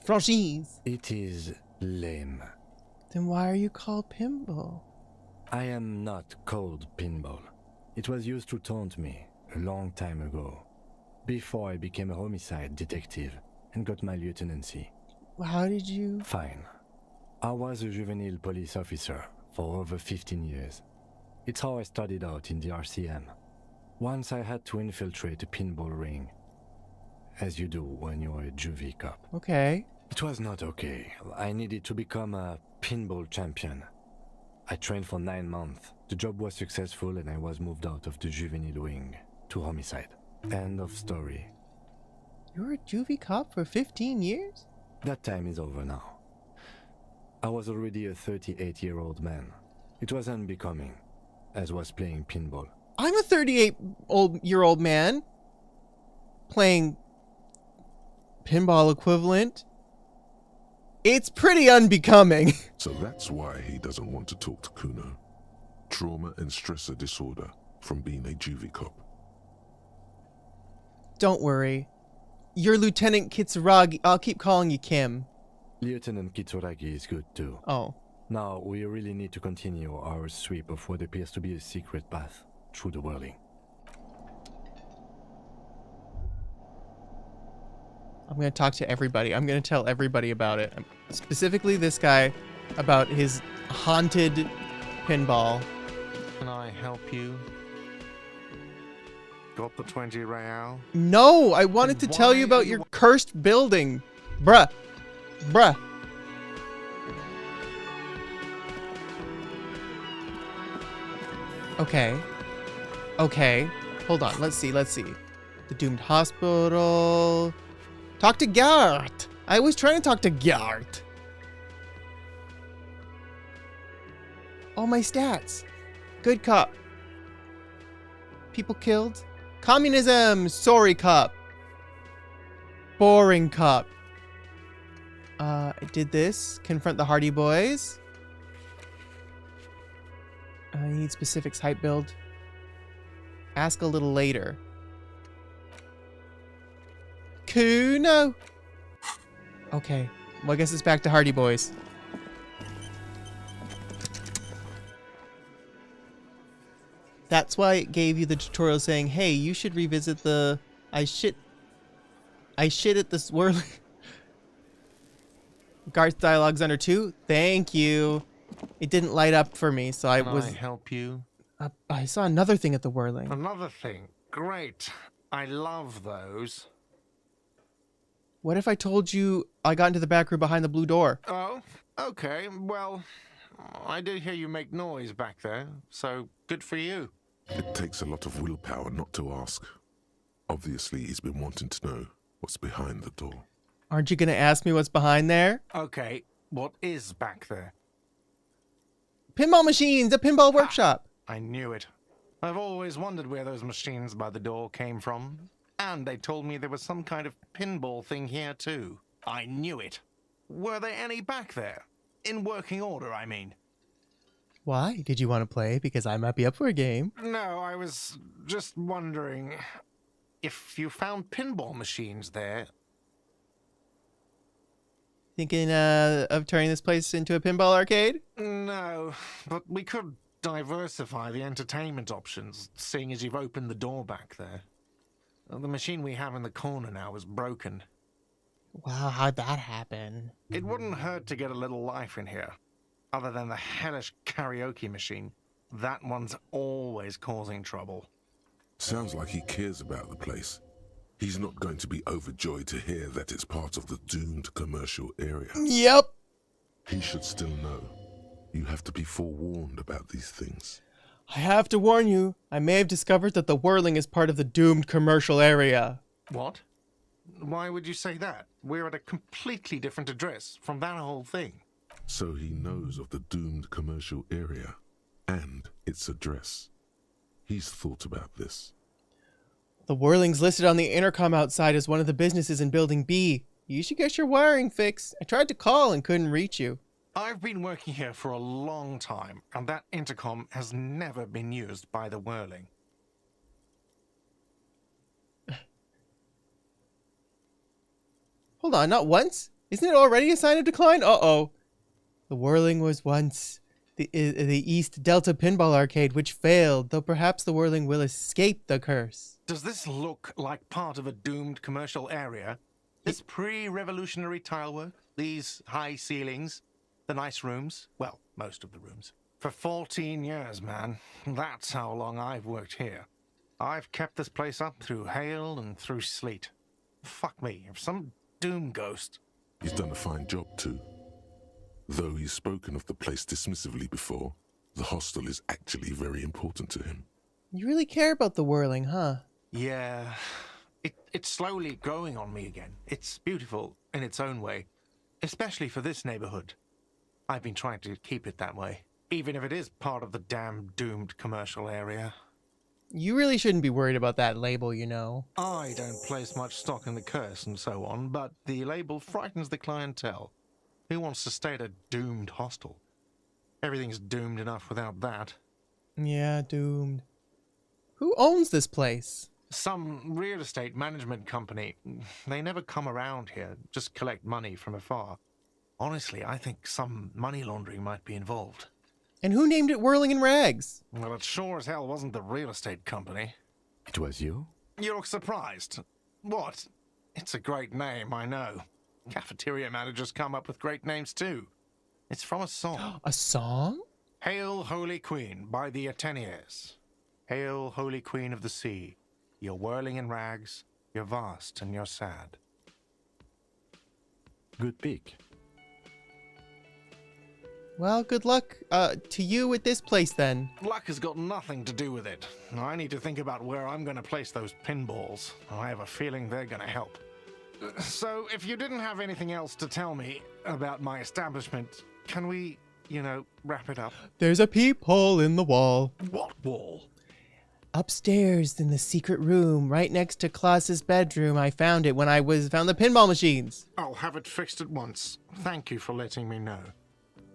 Franchise? It is lame. Then why are you called Pinball? I am not called Pinball. It was used to taunt me a long time ago, before I became a homicide detective and got my lieutenancy. How did you? Fine. I was a juvenile police officer for over 15 years. It's how I started out in the RCM. Once I had to infiltrate a pinball ring, as you do when you're a juvie cop. Okay. It was not okay. I needed to become a pinball champion. I trained for 9 months. The job was successful and I was moved out of the juvenile wing to homicide. End of story. You were a juvie cop for 15 years? That time is over now. I was already a 38-year-old man. It was unbecoming, as was playing pinball. I'm a 38-year-old man playing pinball equivalent. It's pretty unbecoming. So that's why he doesn't want to talk to Kuno. Trauma and stressor disorder from being a juvie cop. Don't worry. You're Lieutenant Kitsuragi. I'll keep calling you Kim. Lieutenant Kitsuragi is good too. Oh. Now, we really need to continue our sweep of what appears to be a secret path through the whirling. I'm gonna talk to everybody. I'm gonna tell everybody about it. Specifically this guy about his haunted pinball. Can I help you? Got the 20 real? No, I wanted to tell you about your cursed building. Bruh. Bruh. Okay. Okay. Hold on. Let's see. Let's see. The doomed hospital. Talk to Gart. I was trying to talk to Gart. All my stats. Good cop. People killed. Communism. Sorry cop. Boring cop. I did this. Confront the Hardy Boys. I need specifics. Hype build. Ask a little later. Kuno. Okay. Well, I guess it's back to Hardy Boys. That's why it gave you the tutorial saying, hey, you should revisit the... I shit at this whirling... Garth dialogue's under 2. Thank you. It didn't light up for me, so I was... Can I help you? I saw another thing at the whirling. Another thing. Great. I love those. What if I told you I got into the back room behind the blue door? Oh, okay. Well, I did hear you make noise back there, so good for you. It takes a lot of willpower not to ask. Obviously, he's been wanting to know what's behind the door. Aren't you going to ask me what's behind there? Okay, what is back there? Pinball machines, a pinball workshop. I knew it. I've always wondered where those machines by the door came from. And they told me there was some kind of pinball thing here too. I knew it. Were there any back there? In working order, I mean. Why? Did you want to play? Because I might be up for a game. No, I was just wondering if you found pinball machines there. Thinking of turning this place into a pinball arcade? No, but we could diversify the entertainment options, seeing as you've opened the door back there. The machine we have in the corner now is broken. Wow, how'd that happen? It wouldn't hurt to get a little life in here. Other than the hellish karaoke machine. That one's always causing trouble. Sounds like he cares about the place. He's not going to be overjoyed to hear that it's part of the doomed commercial area. Yep. He should still know. You have to be forewarned about these things. I have to warn you, I may have discovered that the whirling is part of the doomed commercial area. What? Why would you say that? We're at a completely different address from that whole thing. So he knows of the doomed commercial area and its address. He's thought about this. The whirling's listed on the intercom outside as one of the businesses in Building B. You should get your wiring fixed. I tried to call and couldn't reach you. I've been working here for a long time, and that intercom has never been used by the whirling. Hold on, not once? Isn't it already a sign of decline? Uh-oh. The whirling was once the East Delta Pinball Arcade, which failed, though perhaps the whirling will escape the curse. Does this look like part of a doomed commercial area? This pre-revolutionary tilework, these high ceilings, the nice rooms, well, most of the rooms. For 14 years, man. That's how long I've worked here. I've kept this place up through hail and through sleet. Fuck me, if some doom ghost... He's done a fine job, too. Though he's spoken of the place dismissively before, the hostel is actually very important to him. You really care about the whirling, huh? Yeah, it's slowly growing on me again. It's beautiful in its own way, especially for this neighborhood. I've been trying to keep it that way, even if it is part of the damn doomed commercial area. You really shouldn't be worried about that label, you know. I don't place much stock in the curse and so on, but the label frightens the clientele. Who wants to stay at a doomed hostel? Everything's doomed enough without that. Yeah, doomed. Who owns this place? Some real estate management company. They never come around here, just collect money from afar. Honestly, I think some money laundering might be involved. And who named it Whirling in Rags? Well, it sure as hell wasn't the real estate company. It was you? You look surprised. What? It's a great name, I know. Cafeteria managers come up with great names too. It's from a song. A song? Hail, Holy Queen, by the Ateniers. Hail, Holy Queen of the Sea. You're whirling in rags, you're vast and you're sad. Good pick. Well, good luck to you with this place then. Luck has got nothing to do with it. I need to think about where I'm going to place those pinballs. I have a feeling they're going to help. So, if you didn't have anything else to tell me about my establishment, can we, wrap it up? There's a peephole in the wall. What wall? Upstairs in the secret room, right next to Classia's bedroom. I found it when I found the pinball machines. I'll have it fixed at once. Thank you for letting me know.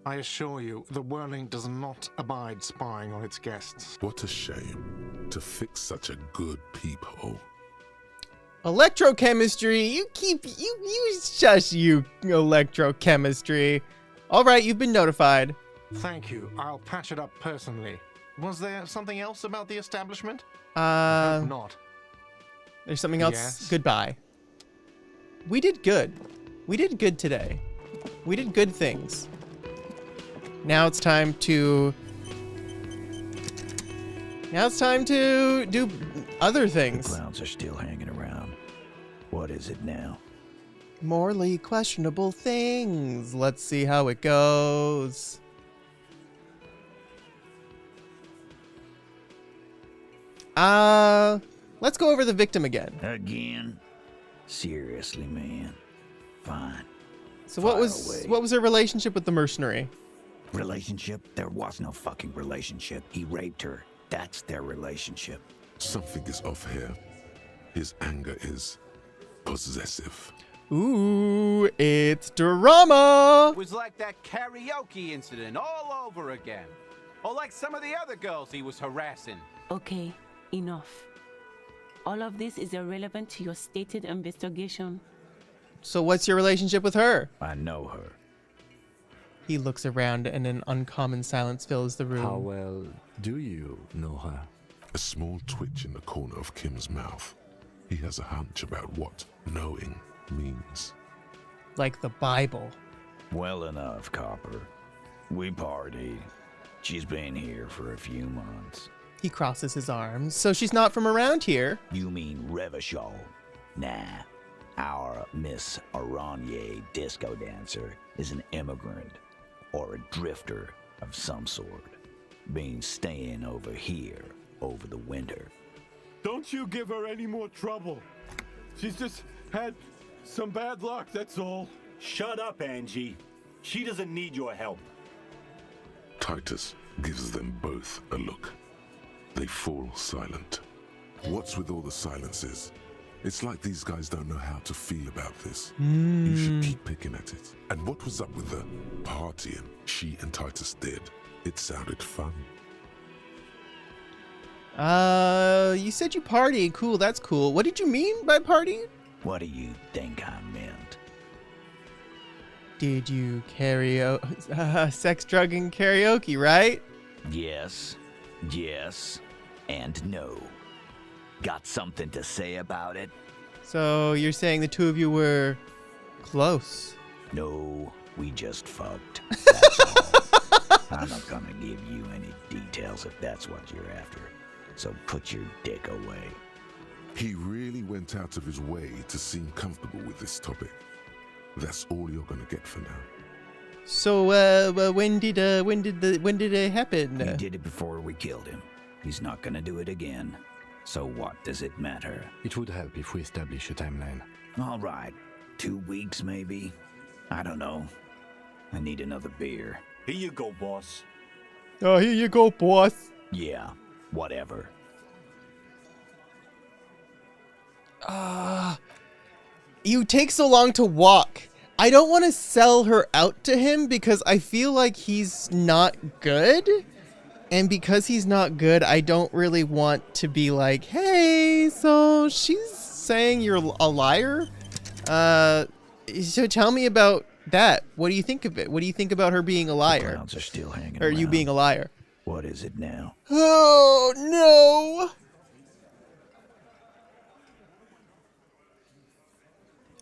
I assure you, the Whirling does not abide spying on its guests. What a shame to fix such a good peephole. Electrochemistry. You shush you, electrochemistry. All right, you've been notified. Thank you. I'll patch it up personally. Was there something else about the establishment? I hope not. There's something else. Yes. Goodbye. We did good. We did good today. We did good things. Now it's time to do other things. The clowns are still hanging around. What is it now? Morally questionable things. Let's see how it goes. Let's go over the victim again. Again? Seriously, man. Fine. So what was her relationship with the mercenary? Relationship? There was no fucking relationship. He raped her. That's their relationship. Something is off here. His anger is possessive. Ooh, it's drama. It was like that karaoke incident all over again. Or like some of the other girls he was harassing. Okay, enough. All of this is irrelevant to your stated investigation. So what's your relationship with her? I know her. He looks around and an uncommon silence fills the room. How well do you know her? A small twitch in the corner of Kim's mouth. He has a hunch about what knowing means. Like the Bible. Well enough, Copper. We partied. She's been here for a few months. He crosses his arms. So she's not from around here. You mean Revachol? Nah. Our Miss Aranye disco dancer is an immigrant or a drifter of some sort. Been staying over here over the winter. Don't you give her any more trouble. She's just had some bad luck, that's all. Shut up, Angie. She doesn't need your help. Titus gives them both a look. They fall silent. What's with all the silences? It's like these guys don't know how to feel about this. You should keep picking at it. And what was up with the partying she and Titus did? It sounded fun. You said you partied. Cool, that's cool. What did you mean by party? What do you think I meant? Did you sex, drug, and karaoke, right? Yes, and no. Got something to say about it? So you're saying the two of you were close? No, we just fucked. That's all. I'm not gonna give you any details if that's what you're after. So put your dick away. He really went out of his way to seem comfortable with this topic. That's all you're gonna get for now. So when did it happen? He did it before we killed him. He's not gonna do it again. So what does it matter? It would help if we establish a timeline. All right. 2 weeks, maybe? I don't know. I need another beer. Here you go, boss. Oh, here you go, boss. Yeah, whatever. You take so long to walk. I don't want to sell her out to him because I feel like he's not good. And because he's not good, I don't really want to be like, hey, so she's saying you're a liar? So tell me about that. What do you think of it? What do you think about her being a liar? The clowns are still hanging Or you around. being a liar? What is it now? Oh, no.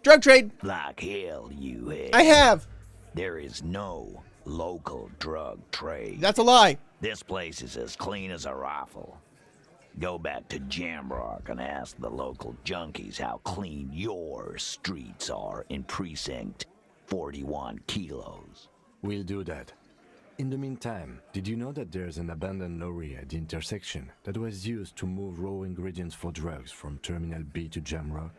Drug trade. Like hell you have. I have. There is no local drug trade. That's a lie. This place is as clean as a rifle. Go back to Jamrock and ask the local junkies how clean your streets are in Precinct 41 kilos. We'll do that. In the meantime, did you know that there's an abandoned lorry at the intersection that was used to move raw ingredients for drugs from Terminal B to Jamrock?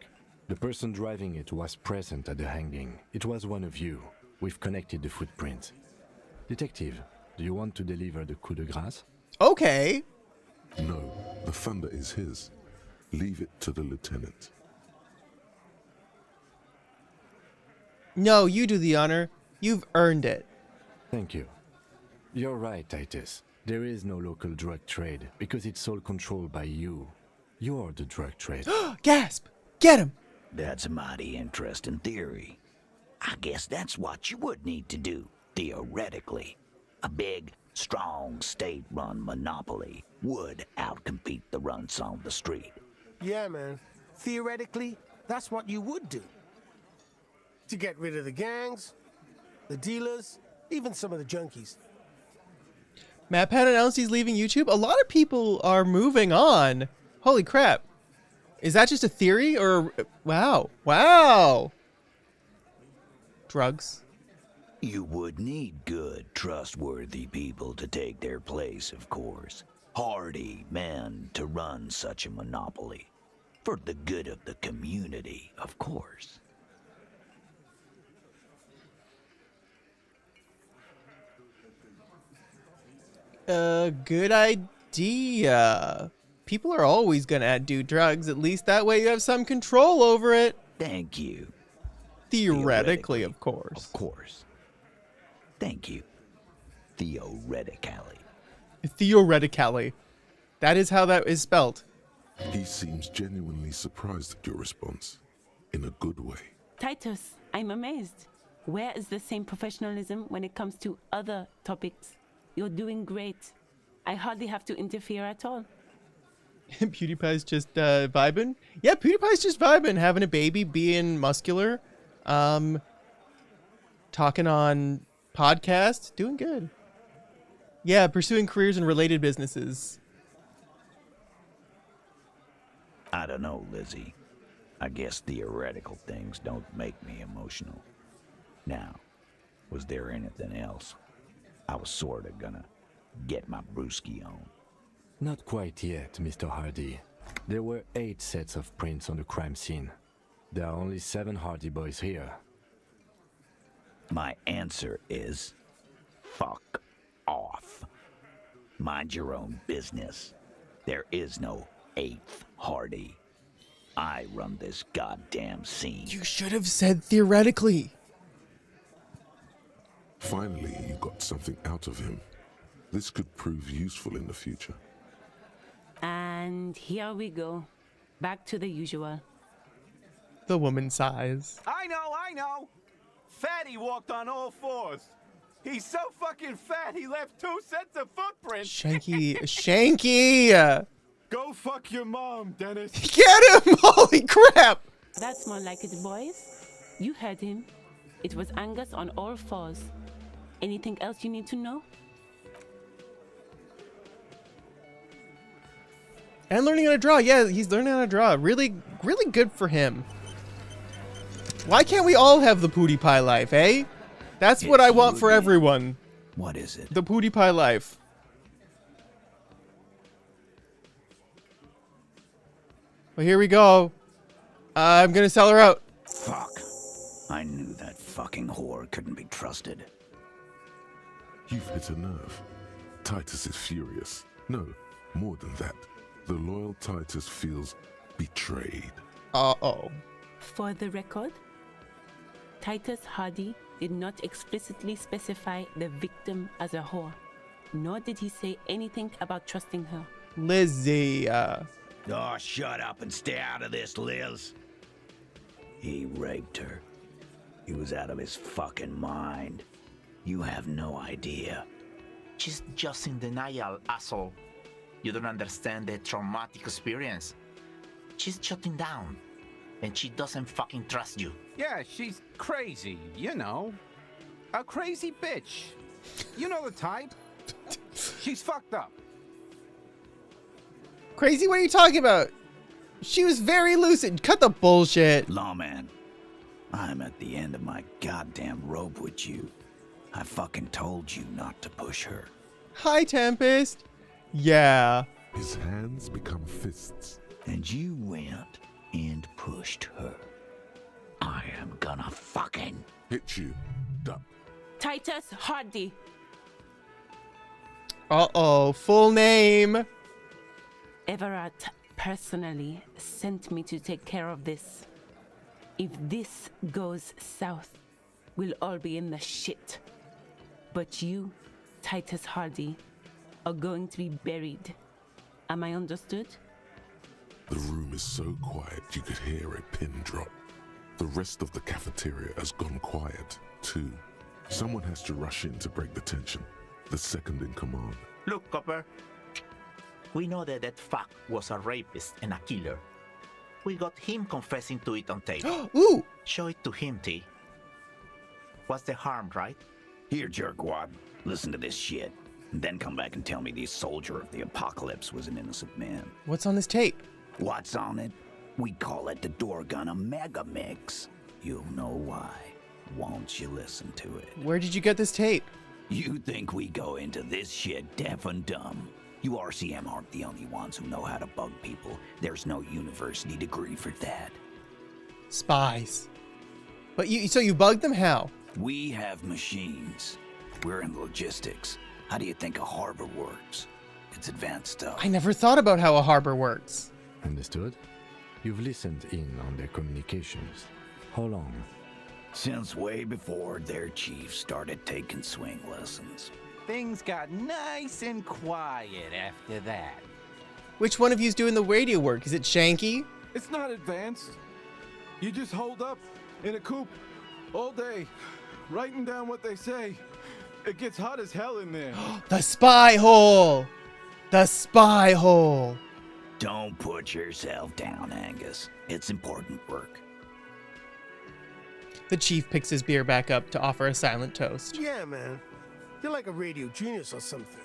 The person driving it was present at the hanging. It was one of you. We've connected the footprints. Detective, do you want to deliver the coup de grâce? Okay. No, the thunder is his. Leave it to the lieutenant. No, you do the honor. You've earned it. Thank you. You're right, Titus. There is no local drug trade because it's all controlled by you. You're the drug trade. Gasp! Get him! That's a mighty interesting theory. I guess that's what you would need to do, theoretically. A big, strong, state-run monopoly would outcompete the runts on the street. Yeah, man. Theoretically, that's what you would do. To get rid of the gangs, the dealers, even some of the junkies. Matt Pat announced he's leaving YouTube. A lot of people are moving on. Holy crap. Is that just a theory or... Wow. Wow. Drugs. You would need good, trustworthy people to take their place, of course. Hardy men to run such a monopoly. For the good of the community, of course. Good idea. People are always gonna do drugs. At least that way you have some control over it. Thank you. Theoretically, of course. Of course. Thank you. Theoretically. Theoretically. That is how that is spelled. He seems genuinely surprised at your response. In a good way. Titus, I'm amazed. Where is the same professionalism when it comes to other topics? You're doing great. I hardly have to interfere at all. PewDiePie's just vibing. Yeah, PewDiePie's just vibing, having a baby, being muscular, talking on podcasts, doing good. Yeah, pursuing careers in related businesses. I don't know, Lizzie. I guess theoretical things don't make me emotional. Now, was there anything else? I was sorta gonna get my brewski on. Not quite yet, Mr. Hardy. There were 8 sets of prints on the crime scene. There are only 7 Hardy boys here. My answer is... fuck off. Mind your own business. There is no 8th Hardy. I run this goddamn scene. You should have said theoretically. Finally, you got something out of him. This could prove useful in the future. And here we go. Back to the usual. The woman sighs. I know! Fatty walked on all 4s. He's so fucking fat, he left 2 sets of footprints. Shanky! Go fuck your mom, Dennis. Get him! Holy crap! That's more like it, boys. You heard him. It was Angus on all 4s. Anything else you need to know? And learning how to draw. Yeah, he's learning how to draw. Really, really good for him. Why can't we all have the PewDiePie life, eh? That's what I want for everyone. What is it? The PewDiePie life. Well, here we go. I'm gonna sell her out. Fuck. I knew that fucking whore couldn't be trusted. You've hit a nerve. Titus is furious. No, more than that. The loyal Titus feels betrayed. Uh-oh. For the record, Titus Hardy did not explicitly specify the victim as a whore, nor did he say anything about trusting her. Lizzie, Oh, shut up and stay out of this, Liz. He raped her. He was out of his fucking mind. You have no idea. She's just in denial, asshole. You don't understand the traumatic experience. She's shutting down. and she doesn't fucking trust you. Yeah, she's crazy, you know. A crazy bitch. You know the type. She's fucked up. Crazy? What are you talking about? She was very lucid. Cut the bullshit. Lawman, I'm at the end of my goddamn rope with you. I fucking told you not to push her. Hi, Tempest. Yeah. His hands become fists. And you went and pushed her. I am gonna fucking hit you. Duck. Titus Hardy. Uh-oh. Full name. Everett personally sent me to take care of this. If this goes south, we'll all be in the shit. But you, Titus Hardy, are going to be buried. Am I understood? The room is so quiet you could hear a pin drop. The rest of the cafeteria has gone quiet, too. Someone has to rush in to break the tension. The second in command. Look, Copper. We know that fuck was a rapist and a killer. We got him confessing to it on tape. Ooh! Show it to him, T. What's the harm, right? Here, jerkwad. Listen to this shit. And then come back and tell me the soldier of the apocalypse was an innocent man. What's on this tape? What's on it? We call it the Dorgun a Mega Mix. You'll know why. Won't you listen to it? Where did you get this tape? You think we go into this shit deaf and dumb? You RCM aren't the only ones who know how to bug people. There's no university degree for that. Spies. But so you bugged them how? We have machines. We're in logistics. How do you think a harbor works? It's advanced stuff. I never thought about how a harbor works. Understood? You've listened in on their communications. How long? Since way before their chief started taking swing lessons. Things got nice and quiet after that. Which one of you's doing the radio work? Is it Shanky? It's not advanced. You just hold up in a coop all day, writing down what they say. It gets hot as hell in there. The spy hole! The spy hole! Don't put yourself down, Angus. It's important work. The chief picks his beer back up to offer a silent toast. Yeah, man. You're like a radio genius or something.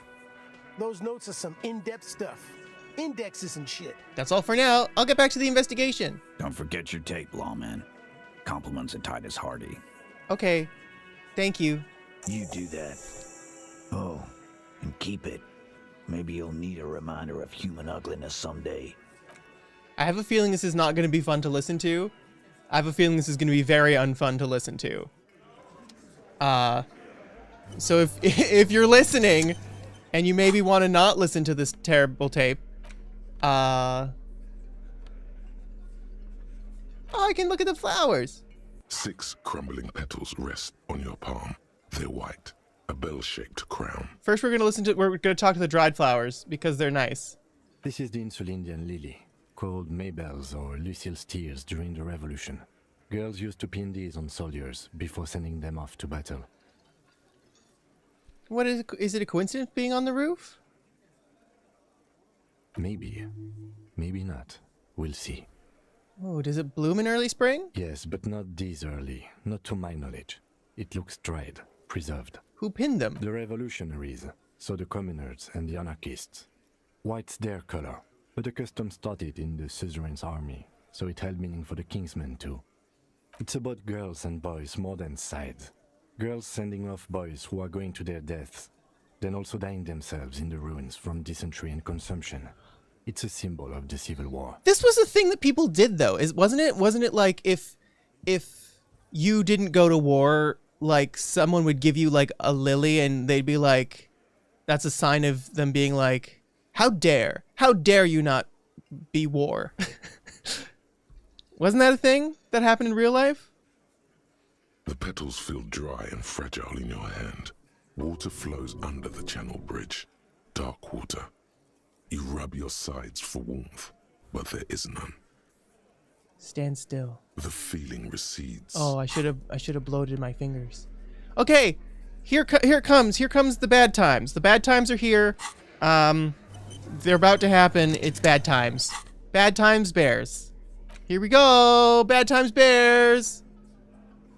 Those notes are some in-depth stuff. Indexes and shit. That's all for now. I'll get back to the investigation. Don't forget your tape, lawman. Compliments of Titus Hardy. Okay. Thank you. You do that. Oh, and keep it. Maybe you'll need a reminder of human ugliness someday. I have a feeling this is not going to be fun to listen to. I have a feeling this is going to be very unfun to listen to. So if you're listening and you maybe want to not listen to this terrible tape, I can look at the flowers. 6 crumbling petals rest on your palm. They're white, a bell-shaped crown. First, we're going to talk to the dried flowers because they're nice. This is the Insulindian lily, called Mabel's or Lucille's tears during the Revolution. Girls used to pin these on soldiers before sending them off to battle. What is it a coincidence being on the roof? Maybe. Maybe not. We'll see. Oh, does it bloom in early spring? Yes, but not this early. Not to my knowledge. It looks dried, preserved. Who pinned them? The revolutionaries, so the communards and the anarchists. White's their color, but the custom started in the suzerain's army, so it held meaning for the kingsmen too. It's about girls and boys more than sides. Girls sending off boys who are going to their deaths, then also dying themselves in the ruins from dysentery and consumption. It's a symbol of the Civil War. This was a thing that people did, though, wasn't it? Wasn't it like if you didn't go to war, like someone would give you like a lily, and they'd be like, that's a sign of them being like, how dare you not be war? Wasn't that a thing that happened in real life? The petals feel dry and fragile in your hand. Water flows under the channel bridge. Dark water. You rub your sides for warmth, but there is none. Stand still. The feeling recedes. Oh, I should have bloated my fingers. Okay, here comes the bad times. The bad times are here. They're about to happen. It's bad times. Bad times bears. Here we go. Bad Times Bears.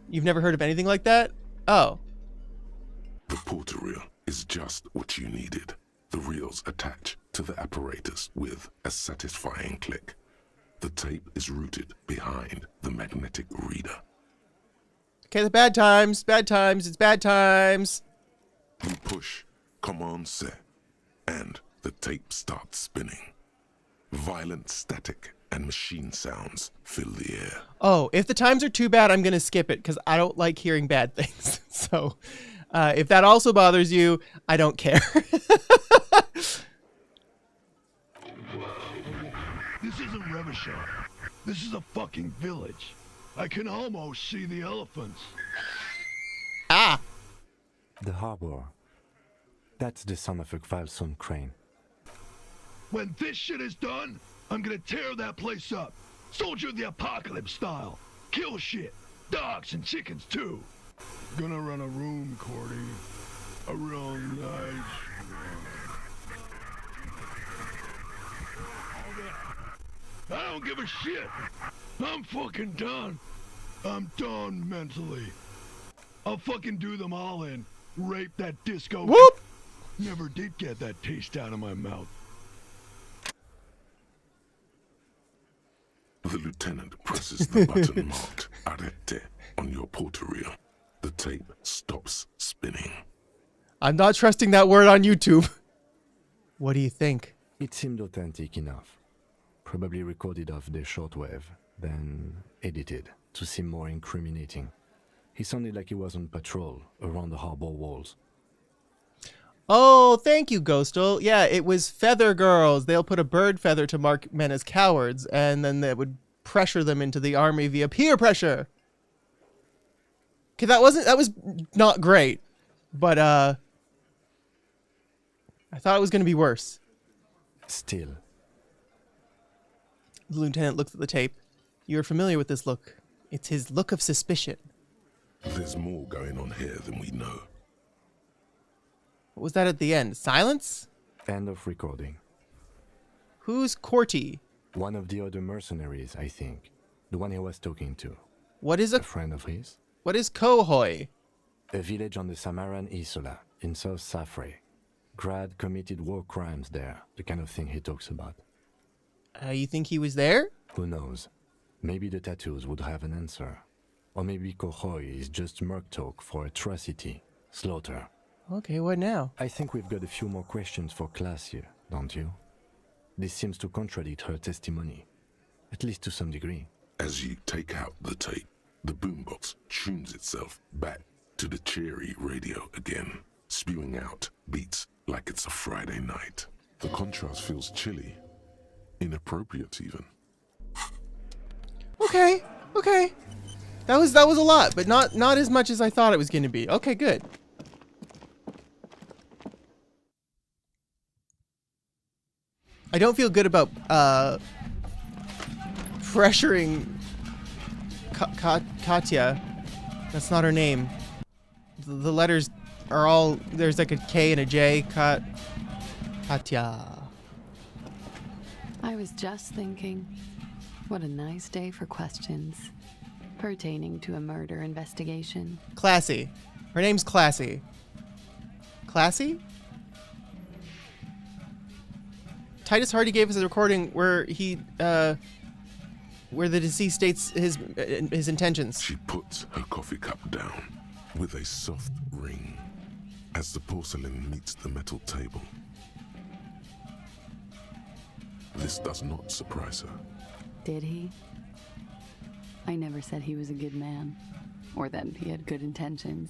You've never heard of anything like that? Oh. The porter reel is just what you needed. The reels attach to the apparatus with a satisfying click. The tape is routed behind the magnetic reader. Okay, the bad times, it's bad times. You push Command C, and the tape starts spinning. Violent static and machine sounds fill the air. Oh, if the times are too bad, I'm going to skip it because I don't like hearing bad things. So if that also bothers you, I don't care. This isn't Revachol. This is a fucking village. I can almost see the elephants. Ah! The harbor. That's the son of a Kvalson crane. When this shit is done, I'm gonna tear that place up. Soldier of the apocalypse style. Kill shit. Dogs and chickens too. Gonna run a room, Cordy. A real nice I don't give a shit. I'm fucking done. I'm done mentally. I'll fucking do them all in. Rape that disco. Whoop! Never did get that taste out of my mouth. The lieutenant presses the button marked Arrête on your porter reel. The tape stops spinning. I'm not trusting that word on YouTube. What do you think? It seemed authentic enough. Probably recorded off the shortwave, then edited to seem more incriminating. He sounded like he was on patrol around the harbor walls. Oh, thank you, Ghostal. Yeah, it was feather girls. They'll put a bird feather to mark men as cowards, and then they would pressure them into the army via peer pressure. Okay, that was not great, but I thought it was going to be worse. Still. The lieutenant looks at the tape. You're familiar with this look. It's his look of suspicion. There's more going on here than we know. What was that at the end? Silence? End of recording. Who's Corty? One of the other mercenaries, I think. The one he was talking to. What is a friend of his? What is Kohoi? A village on the Samaran Isola in South Safre. Grad committed war crimes there, the kind of thing he talks about. You think he was there? Who knows? Maybe the tattoos would have an answer. Or maybe Kohoi is just merc talk for atrocity, slaughter. Okay, what now? I think we've got a few more questions for Classia, don't you? This seems to contradict her testimony, at least to some degree. As you take out the tape, the boombox tunes itself back to the cheery radio again, spewing out beats like it's a Friday night. The contrast feels chilly, inappropriate even. Okay. That was a lot, but not as much as I thought it was going to be. Okay, good. I don't feel good about pressuring Katya. That's not her name. The letters are all, there's like a K and a J. Katya. I was just thinking, what a nice day for questions pertaining to a murder investigation. Classy. Her name's Classy. Classy? Titus Hardy gave us a recording where he, where the deceased states his intentions. She puts her coffee cup down with a soft ring as the porcelain meets the metal table. This does not surprise her. Did he? I never said he was a good man, or that he had good intentions.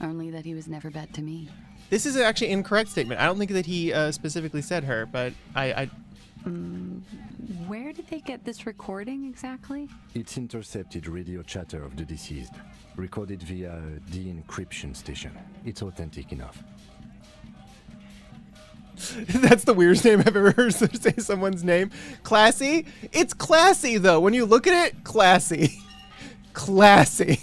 Only that he was never bad to me. This is actually an incorrect statement. I don't think that he specifically said her, but I Where did they get this recording exactly? It's intercepted radio chatter of the deceased, recorded via a de-encryption station. It's authentic enough. That's the weirdest name I've ever heard say someone's name. Classy? It's classy, though. When you look at it, classy. Classy.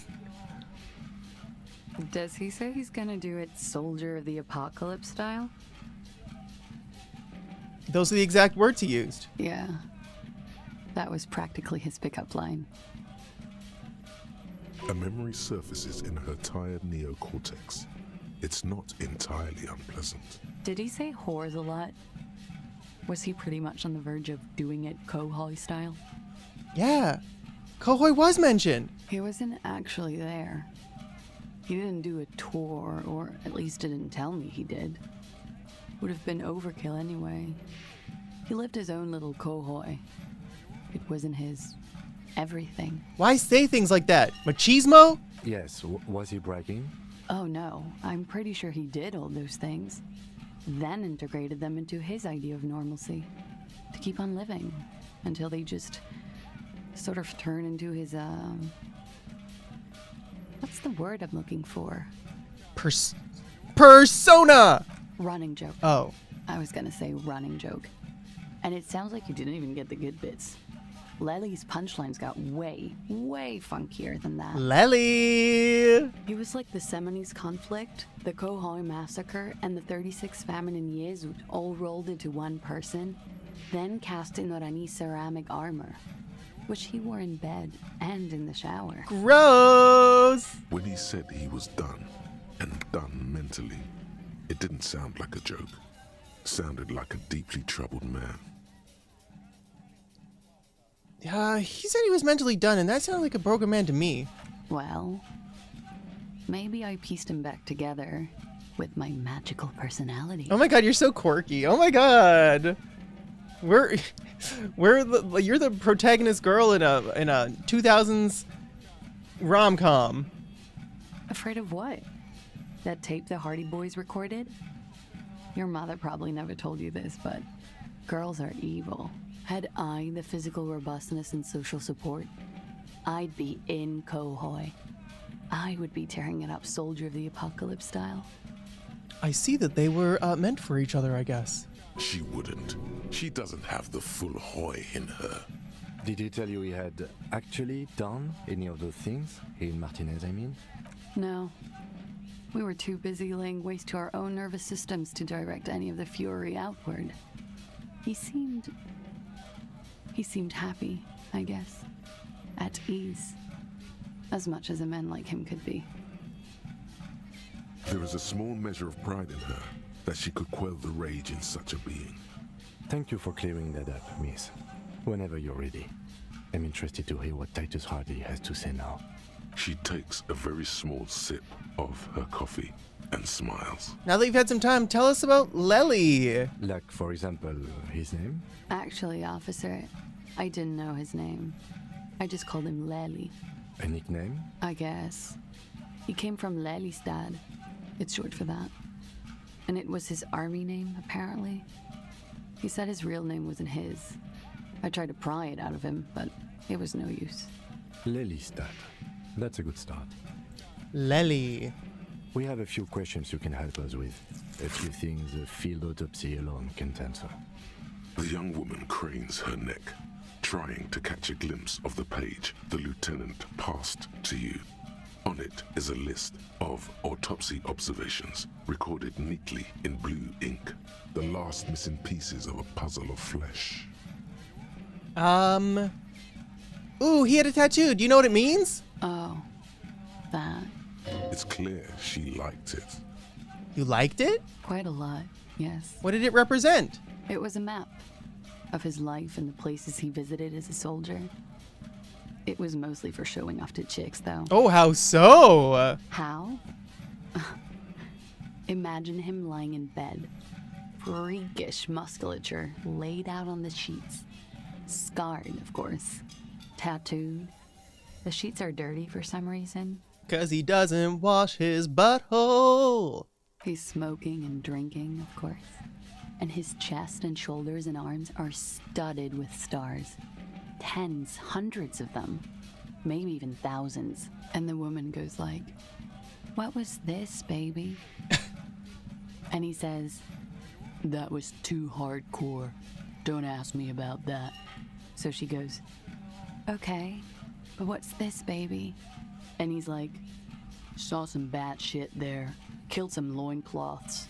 Does he say he's gonna do it Soldier of the Apocalypse style? Those are the exact words he used. Yeah. That was practically his pickup line. A memory surfaces in her tired neocortex. It's not entirely unpleasant. Did he say whores a lot? Was he pretty much on the verge of doing it Kohoi style? Yeah, Kohoi was mentioned. He wasn't actually there. He didn't do a tour, or at least didn't tell me he did. Would have been overkill anyway. He lived his own little Kohoi. It wasn't his everything. Why say things like that? Machismo? Yes, was he bragging? Oh no, I'm pretty sure he did all those things. Then integrated them into his idea of normalcy. To keep on living. Until they just sort of turn into his, what's the word I'm looking for? Persona! Running joke. Oh. I was gonna say running joke. And it sounds like you didn't even get the good bits. Lely's punchlines got way, way funkier than that. Lely! He was like the Seminese conflict, the Kohoi massacre, and the 36 famine in Yezud all rolled into one person, then cast in Orani ceramic armor, which he wore in bed and in the shower. Gross! When he said he was done, and done mentally, it didn't sound like a joke. Sounded like a deeply troubled man. He said he was mentally done, and that sounded like a broken man to me. Well, maybe I pieced him back together with my magical personality. Oh my god, you're so quirky. Oh my god. You're the protagonist girl in a 2000s rom-com. Afraid of what? That tape the Hardy Boys recorded? Your mother probably never told you this, but girls are evil. Had I the physical robustness and social support, I'd be in Kohoi. I would be tearing it up Soldier of the Apocalypse style. I see that they were meant for each other, I guess. She wouldn't. She doesn't have the full Hoi in her. Did he tell you he had actually done any of those things? In Martinez, I mean? No. We were too busy laying waste to our own nervous systems to direct any of the fury outward. He seemed happy, I guess. At ease. As much as a man like him could be. There is a small measure of pride in her, that she could quell the rage in such a being. Thank you for clearing that up, miss. Whenever you're ready. I'm interested to hear what Titus Hardy has to say now. She takes a very small sip of her coffee and smiles. Now that you've had some time, tell us about Lely. Like, for example, his name? Actually, officer, I didn't know his name. I just called him Lely. A nickname? I guess. He came from Lelystad. It's short for that. And it was his army name, apparently. He said his real name wasn't his. I tried to pry it out of him, but it was no use. Lelystad. That's a good start. Lely. We have a few questions you can help us with. A few things a field autopsy alone can't answer. The young woman cranes her neck, trying to catch a glimpse of the page the lieutenant passed to you. On it is a list of autopsy observations, recorded neatly in blue ink. The last missing pieces of a puzzle of flesh. Ooh, he had a tattoo. Do you know what it means? Oh, that. It's clear she liked it. You liked it? Quite a lot, yes. What did it represent? It was a map of his life and the places he visited as a soldier. It was mostly for showing off to chicks, though. Oh, how so? How? Imagine him lying in bed. Freakish musculature laid out on the sheets. Scarred, of course. Tattooed. The sheets are dirty for some reason. 'Cause he doesn't wash his butthole. He's smoking and drinking, of course. And his chest and shoulders and arms are studded with stars. Tens, hundreds of them. Maybe even thousands. And the woman goes like, "What was this, baby?" And he says, "That was too hardcore. Don't ask me about that." So she goes, "Okay, but what's this, baby?" And he's like, "Saw some bat shit there. Killed some loincloths."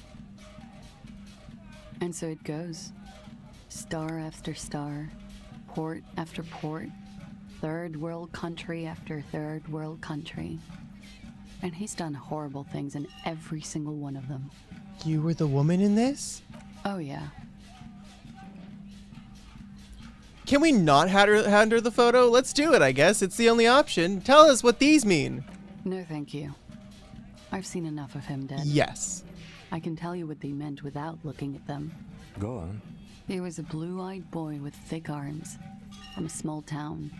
And so it goes. Star after star. port after port, third world country after third world country. And he's done horrible things in every single one of them. You were the woman in this? Oh, yeah. Can we not hand her the photo? Let's do it, I guess. It's the only option. Tell us what these mean. No, thank you. I've seen enough of him dead. Yes. I can tell you what they meant without looking at them. Go on. He was a blue-eyed boy with thick arms from a small town.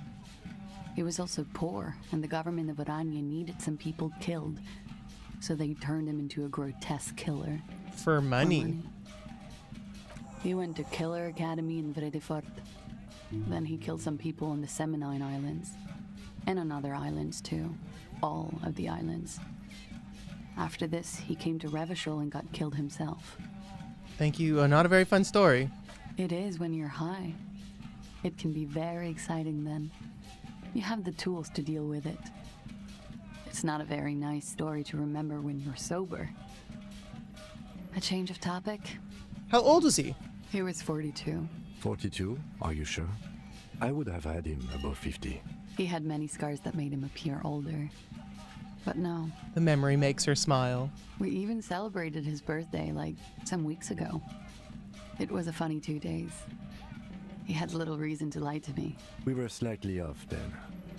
He was also poor, and the government of Oranje needed some people killed, so they turned him into a grotesque killer. For money. He went to Killer Academy in Vredefort. Then he killed some people on the Seminine Islands, and on other islands too. All of the islands. After this, he came to Revachol and got killed himself. Thank you. Not a very fun story. It is when you're high. It can be very exciting then. You have the tools to deal with it. It's not a very nice story to remember when you're sober. A change of topic? How old is he? He was 42. 42? Are you sure? I would have had him above 50. He had many scars that made him appear older. But no. The memory makes her smile. We even celebrated his birthday, like, some weeks ago. It was a funny 2 days. He had little reason to lie to me. We were slightly off then.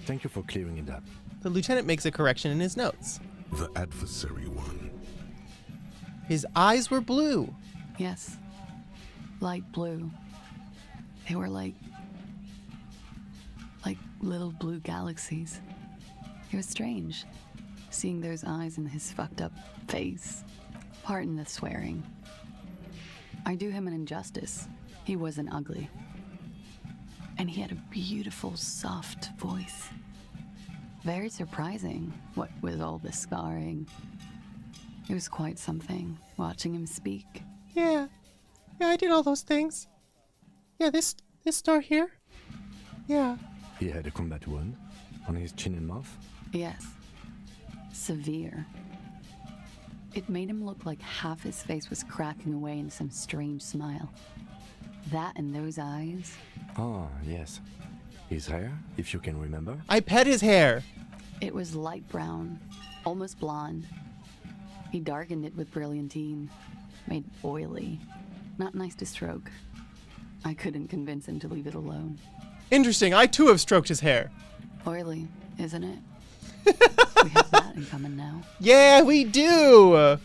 Thank you for clearing it up. The lieutenant makes a correction in his notes. The adversary one. His eyes were blue. Yes. Light blue. They were like little blue galaxies. It was strange, seeing those eyes in his fucked up face. Pardon the swearing. I do him an injustice. He wasn't ugly. And he had a beautiful, soft voice. Very surprising, what with all the scarring. It was quite something, watching him speak. Yeah, I did all those things. Yeah, this star here. Yeah. He had a combat wound on his chin and mouth? Yes. Severe. It made him look like half his face was cracking away in some strange smile. That and those eyes. Oh, yes. His hair, if you can remember? I pet his hair. It was light brown, almost blonde. He darkened it with brilliantine, made oily. Not nice to stroke. I couldn't convince him to leave it alone. Interesting. I too have stroked his hair. Oily, isn't it? We have that in common now. Yeah, we do.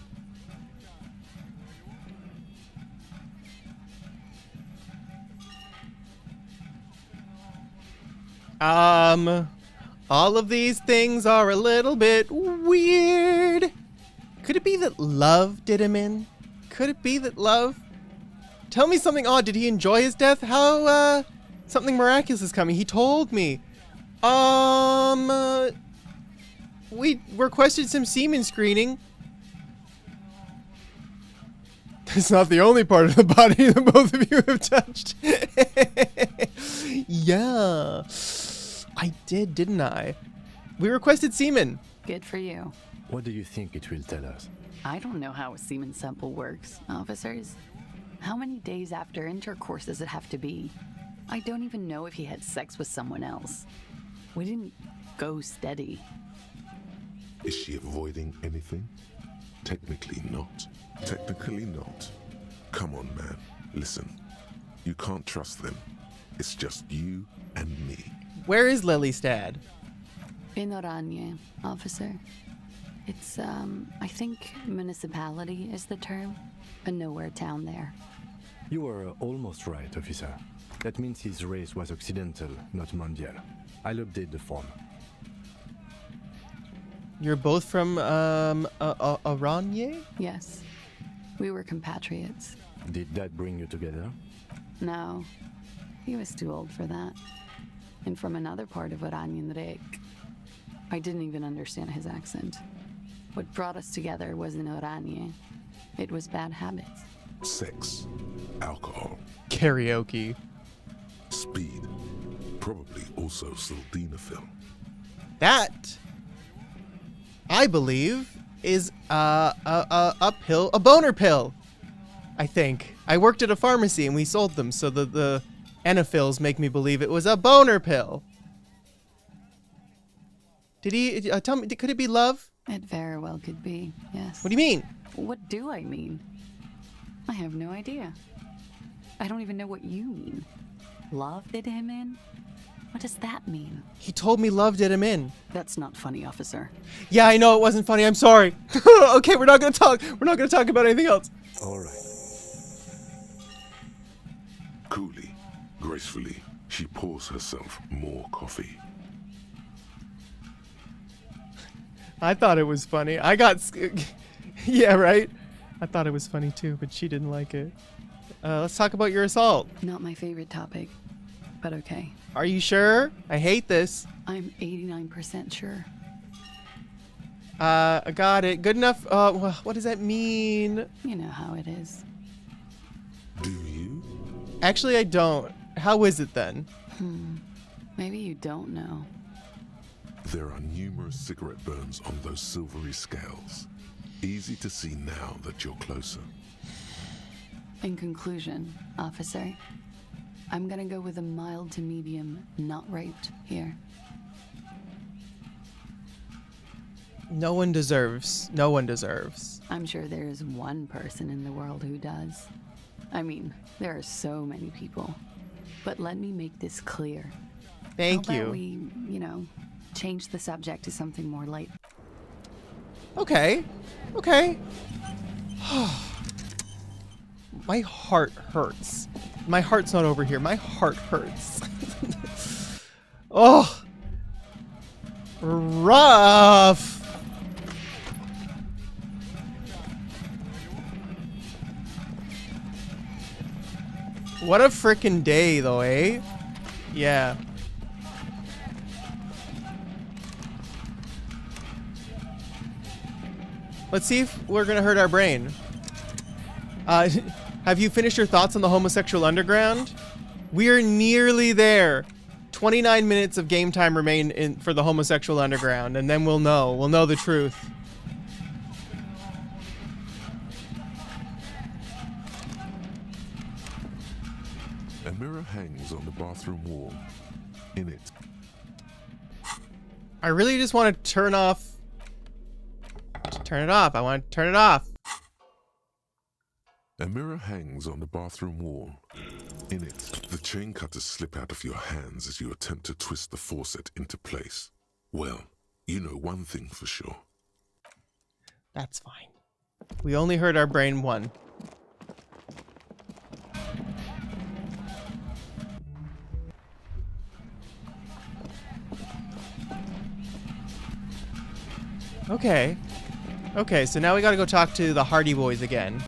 All of these things are a little bit weird. Could it be that love did him in? Could it be that love? Tell me something odd. Did he enjoy his death? How, something miraculous is coming. He told me. We requested some semen screening. That's not the only part of the body that both of you have touched. Yeah. I did, didn't I? We requested semen. Good for you. What do you think it will tell us? I don't know how a semen sample works, officers. How many days after intercourse does it have to be? I don't even know if he had sex with someone else. We didn't go steady. Is she avoiding anything? Technically not. Technically not. Come on, man. Listen. You can't trust them. It's just you and me. Where is Lelystad? In Oranje, officer. It's, I think municipality is the term. A nowhere town there. You were almost right, officer. That means his race was occidental, not mondial. I'll update the form. You're both from, Oranje? Yes. We were compatriots. Did that bring you together? No. He was too old for that. And from another part of Oranje. I didn't even understand his accent. What brought us together wasn't Oranje. It was bad habits. Sex. Alcohol. Karaoke. Speed. Probably also sildenafil. That, I believe, is a boner pill. I think. I worked at a pharmacy and we sold them, so the Enophils make me believe it was a boner pill. Did he tell me? Could it be love? It very well could be, yes. What do you mean? What do I mean? I have no idea. I don't even know what you mean. Love did him in? What does that mean? He told me love did him in. That's not funny, officer. Yeah, I know it wasn't funny. I'm sorry. Okay, we're not gonna talk. We're not gonna talk about anything else. All right. Coolly, gracefully, she pours herself more coffee. I thought it was funny. I got... Yeah, right? I thought it was funny too, but she didn't like it. Let's talk about your assault. Not my favorite topic, but okay. Are you sure? I hate this. I'm 89% sure. I got it. Good enough. What does that mean? You know how it is. Do you? Actually, I don't. How is it then? Maybe you don't know. There are numerous cigarette burns on those silvery scales. Easy to see now that you're closer. In conclusion, officer, I'm gonna go with a mild to medium, not raped here. No one deserves. No one deserves. I'm sure there's one person in the world who does. I mean, there are so many people. But let me make this clear. Thank How you. about we, change the subject to something more light. Okay. Okay. My heart hurts. My heart's not over here. My heart hurts. Oh. Rough. What a frickin' day, though, eh? Yeah. Let's see if we're gonna hurt our brain. Have you finished your thoughts on the Homosexual Underground? We're nearly there. 29 minutes of game time remain for the Homosexual Underground, and then we'll know. We'll know the truth. A mirror hangs on the bathroom wall. In it, I really just want to turn off. Turn it off. I want to turn it off. a mirror hangs on the bathroom wall. In it, the chain cutters slip out of your hands as you attempt to twist the faucet into place. Well, you know one thing for sure. That's fine. We only hurt our brain one. Okay. Okay, so now we gotta go talk to the Hardy Boys again.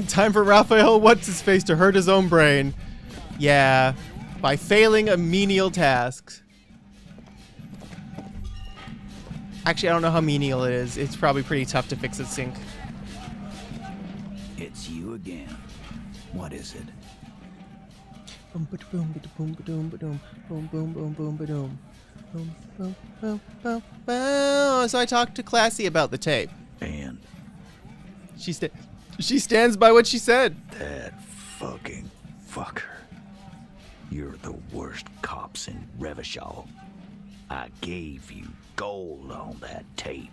Time for Raphael What's-His-Face to hurt his own brain. Yeah, by failing a menial task. Actually, I don't know how menial it is. It's probably pretty tough to fix a sink. It's you again. What is it? Boom ba boom ba boom ba doom ba doom boom boom boom boom ba doom boom boom boom boom boom. So I talked to Classia about the tape. And she stands by what she said. That fucking fucker. You're the worst cops in Revachol. I gave you gold on that tape.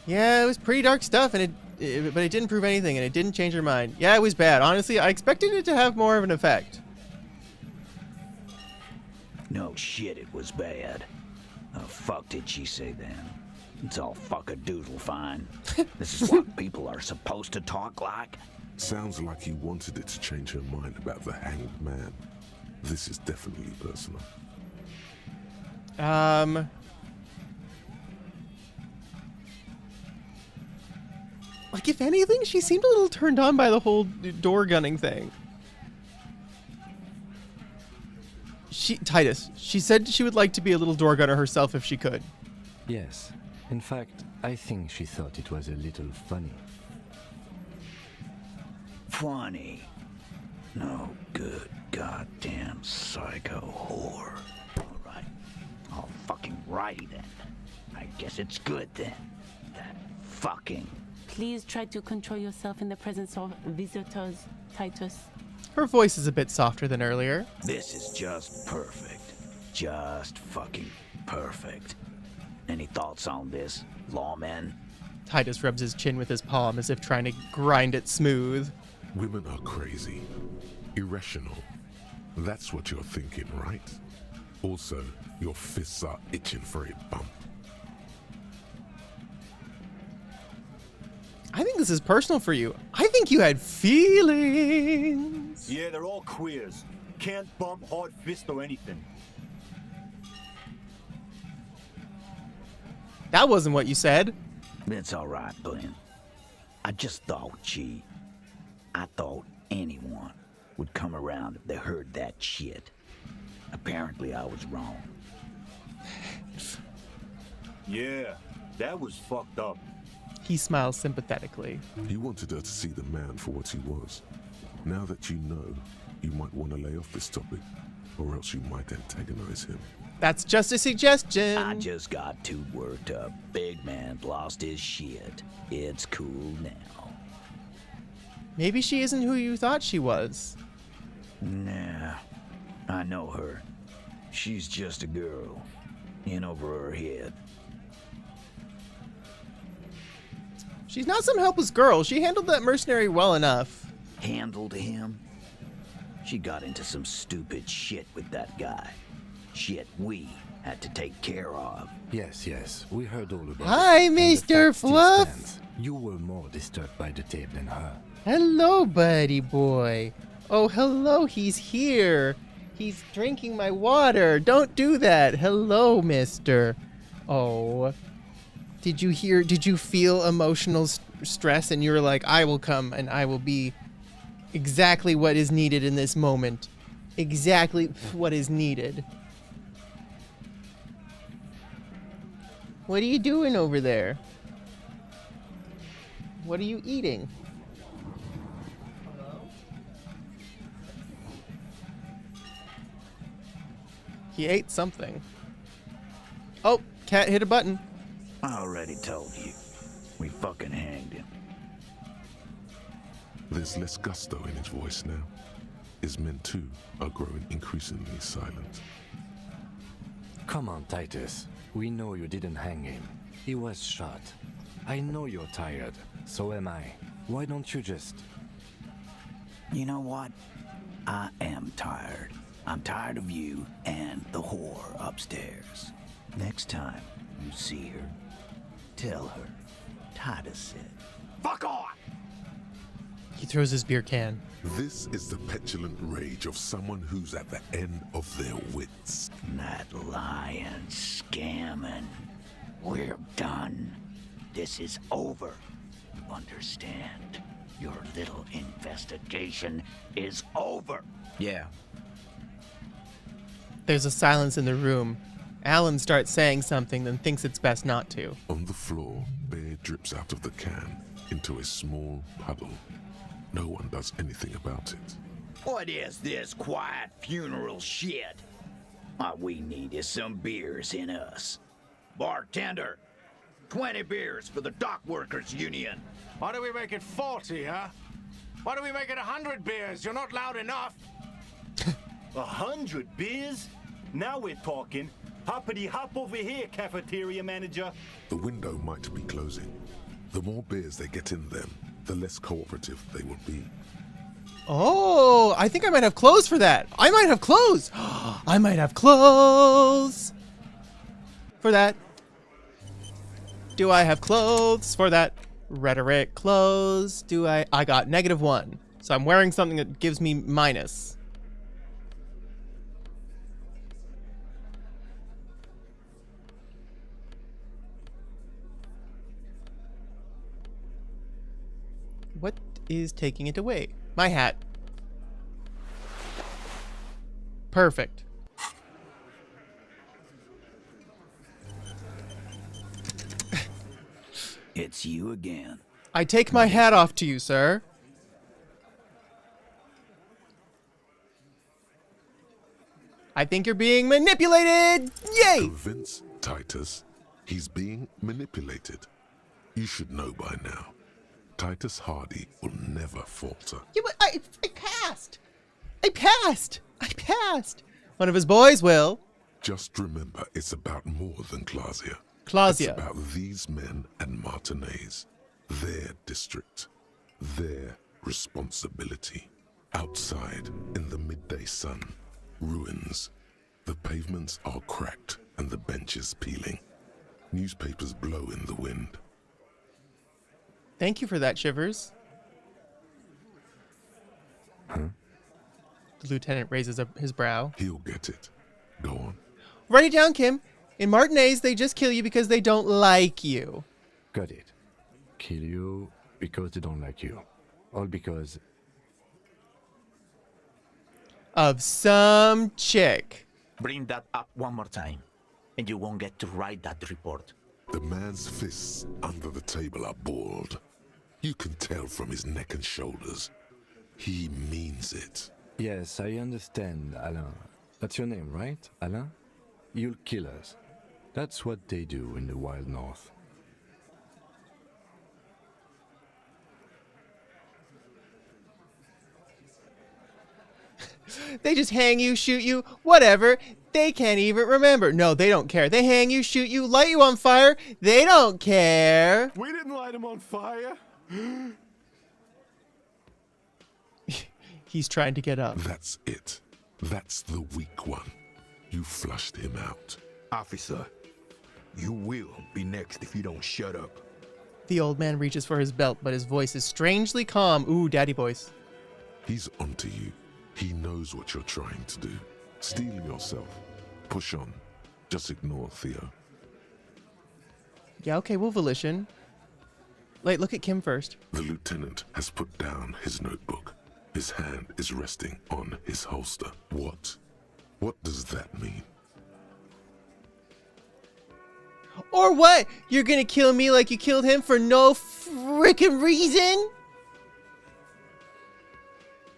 Yeah, it was pretty dark stuff, and but it didn't prove anything, and it didn't change her mind. Yeah, it was bad. Honestly, I expected it to have more of an effect. No shit, it was bad. The fuck did she say then? It's all fuck-a-doodle fine. This is what people are supposed to talk like? Sounds like you wanted it to change her mind about the hanged man. This is definitely personal. Like, if anything, she seemed a little turned on by the whole door gunning thing. Titus, she said she would like to be a little door gunner herself if she could. Yes. In fact, I think she thought it was a little funny. Funny? No good goddamn psycho whore. Alright. I'll fucking write it then. I guess it's good then. fucking. Please try to control yourself in the presence of visitors, Titus. Her voice is a bit softer than earlier. This is just perfect. Just fucking perfect. Any thoughts on this, lawman? Titus rubs his chin with his palm as if trying to grind it smooth. Women are crazy. Irrational. That's what you're thinking, right? Also, your fists are itching for a bump. I think this is personal for you. I think you had feelings. Yeah, they're all queers. Can't bump, hard fist, or anything. That wasn't what you said. It's all right, Glenn. I just thought I thought anyone would come around if they heard that shit. Apparently, I was wrong. Yeah, that was fucked up. He smiles sympathetically. You wanted her to see the man for what he was. Now that you know, you might want to lay off this topic, or else you might antagonize him. That's just a suggestion. I just got too worked up. Big man lost his shit. It's cool now. Maybe she isn't who you thought she was. Nah, I know her. She's just a girl. In over her head. She's not some helpless girl. She handled that mercenary well enough. Handled him? She got into some stupid shit with that guy. Shit we had to take care of. Yes, we heard all about it. Hi, And the Mr. fact still Fluff. stands. You were more disturbed by the tape than her. Hello, buddy boy. Oh, hello, he's here. He's drinking my water. Don't do that. Hello, mister. Oh. Did you feel emotional stress and you were like, I will come and I will be exactly what is needed in this moment. Exactly what is needed. What are you doing over there? What are you eating? He ate something. Oh, cat hit a button. I already told you. We fucking hanged him. There's less gusto in his voice now. His men too are growing increasingly silent. Come on, Titus. We know you didn't hang him. He was shot. I know you're tired. So am I. Why don't you just... You know what? I am tired. I'm tired of you and the whore upstairs. Next time you see her, tell her Titus said, "Fuck off!" He throws his beer can. This is the petulant rage of someone who's at the end of their wits. That lying, scamming. We're done. This is over. You understand? Your little investigation is over. Yeah. There's a silence in the room. Alan starts saying something, then thinks it's best not to. On the floor, beer drips out of the can into a small puddle. No one does anything about it. What is this quiet funeral shit? What we need is some beers in us. Bartender, 20 beers for the Dock Workers Union. Why do we make it 40, huh? Why do we make it 100 beers? You're not loud enough. 100 beers? Now we're talking. Hoppity hop over here, cafeteria manager. The window might be closing. The more beers they get in them, the less cooperative they will be. Oh, I think I might have clothes for that. I might have clothes. I might have clothes for that. Do I have clothes for that? Rhetoric, clothes. Do I? I got -1. So I'm wearing something that gives me minus. What is taking it away? My hat. Perfect. It's you again. I take my hat off to you, sir. I think you're being manipulated! Yay! Convince Titus he's being manipulated. You should know by now. Titus Hardy will never falter. Yeah, but I passed. I passed. One of his boys will. Just remember, it's about more than Classia. Classia. It's about these men and Martinez. Their district. Their responsibility. Outside, in the midday sun, ruins. The pavements are cracked and the benches peeling. Newspapers blow in the wind. Thank you for that, Shivers. Huh? The lieutenant raises up his brow. He'll get it. Go on. Write it down, Kim. In Martinez, they just kill you because they don't like you. Got it. Kill you because they don't like you. All because... of some chick. Bring that up one more time, and you won't get to write that report. The man's fists under the table are balled. You can tell from his neck and shoulders. He means it. Yes, I understand, Alain. That's your name, right, Alain? You'll kill us. That's what they do in the wild north. They just hang you, shoot you, whatever. They can't even remember. No, they don't care. They hang you, shoot you, light you on fire. They don't care. We didn't light him on fire. He's trying to get up. That's it. That's the weak one. You flushed him out. Officer, you will be next if you don't shut up. The old man reaches for his belt, but his voice is strangely calm. Ooh, daddy voice. He's onto you. He knows what you're trying to do. Steel yourself. Push on. Just ignore Theo. Yeah, okay, we'll volition. Wait, look at Kim first. The lieutenant has put down his notebook. His hand is resting on his holster. What? What does that mean? Or what? You're gonna kill me like you killed him for no frickin' reason?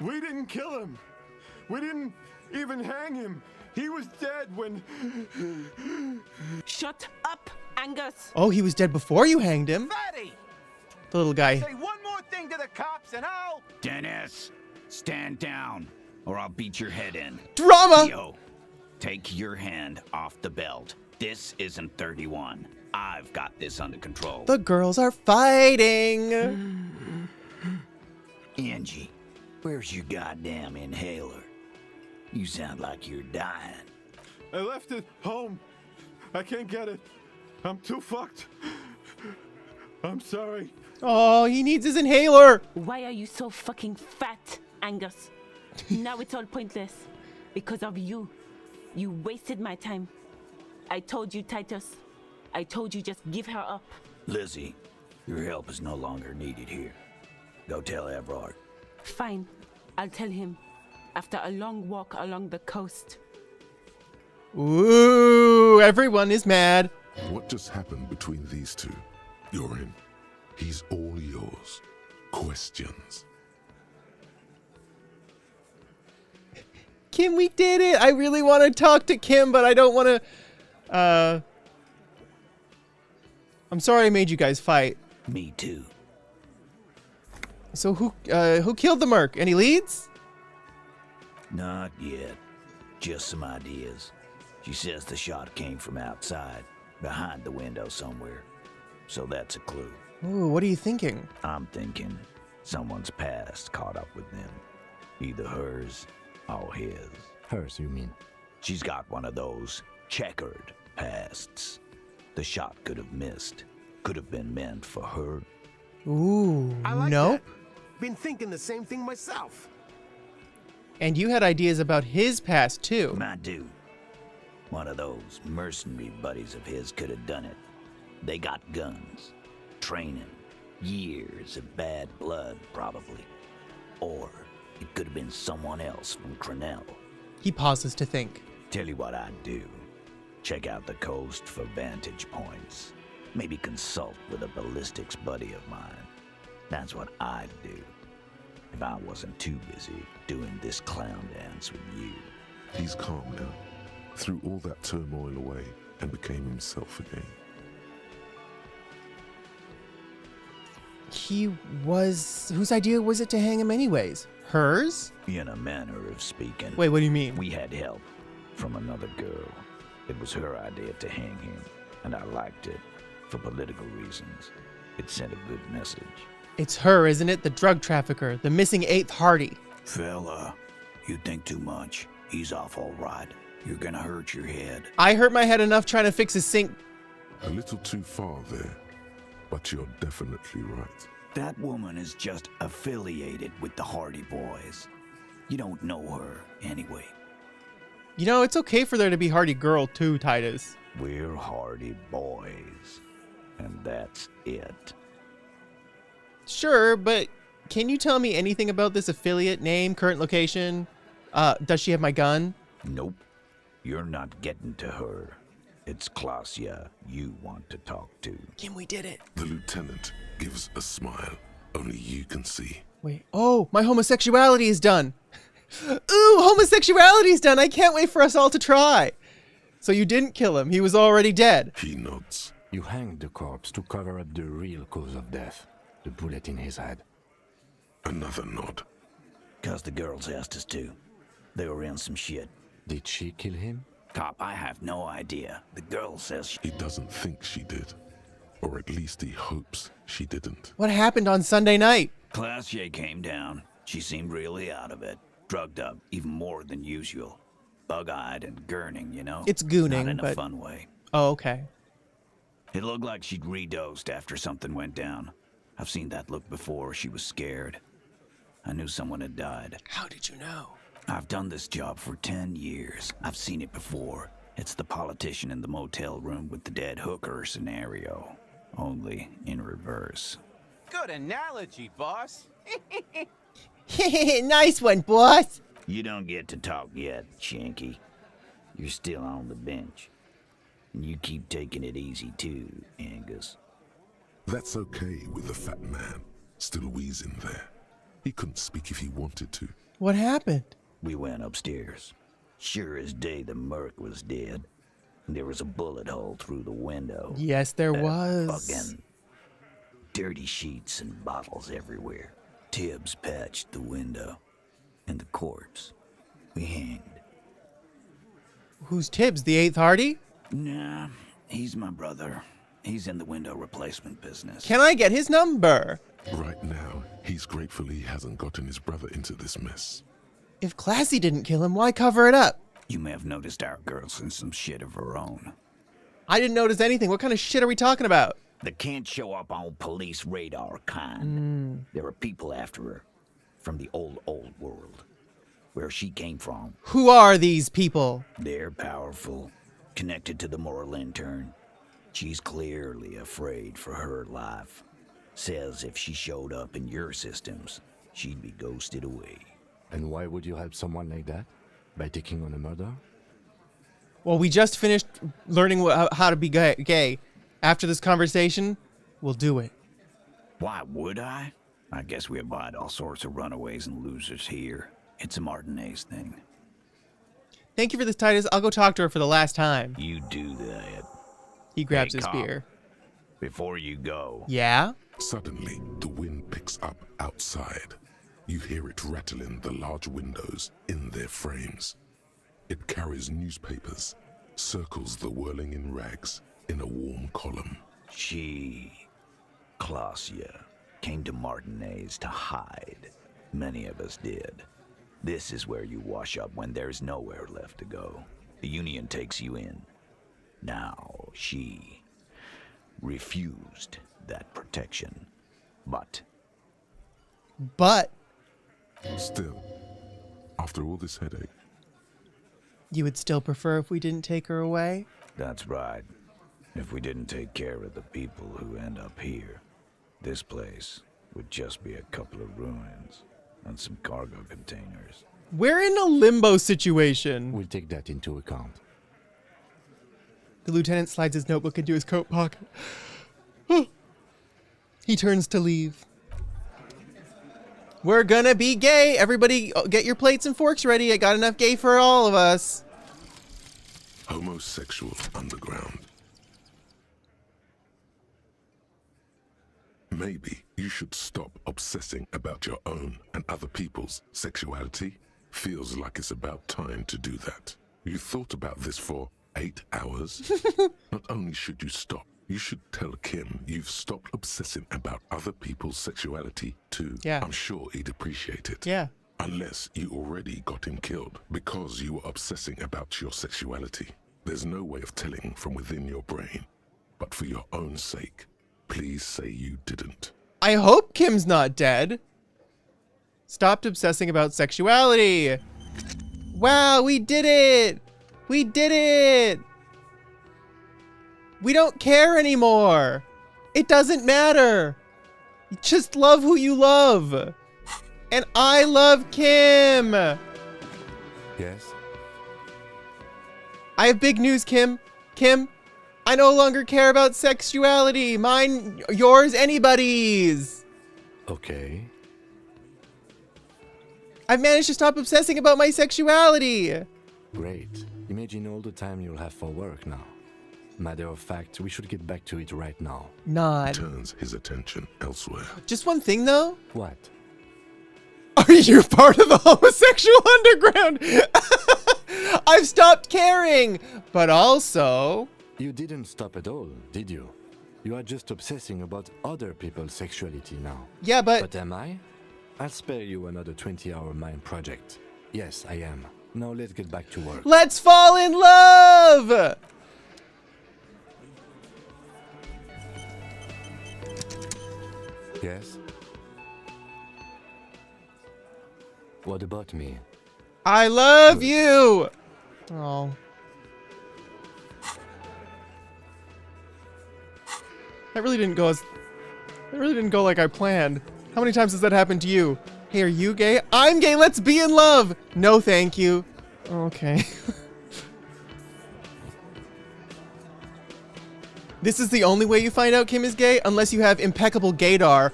We didn't kill him. We didn't even hang him. He was dead when... Shut up, Angus. Oh, he was dead before you hanged him. Fatty! The little guy. Say one more thing to the cops and I'll... Dennis, stand down, or I'll beat your head in. Drama! Theo, take your hand off the belt. This isn't 31. I've got this under control. The girls are fighting. Angie, where's your goddamn inhaler? You sound like you're dying. I left it home. I can't get it. I'm too fucked. I'm sorry. Oh, he needs his inhaler. Why are you so fucking fat, Angus? Now it's all pointless. Because of you. You wasted my time. I told you, Titus. I told you just give her up. Lizzie, your help is no longer needed here. Go tell Everard. Fine. I'll tell him. After a long walk along the coast. Ooh, everyone is mad. What just happened between these two? You're in. He's all yours. Questions. Kim, we did it. I really want to talk to Kim, but I don't want to... I'm sorry I made you guys fight. Me too. So who killed the merc? Any leads? Not yet. Just some ideas. She says the shot came from outside, behind the window somewhere. So that's a clue. Ooh, what are you thinking? I'm thinking someone's past caught up with them. Either hers or his. Hers, you mean? She's got one of those checkered pasts. The shot could have missed. Could have been meant for her. Ooh, I like no. that. Been thinking the same thing myself. And you had ideas about his past, too. I do. One of those mercenary buddies of his could have done it. They got guns, training, years of bad blood, probably. Or it could have been someone else from Crenell. He pauses to think. Tell you what I'd do. Check out the coast for vantage points. Maybe consult with a ballistics buddy of mine. That's what I'd do. If I wasn't too busy doing this clown dance with you. He's calm now. Threw all that turmoil away and became himself again. whose idea was it to hang him anyways? Hers? In a manner of speaking. Wait, what do you mean? We had help from another girl. It was her idea to hang him, and I liked it for political reasons. It sent a good message. It's her, isn't it? The drug trafficker, the missing 8th Hardy. Fella, you think too much. He's off all right. You're gonna hurt your head. I hurt my head enough trying to fix his sink. A little too far there, but you're definitely right. That woman is just affiliated with the Hardy Boys. You don't know her anyway. You know, it's okay for there to be Hardy girl too, Titus. We're Hardy Boys, and that's it. Sure, but can you tell me anything about this affiliate? Name, current location? Does she have my gun? Nope. You're not getting to her. It's Classia you want to talk to. Kim, we did it. The lieutenant gives a smile only you can see. Wait. Oh, my homosexuality is done. Ooh, homosexuality is done. I can't wait for us all to try. So you didn't kill him. He was already dead. He nods. You hanged the corpse to cover up the real cause of death. The bullet in his head. Another nod. 'Cause the girls asked us to. They were in some shit. Did she kill him? Cop, I have no idea. The girl says He doesn't think she did. Or at least he hopes she didn't. What happened on Sunday night? Classia came down. She seemed really out of it. Drugged up, even more than usual. Bug-eyed and gurning, you know? It's gooning, Not in a but... fun way. Oh, okay. It looked like she'd redosed after something went down. I've seen that look before. She was scared. I knew someone had died. How did you know? I've done this job for 10 years. I've seen it before. It's the politician in the motel room with the dead hooker scenario. Only in reverse. Good analogy, boss. Nice one, boss. You don't get to talk yet, Shanky. You're still on the bench. And you keep taking it easy too, Angus. That's okay with the fat man still wheezing there. He couldn't speak if he wanted to. What happened? We went upstairs. Sure as day the merc was dead. There was a bullet hole through the window. Yes, there was. Fucking dirty sheets and bottles everywhere. Tibbs patched the window. And the corpse. We hanged. Who's Tibbs, the 8th Hardy? Nah, he's my brother. He's in the window replacement business. Can I get his number? Right now, he's grateful he hasn't gotten his brother into this mess. If Classia didn't kill him, why cover it up? You may have noticed our girl's in some shit of her own. I didn't notice anything. What kind of shit are we talking about? That can't show up on police radar kind. There are people after her. From the old world. Where she came from. Who are these people? They're powerful. Connected to the moral intern. She's clearly afraid for her life. Says if she showed up in your systems, she'd be ghosted away. And why would you help someone like that? By taking on a murder? Well, we just finished learning how to be gay. After this conversation, we'll do it. Why would I? I guess we abide all sorts of runaways and losers here. It's a Martinez thing. Thank you for this, Titus. I'll go talk to her for the last time. You do that. He grabs his cop, beer. Before you go. Yeah? Suddenly, the wind picks up outside. You hear it rattling the large windows in their frames. It carries newspapers, circles the whirling in rags in a warm column. She, Classia, came to Martinez to hide. Many of us did. This is where you wash up when there's nowhere left to go. The Union takes you in. Now, she refused that protection. But? Still, after all this headache. You would still prefer if we didn't take her away? That's right. If we didn't take care of the people who end up here, this place would just be a couple of ruins and some cargo containers. We're in a limbo situation. We'll take that into account. The lieutenant slides his notebook into his coat pocket. He turns to leave. We're gonna be gay. Everybody get your plates and forks ready. I got enough gay for all of us. Homosexual underground. Maybe you should stop obsessing about your own and other people's sexuality. Feels like it's about time to do that. You thought about this for 8 hours? Not only should you stop, you should tell Kim you've stopped obsessing about other people's sexuality too. Yeah. I'm sure he'd appreciate it. Yeah. Unless you already got him killed because you were obsessing about your sexuality. There's no way of telling from within your brain. But for your own sake, please say you didn't. I hope Kim's not dead. Stopped obsessing about sexuality. Wow, we did it! We did it! We don't care anymore. It doesn't matter. You just love who you love. And I love Kim. Yes? I have big news, Kim. Kim, I no longer care about sexuality. Mine, yours, anybody's. Okay. I've managed to stop obsessing about my sexuality. Great. Imagine all the time you'll have for work now. Matter of fact, we should get back to it right now. Nod. Turns his attention elsewhere. Just one thing, though. What? Are you part of the homosexual underground? I've stopped caring, but also... You didn't stop at all, did you? You are just obsessing about other people's sexuality now. Yeah, but... But am I? I'll spare you another 20-hour mind project. Yes, I am. Now let's get back to work. Let's fall in love! Yes? What about me? I love you! Oh. That really didn't go like I planned. How many times has that happened to you? Hey, are you gay? I'm gay, let's be in love! No, thank you. Okay. This is the only way you find out Kim is gay? Unless you have impeccable gaydar.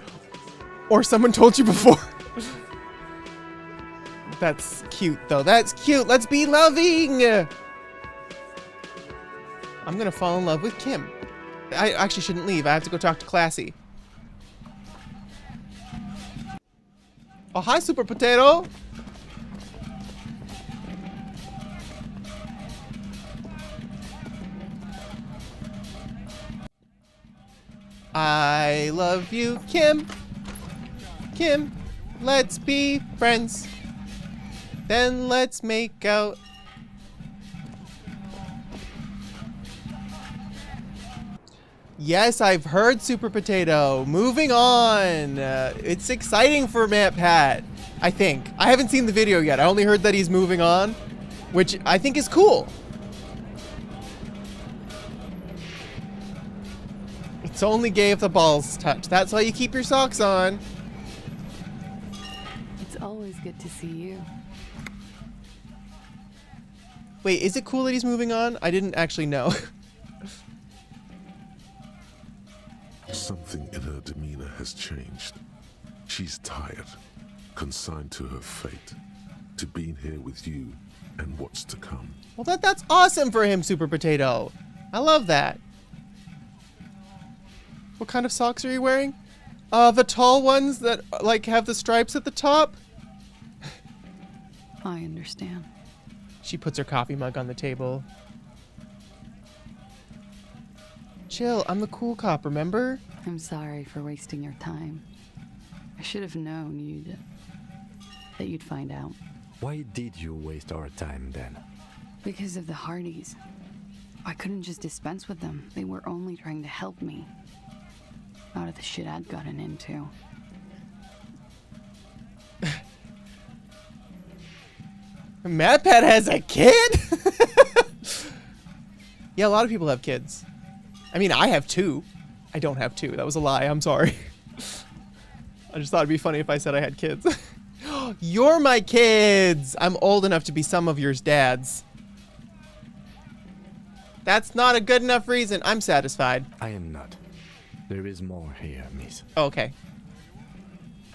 Or someone told you before. That's cute, though. That's cute. Let's be loving. I'm gonna fall in love with Kim. I actually shouldn't leave. I have to go talk to Classia. Oh, hi, Super Potato. I love you, Kim. Kim, let's be friends. Then let's make out. Yes, I've heard, Super Potato. Moving on. It's exciting for Matt Pat, I think. I haven't seen the video yet. I only heard that he's moving on, which I think is cool. It's only gay if the balls touch. That's why you keep your socks on. It's always good to see you. Wait, is it cool that he's moving on? I didn't actually know. Something in her demeanor has changed. She's tired, consigned to her fate, to being here with you and what's to come. Well, that's awesome for him, Super Potato. I love that. What kind of socks are you wearing? The tall ones that, like, have the stripes at the top? I understand. She puts her coffee mug on the table. Chill, I'm the cool cop, remember? I'm sorry for wasting your time. I should have known that you'd find out. Why did you waste our time then? Because of the Hardys. I couldn't just dispense with them. They were only trying to help me out of the shit I'd gotten into. MadPat has a kid? Yeah, a lot of people have kids. I mean, I have 2. I don't have 2. That was a lie. I'm sorry. I just thought it'd be funny if I said I had kids. You're my kids! I'm old enough to be some of yours dads. That's not a good enough reason. I'm satisfied. I am not. There is more here, miss. Okay.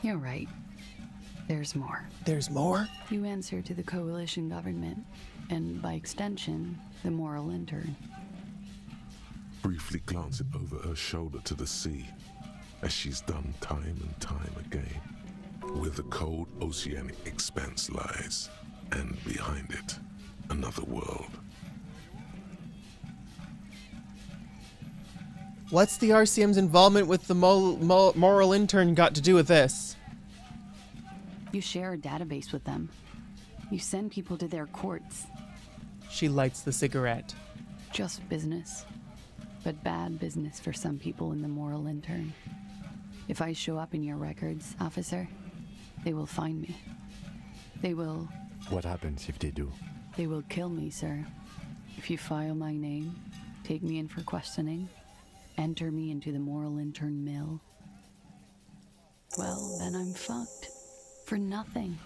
You're right. There's more. There's more? You answer to the coalition government, and by extension, the moral intern. Briefly glancing over her shoulder to the sea, as she's done time and time again. Where the cold oceanic expanse lies, and behind it, another world. What's the RCM's involvement with the moral intern got to do with this? You share a database with them. You send people to their courts. She lights the cigarette. Just business. But bad business for some people in the moral intern. If I show up in your records, officer, they will find me. They will... What happens if they do? They will kill me, sir. If you file my name, take me in for questioning, enter me into the moral intern mill, well, then I'm fucked. For nothing.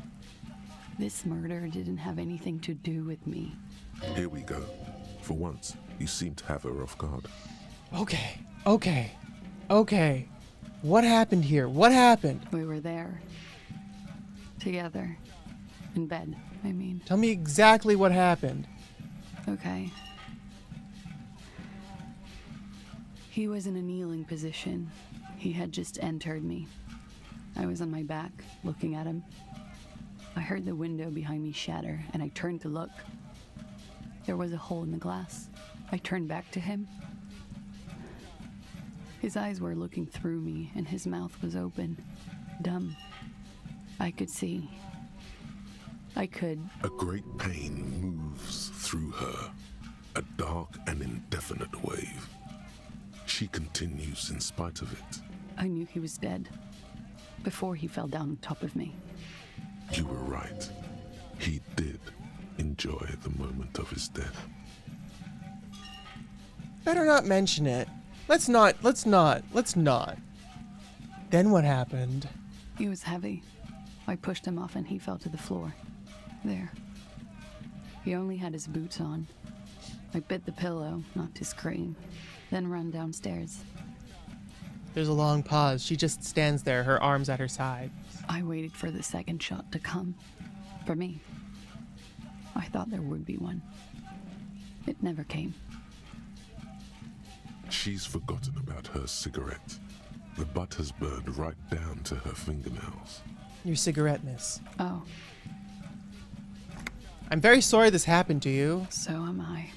This murder didn't have anything to do with me. Here we go. For once, you seem to have her off guard. Okay. What happened here? What happened? We were there. Together. In bed, I mean. Tell me exactly what happened. Okay. He was in a kneeling position. He had just entered me. I was on my back, looking at him. I heard the window behind me shatter, and I turned to look. There was a hole in the glass. I turned back to him. His eyes were looking through me, and his mouth was open. Dumb. I could see. I could... A great pain moves through her, a dark and indefinite wave. She continues in spite of it. I knew he was dead before he fell down on top of me. You were right. He did enjoy the moment of his death. Better not mention it. Let's not. Then what happened? He was heavy. I pushed him off and he fell to the floor. There. He only had his boots on. I bit the pillow, not to scream, then ran downstairs. There's a long pause. She just stands there, her arms at her sides. I waited for the second shot to come. For me. I thought there would be one. It never came. She's forgotten about her cigarette. The butt has burned right down to her fingernails. Your cigarette, miss. Oh. I'm very sorry this happened to you. So am I.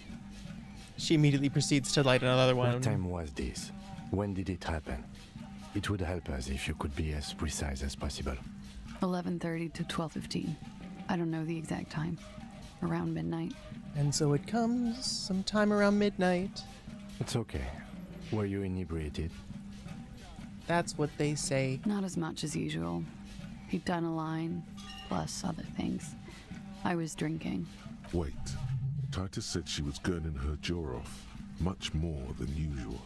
She immediately proceeds to light another one. What time was this? When did it happen? It would help us if you could be as precise as possible. 11:30 to 12:15. I don't know the exact time. Around midnight. And so it comes sometime around midnight. It's okay. Were you inebriated? That's what they say. Not as much as usual. He'd done a line, plus other things. I was drinking. Wait. Titus said she was gurning her jaw off, much more than usual.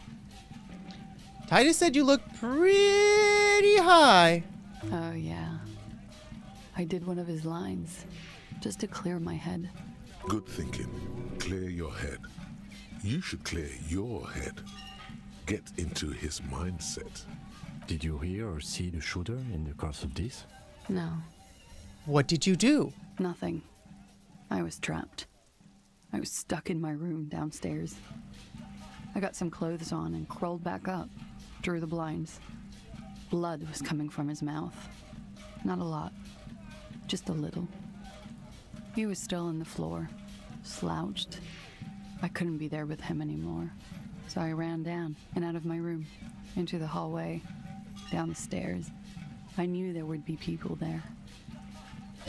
Titus said you look pretty high. Oh, yeah. I did one of his lines, just to clear my head. Good thinking. Clear your head. You should clear your head. Get into his mindset. Did you hear or see the shooter in the course of this? No. What did you do? Nothing. I was trapped. I was stuck in my room downstairs. I got some clothes on and crawled back up, drew the blinds. Blood was coming from his mouth. Not a lot, just a little. He was still on the floor, slouched. I couldn't be there with him anymore, so I ran down and out of my room, into the hallway, down the stairs. I knew there would be people there.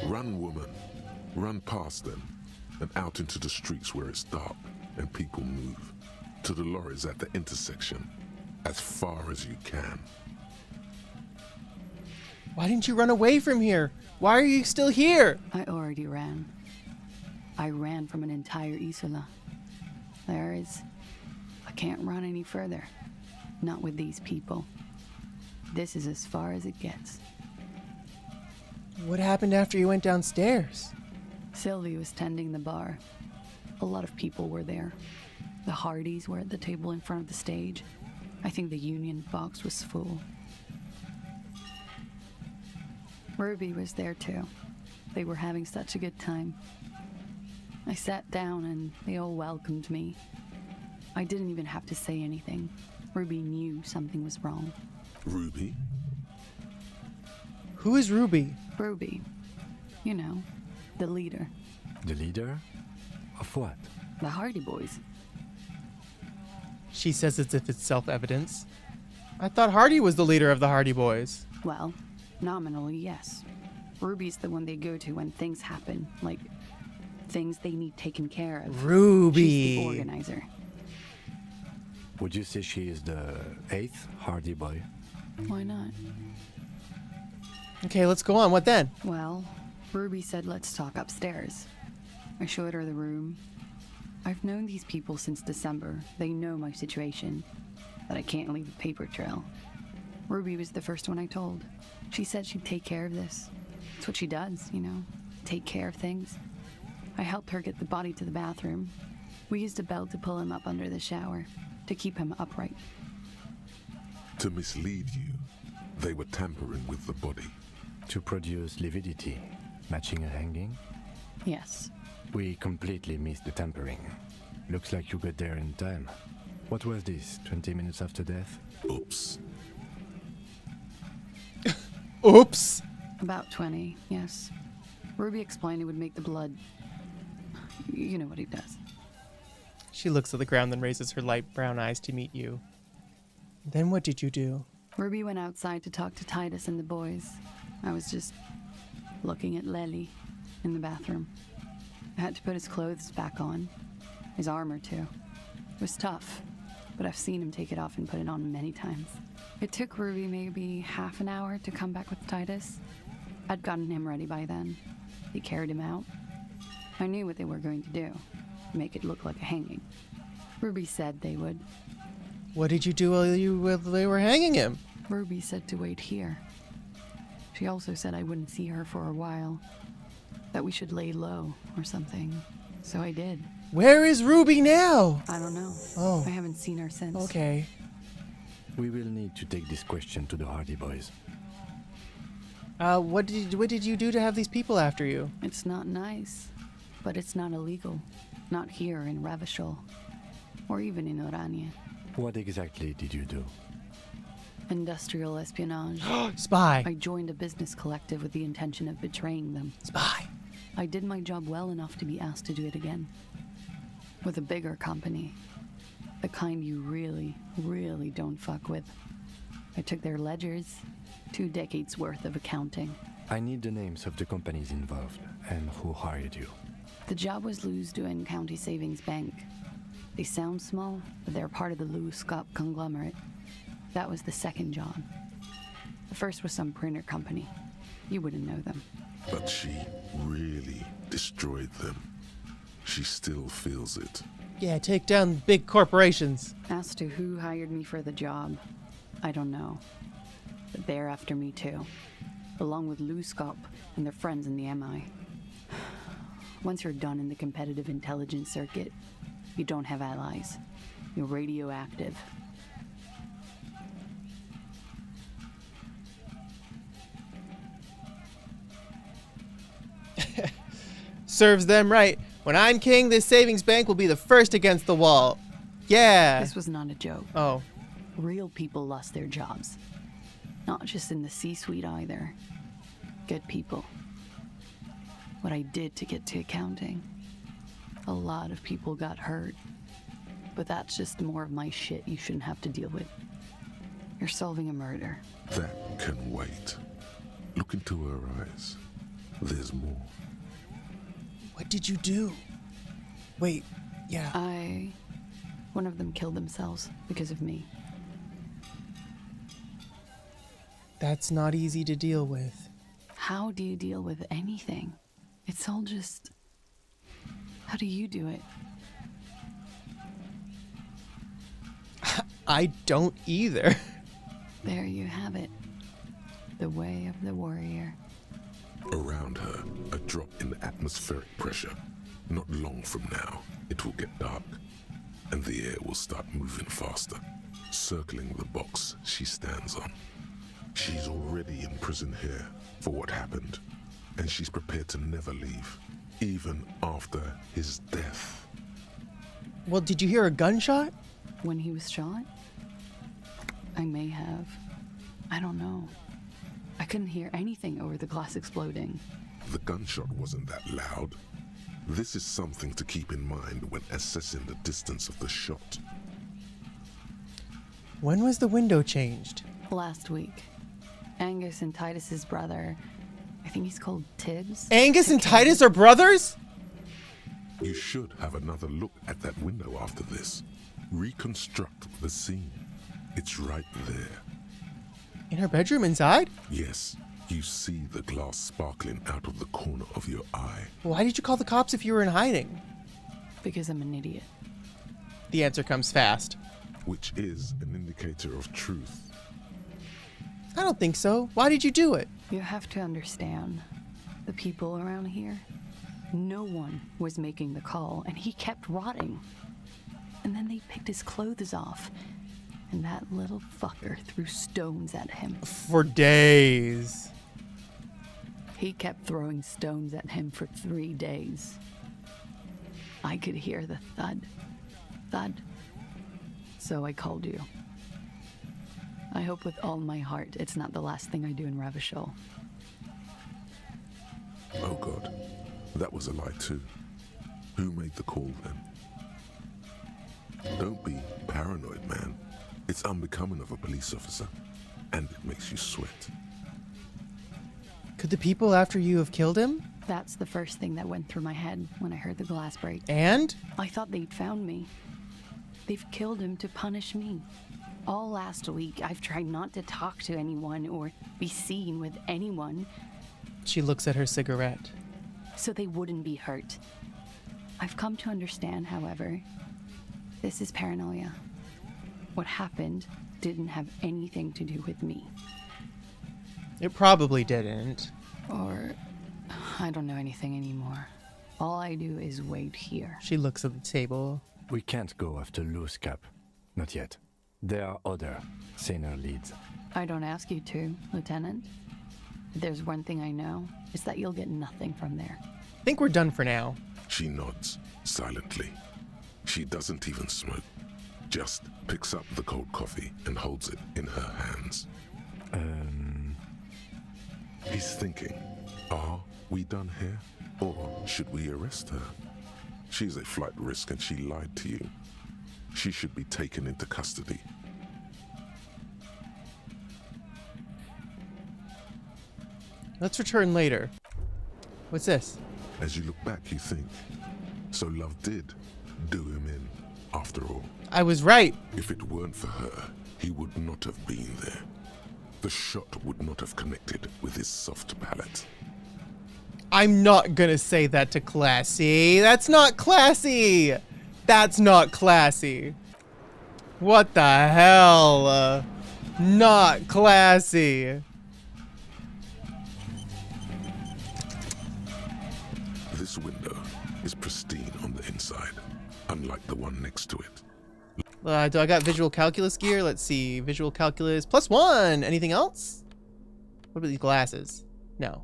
Run, woman. Run past them and out into the streets where it's dark and people move. To the lorries at the intersection, as far as you can. Why didn't you run away from here? Why are you still here? I already ran. I ran from an entire Isola. I can't run any further. Not with these people. This is as far as it gets. What happened after you went downstairs? Sylvie was tending the bar. A lot of people were there. The Hardys were at the table in front of the stage. I think the Union box was full. Ruby was there too. They were having such a good time. I sat down and they all welcomed me. I didn't even have to say anything. Ruby knew something was wrong. Ruby? Who is Ruby? Ruby. You know, the leader. The leader? Of what? The Hardy Boys. She says as if it's self-evidence. I thought Hardy was the leader of the Hardy Boys. Well, nominally, yes. Ruby's the one they go to when things happen, like things they need taken care of. Ruby. She's the organizer. Would you say she is the 8th Hardy Boy? Why not? Okay, let's go on. What then? Well, Ruby said let's talk upstairs. I showed her the room. I've known these people since December. They know my situation, that I can't leave a paper trail. Ruby was the first one I told. She said she'd take care of this. It's what she does, you know, take care of things. I helped her get the body to the bathroom. We used a belt to pull him up under the shower, to keep him upright. To mislead you, they were tampering with the body. To produce lividity, matching a hanging? Yes. We completely missed the tampering. Looks like you got there in time. What was this, 20 minutes after death? Oops. Oops. About 20, yes. Ruby explained it would make the blood... You know what he does. She looks at the ground, then raises her light brown eyes to meet you. Then what did you do? Ruby went outside to talk to Titus and the boys. I was just looking at Lely in the bathroom. I had to put his clothes back on. His armor, too. It was tough, but I've seen him take it off and put it on many times. It took Ruby maybe half an hour to come back with Titus. I'd gotten him ready by then. They carried him out. I knew what they were going to do. Make it look like a hanging. Ruby said they would. What did you do while they were hanging him? Ruby said to wait here. She also said I wouldn't see her for a while. That we should lay low or something. So I did. Where is Ruby now? I don't know. Oh. I haven't seen her since. Okay. We will need to take this question to the Hardy Boys. What did you do to have these people after you? It's not nice, but it's not illegal. Not here in Revachol, or even in Oranje. What exactly did you do? Industrial espionage. Spy! I joined a business collective with the intention of betraying them. Spy! I did my job well enough to be asked to do it again. With a bigger company. The kind you really, really don't fuck with. I took their ledgers, 2 decades worth of accounting. I need the names of the companies involved and who hired you. The job was Lewes County Savings Bank. They sound small, but they're part of the Lewes conglomerate. That was the second job. The first was some printer company. You wouldn't know them. But she really destroyed them. She still feels it. Yeah, take down big corporations. As to who hired me for the job, I don't know. But they're after me too. Along with Lewskop and their friends in the MI. Once you're done in the competitive intelligence circuit, you don't have allies. You're radioactive. Serves them right. When I'm king, this savings bank will be the first against the wall. Yeah. This was not a joke. Oh. Real people lost their jobs. Not just in the C-suite either. Good people. What I did to get to accounting. A lot of people got hurt. But that's just more of my shit you shouldn't have to deal with. You're solving a murder. That can wait. Look into her eyes. There's more. What did you do? Wait, yeah. One of them killed themselves because of me. That's not easy to deal with. How do you deal with anything? It's all just... How do you do it? I don't either. There you have it. The way of the warrior. Around her, a drop in the atmospheric pressure. Not long from now, it will get dark, and the air will start moving faster, circling the box she stands on. She's already in prison here for what happened, and she's prepared to never leave, even after his death. Well, did you hear a gunshot? When he was shot? I may have. I don't know. I couldn't hear anything over the glass exploding. The gunshot wasn't that loud. This is something to keep in mind when assessing the distance of the shot. When was the window changed? Last week. Angus and Titus's brother, I think he's called Tibbs. Angus and Titus are brothers? You should have another look at that window after this. Reconstruct the scene. It's right there. In her bedroom inside? Yes, you see the glass sparkling out of the corner of your eye. Why did you call the cops if you were in hiding? Because I'm an idiot. The answer comes fast. Which is an indicator of truth. I don't think so. Why did you do it? You have to understand, the people around here, no one was making the call, and he kept rotting. And then they picked his clothes off, and that little fucker threw stones at him. For days. He kept throwing stones at him for 3 days. I could hear the thud, thud. So I called you. I hope with all my heart it's not the last thing I do in Revachol. Oh God, that was a lie too. Who made the call then? Don't be paranoid, man. It's unbecoming of a police officer, and it makes you sweat. Could the people after you have killed him? That's the first thing that went through my head when I heard the glass break. And? I thought they'd found me. They've killed him to punish me. All last week, I've tried not to talk to anyone or be seen with anyone. She looks at her cigarette. So they wouldn't be hurt. I've come to understand, however, this is paranoia. What happened didn't have anything to do with me. It probably didn't. Or I don't know anything anymore. All I do is wait here. She looks at the table. We can't go after Loose Cap. Not yet. There are other, saner leads. I don't ask you to, Lieutenant. If there's one thing I know, it's that you'll get nothing from there. I think we're done for now. She nods, silently. She doesn't even smoke. Just picks up the cold coffee and holds it in her hands. He's thinking, are we done here? Or should we arrest her? She's a flight risk and she lied to you. She should be taken into custody. Let's return later. What's this? As you look back, you think, so love did do him in, after all. I was right. If it weren't for her, he would not have been there. The shot would not have connected with his soft palate. I'm not gonna say that to Classia. That's not classy. That's not classy. What the hell? Not classy. This window is pristine on the inside, unlike the one next to it. Do I got visual calculus gear? Let's see. Visual calculus +1. Anything else? What about these glasses? No.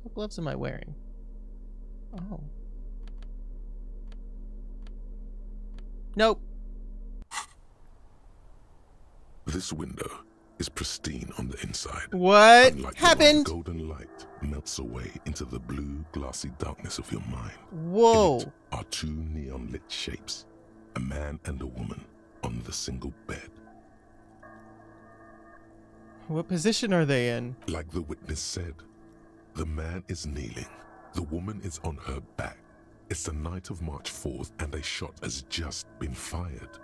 What gloves am I wearing? Oh. Nope. This window is pristine on the inside. What Unlike happened? The golden light melts away into the blue, glassy darkness of your mind. Whoa. In it are two neon lit shapes, a man and a woman on the single bed. What position are they in? Like the witness said, the man is kneeling, the woman is on her back. It's the night of March 4th and a shot has just been fired.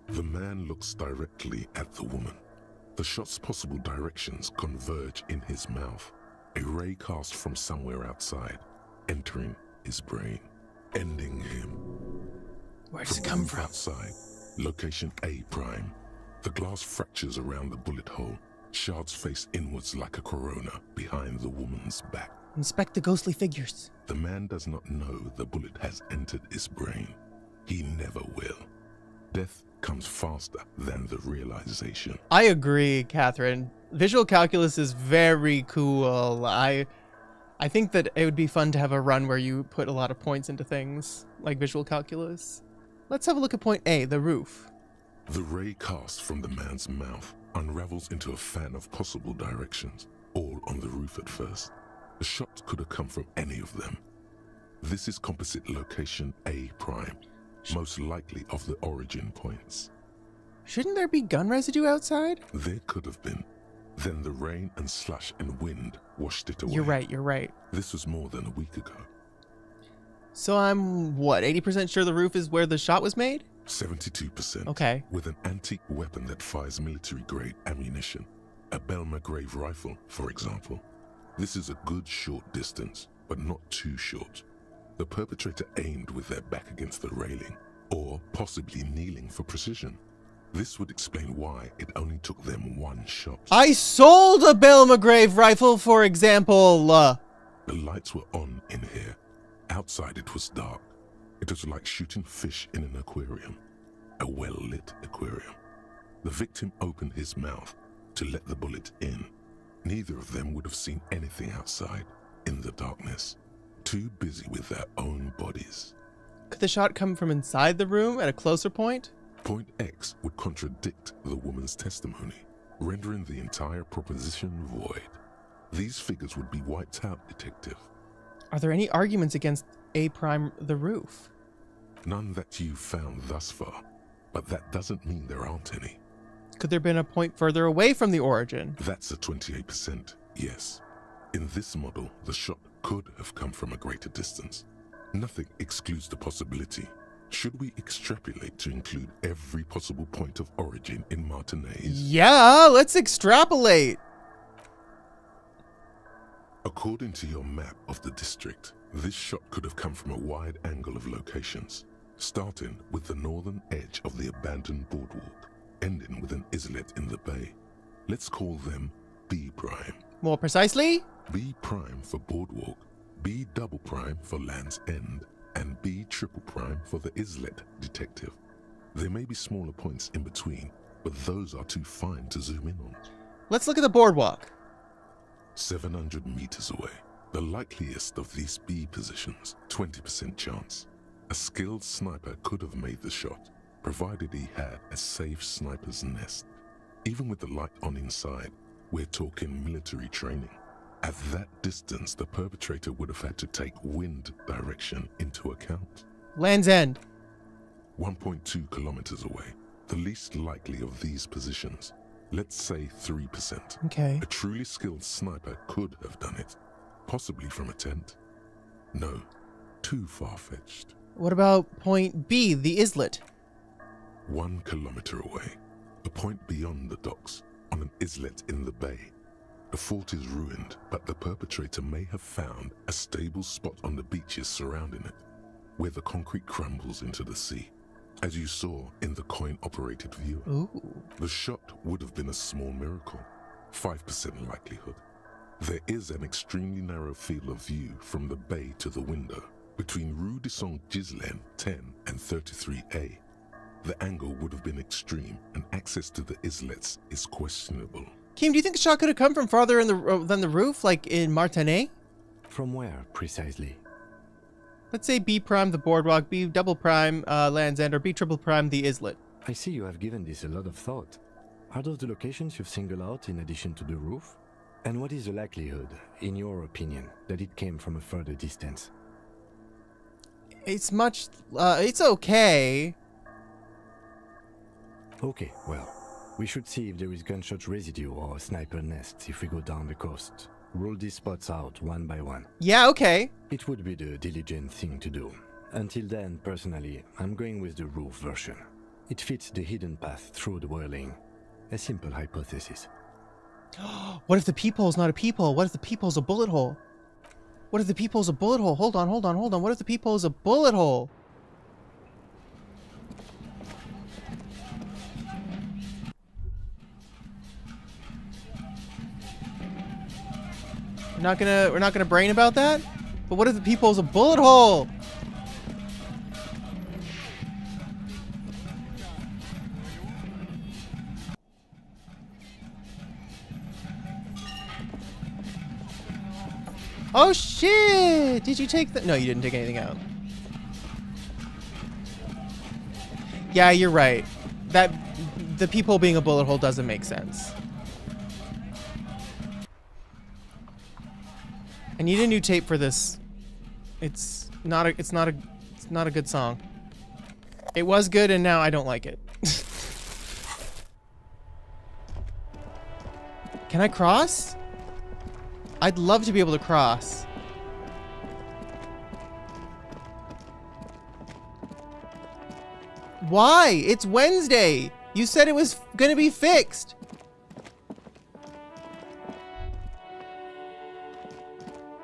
The man looks directly at the woman. The shot's possible directions converge in his mouth. A ray cast from somewhere outside, entering his brain, ending him. Where's it come from? Outside, location A prime. The glass fractures around the bullet hole. Shards face inwards like a corona behind the woman's back. Inspect the ghostly figures. The man does not know the bullet has entered his brain. He never will. Death comes faster than the realization. I agree, Catherine. Visual calculus is very cool. I think that it would be fun to have a run where you put a lot of points into things, like visual calculus. Let's have a look at point A, the roof. The ray cast from the man's mouth unravels into a fan of possible directions, all on the roof at first. The shot could have come from any of them. This is composite location A prime, most likely of the origin points. Shouldn't there be gun residue outside? There could have been. Then the rain and slush and wind washed it away. You're right. This was more than a week ago. So I'm, what, 80% sure the roof is where the shot was made? 72%. Okay. With an antique weapon that fires military-grade ammunition. A Belmagrave rifle, for example. This is a good short distance, but not too short. The perpetrator aimed with their back against the railing, or possibly kneeling for precision. This would explain why it only took them one shot. I sold a Belmagrave rifle, for example. The lights were on in here. Outside it was dark. It was like shooting fish in an aquarium. A well-lit aquarium. The victim opened his mouth to let the bullet in. Neither of them would have seen anything outside, in the darkness. Too busy with their own bodies. Could the shot come from inside the room at a closer point? Point X would contradict the woman's testimony, rendering the entire proposition void. These figures would be wiped out, Detective. Are there any arguments against A prime the roof? None that you've found thus far, but that doesn't mean there aren't any. Could there have been a point further away from the origin? That's a 28%, yes. In this model, the shot could have come from a greater distance. Nothing excludes the possibility. Should we extrapolate to include every possible point of origin in Martinez? Yeah, let's extrapolate. According to your map of the district, this shot could have come from a wide angle of locations, starting with the northern edge of the abandoned boardwalk, ending with an islet in the bay. Let's call them B prime. More precisely? B prime for boardwalk, B double prime for Land's End, and B triple prime for the islet, Detective. There may be smaller points in between, but those are too fine to zoom in on. Let's look at the boardwalk. 700 meters away. The likeliest of these B positions, 20% chance. A skilled sniper could have made the shot, provided he had a safe sniper's nest. Even with the light on inside, we're talking military training. At that distance, the perpetrator would have had to take wind direction into account. Land's End. 1.2 kilometers away. The least likely of these positions. Let's say 3%. Okay. A truly skilled sniper could have done it. Possibly from a tent. No, too far-fetched. What about point B, the islet? 1 kilometer away. A point beyond the docks, on an islet in the bay. The fort is ruined, but the perpetrator may have found a stable spot on the beaches surrounding it, where the concrete crumbles into the sea, as you saw in the coin-operated viewer. Ooh. The shot would have been a small miracle, 5% likelihood. There is an extremely narrow field of view from the bay to the window, between Rue de Saint-Ghislain 10 and 33A. The angle would have been extreme, and access to the islets is questionable. Keem, do you think the shot could have come from farther in than the roof, like in Martinez? From where, precisely? Let's say B prime, the boardwalk, B double prime, Land's End, or B triple prime, the islet. I see you have given this a lot of thought. Are those the locations you've singled out in addition to the roof? And what is the likelihood, in your opinion, that it came from a further distance? It's much, it's okay. Okay, well, we should see if there is gunshot residue or sniper nests if we go down the coast. Rule these spots out one by one. Yeah, okay. It would be the diligent thing to do. Until then, personally, I'm going with the roof version. It fits the hidden path through the whirling. A simple hypothesis. What if the peephole's not a peephole? What if the peephole's a bullet hole? What if the peephole's a bullet hole? Hold on. What if the peephole's a bullet hole? We're not gonna brain about that? But what if the peephole's a bullet hole? Oh shit! Did you take the... No, you didn't take anything out. Yeah, you're right. That the peephole being a bullet hole doesn't make sense. I need a new tape for this. It's not a good song. It was good and now I don't like it. Can I cross? I'd love to be able to cross. Why? It's Wednesday. You said it was gonna be fixed.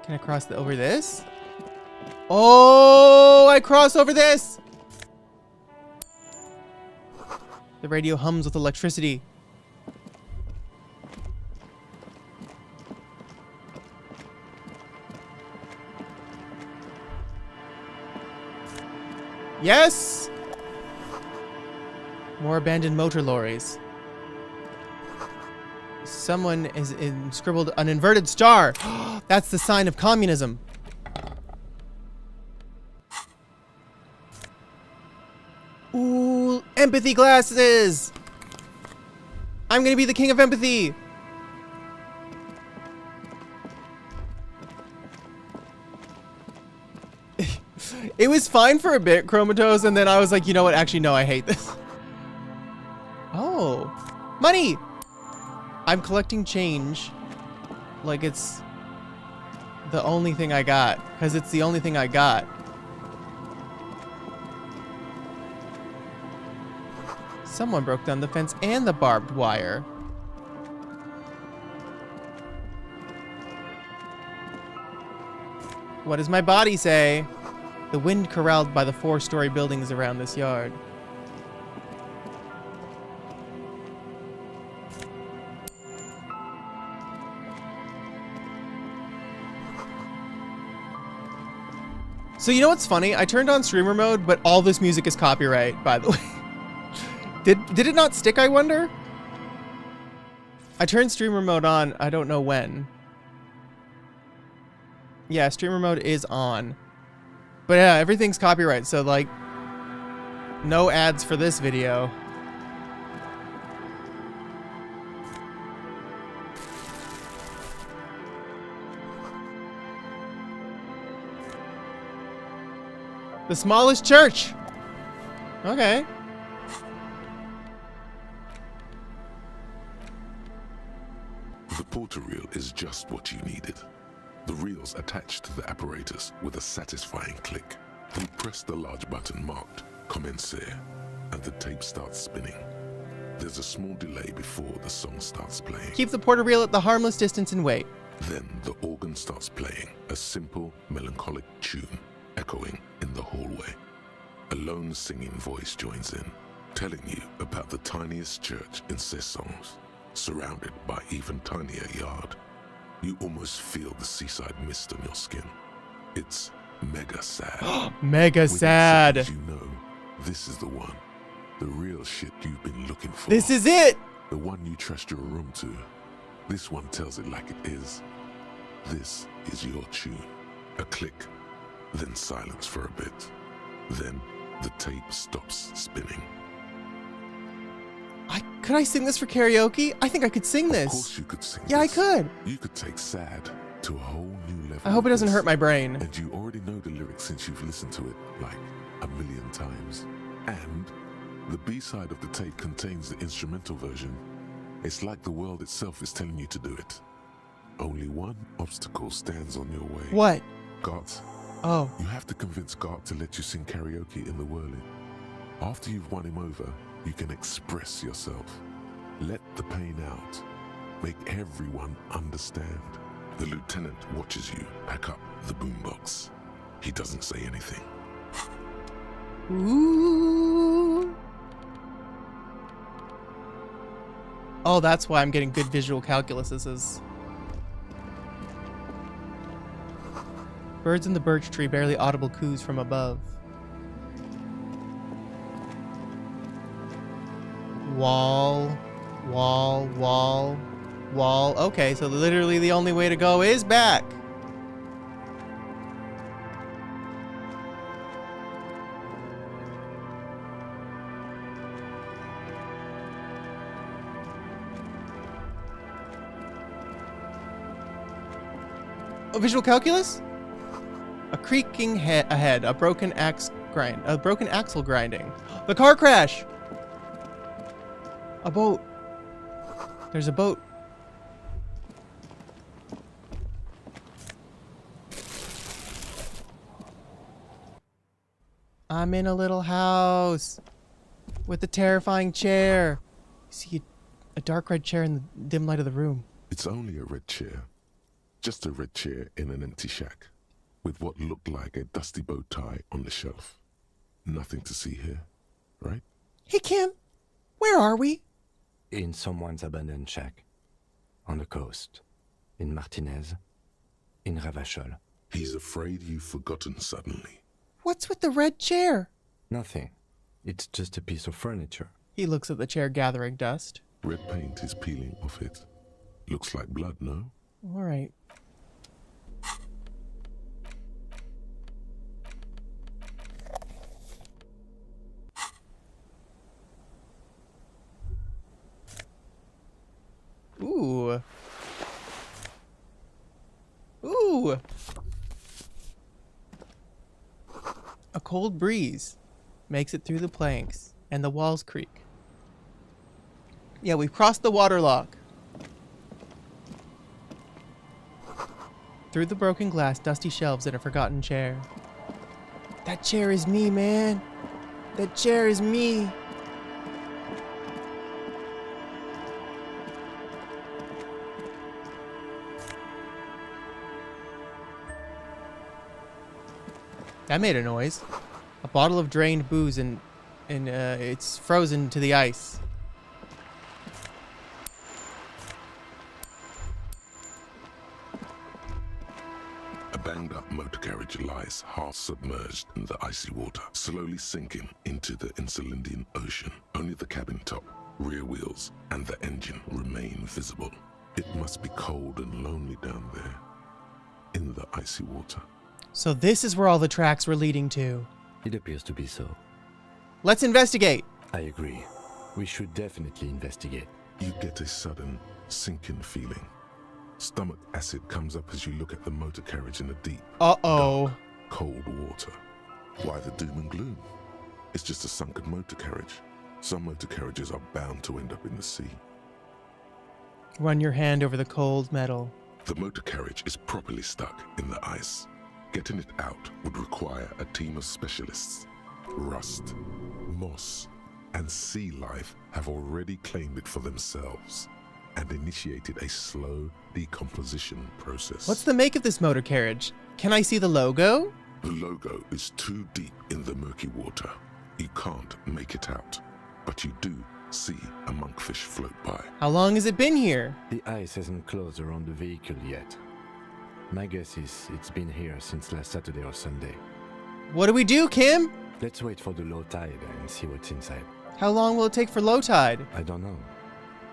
Can I cross over this? Oh, I cross over this. The radio hums with electricity. Yes! More abandoned motor lorries. Someone is scribbled an inverted star. That's the sign of communism. Ooh, empathy glasses! I'm gonna be the king of empathy! It was fine for a bit, Chromatose, and then I was like, you know what? Actually, no, I hate this. Oh, money! I'm collecting change like it's the only thing I got, because it's the only thing I got. Someone broke down the fence and the barbed wire. What does my body say? The wind corralled by the 4-story buildings around this yard. So you know what's funny? I turned on streamer mode, but all this music is copyright, by the way. Did it not stick, I wonder? I turned streamer mode on, I don't know when. Yeah, streamer mode is on. But yeah, everything's copyright, so like, no ads for this video. The smallest church! Okay. The porter reel is just what you needed. The reel's attached to the apparatus with a satisfying click. Then press the large button marked Commencer, and the tape starts spinning. There's a small delay before the song starts playing. Keep the porter reel at the harmless distance and wait. Then the organ starts playing a simple, melancholic tune, echoing in the hallway. A lone singing voice joins in, telling you about the tiniest church in Cesons, surrounded by even tinier yard. You almost feel the seaside mist on your skin. It's mega sad. Mega sad. As you know, this is the one. The real shit you've been looking for. This is it! The one you trust your room to. This one tells it like it is. This is your tune. A click, then silence for a bit. Then the tape stops spinning. Could I sing this for karaoke? I think I could sing this. Of course you could sing Yeah, this. I could. You could take sad to a whole new level. I hope it doesn't of hurt this. my brain. And you already know the lyrics since you've listened to it like a million times. And the B-side of the tape contains the instrumental version. It's like the world itself is telling you to do it. Only one obstacle stands on your way. What? Gart. Oh. You have to convince Gart to let you sing karaoke in the whirling. After you've won him over, you can express yourself. Let the pain out. Make everyone understand. The lieutenant watches you pack up the boombox. He doesn't say anything. Ooh. Oh, that's why I'm getting good visual calculuses. Birds in the birch tree, barely audible coos from above. Wall, wall, wall, wall. Okay, so literally the only way to go is back. A visual calculus? A creaking ahead. A broken axle grinding. The car crash! A boat. There's a boat. I'm in a little house with a terrifying chair. You see a dark red chair in the dim light of the room. It's only a red chair. Just a red chair in an empty shack with what looked like a dusty bow tie on the shelf. Nothing to see here, right? Hey, Kim. Where are we? In someone's abandoned shack. On the coast. In Martinez. In Revachol. He's afraid you've forgotten suddenly. What's with the red chair? Nothing. It's just a piece of furniture. He looks at the chair gathering dust. Red paint is peeling off it. Looks like blood, no? All right. Ooh. Ooh. A cold breeze makes it through the planks, and the walls creak. Yeah, we've crossed the waterlock. Through the broken glass, dusty shelves, and a forgotten chair. That chair is me, man. That chair is me. That made a noise. A bottle of drained booze and it's frozen to the ice. A banged up motor carriage lies half submerged in the icy water, slowly sinking into the Insulindian Ocean. Only the cabin top, rear wheels, and the engine remain visible. It must be cold and lonely down there, in the icy water. So this is where all the tracks were leading to. It appears to be so. Let's investigate. I agree. We should definitely investigate. You get a sudden sinking feeling. Stomach acid comes up as you look at the motor carriage in the deep, dark, cold water. Why the doom and gloom? It's just a sunken motor carriage. Some motor carriages are bound to end up in the sea. Run your hand over the cold metal. The motor carriage is properly stuck in the ice. Getting it out would require a team of specialists. Rust, moss, and sea life have already claimed it for themselves and initiated a slow decomposition process. What's the make of this motor carriage? Can I see the logo? The logo is too deep in the murky water. You can't make it out, but you do see a monkfish float by. How long has it been here? The ice hasn't closed around the vehicle yet. My guess is it's been here since last Saturday or Sunday. What do we do, Kim? Let's wait for the low tide and see what's inside. How long will it take for low tide? I don't know.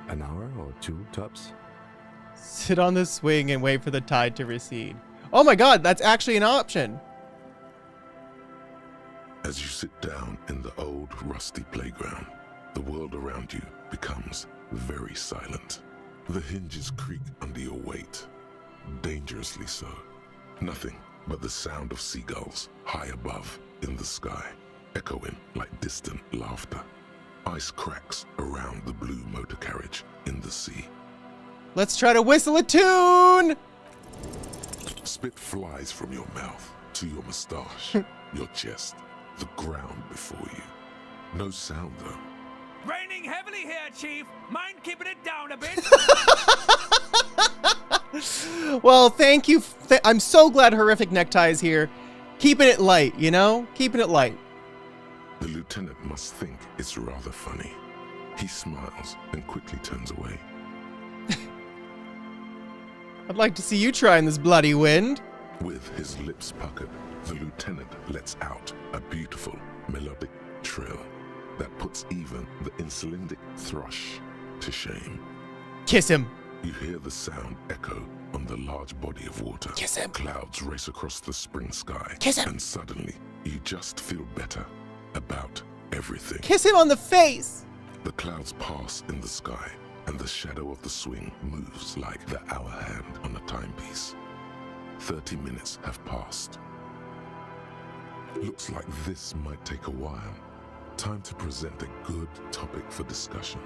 An hour or two, tops? Sit on the swing and wait for the tide to recede. Oh my god, that's actually an option. As you sit down in the old, rusty playground, the world around you becomes very silent. The hinges creak under your weight. Dangerously so. Nothing but the sound of seagulls high above in the sky, echoing like distant laughter. Ice cracks around the blue motor carriage in the sea. Let's try to whistle a tune! Spit flies from your mouth to your mustache, your chest, the ground before you. No sound though. Raining heavily here, Chief. Mind keeping it down a bit? Well, thank you. I'm so glad Horrific Necktie is here. Keeping it light, you know? Keeping it light. The lieutenant must think it's rather funny. He smiles and quickly turns away. I'd like to see you try in this bloody wind. With his lips puckered, the lieutenant lets out a beautiful melodic trill that puts even the insulindic thrush to shame. Kiss him. You hear the sound echo on the large body of water. Kiss him. Clouds race across the spring sky. Kiss him. And suddenly, you just feel better about everything. Kiss him on the face. The clouds pass in the sky, and the shadow of the swing moves like the hour hand on a timepiece. 30 minutes have passed. Looks like this might take a while. Time to present a good topic for discussion.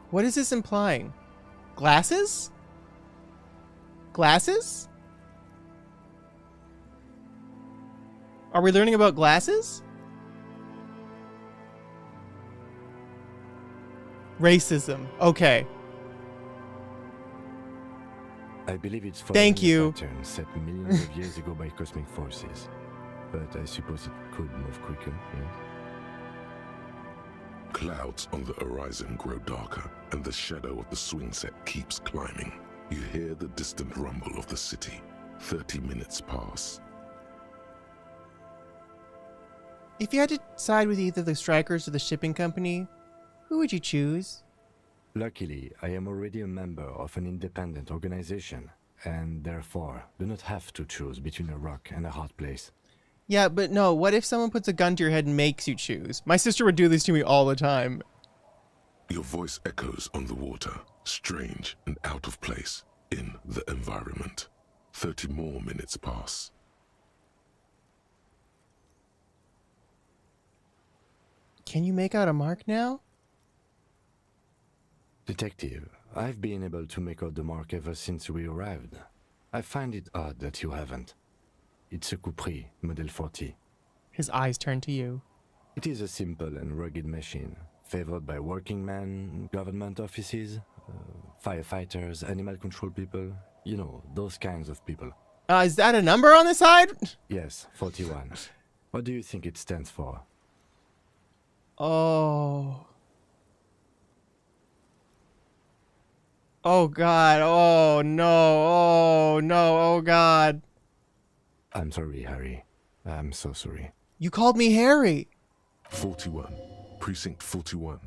What is this implying? Glasses? Glasses? Are we learning about glasses? Racism. Okay. I believe it's Thank you. a pattern set millions of years ago by cosmic forces. But I suppose it could move quicker, yes? Clouds on the horizon grow darker, and the shadow of the swing set keeps climbing. You hear the distant rumble of the city. 30 minutes pass. If you had to side with either the strikers or the shipping company, who would you choose? Luckily, I am already a member of an independent organization, and therefore do not have to choose between a rock and a hard place. Yeah, but no, what if someone puts a gun to your head and makes you choose? My sister would do this to me all the time. Your voice echoes on the water, strange and out of place in the environment. 30 more minutes pass. Can you make out a mark now? Detective, I've been able to make out the mark ever since we arrived. I find it odd that you haven't. It's a Coupri, Model 40. His eyes turn to you. It is a simple and rugged machine, favored by working men, government offices, firefighters, animal control people, you know, those kinds of people. Is that a number on the side? Yes, 41. What do you think it stands for? Oh. Oh God, oh no, oh no, oh God. I'm sorry, Harry. I'm so sorry. You called me Harry. 41. Precinct 41.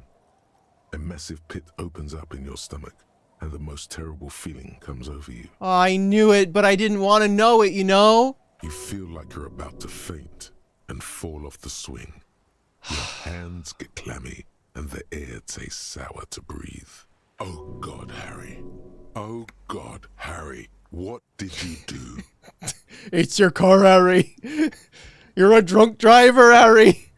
A massive pit opens up in your stomach, and the most terrible feeling comes over you. Oh, I knew it, but I didn't want to know it, you know? You feel like you're about to faint and fall off the swing. Your hands get clammy, and the air tastes sour to breathe. Oh God, Harry. Oh God, Harry. What did you do? It's your car, Harry. You're a drunk driver, Harry.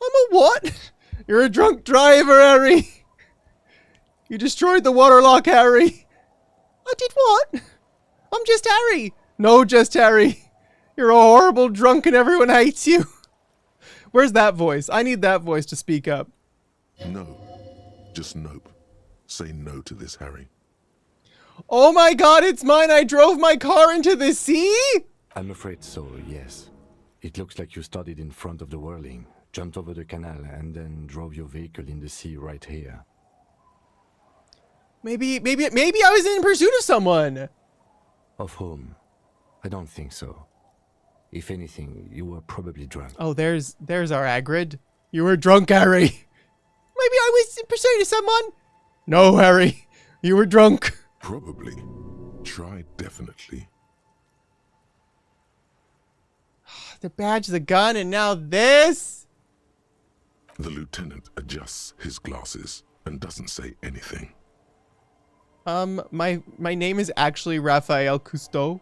I'm a what? You're a drunk driver, Harry. You destroyed the water lock, Harry. I did what? I'm just Harry. No, just Harry. You're a horrible drunk and everyone hates you. Where's that voice? I need that voice to speak up. No. Just nope. Say no to this, Harry. Oh my God, it's mine. I drove my car into the sea? I'm afraid so, yes. It looks like you started in front of the whirling, jumped over the canal, and then drove your vehicle in the sea right here. Maybe I was in pursuit of someone. Of whom? I don't think so. If anything, you were probably drunk. Oh, there's our Agrid. You were drunk, Harry. Maybe I was in pursuit of someone. No, Harry. You were drunk. Probably. Try definitely. The badge, the gun, and now this? The lieutenant adjusts his glasses and doesn't say anything. My name is actually Raphael Cousteau.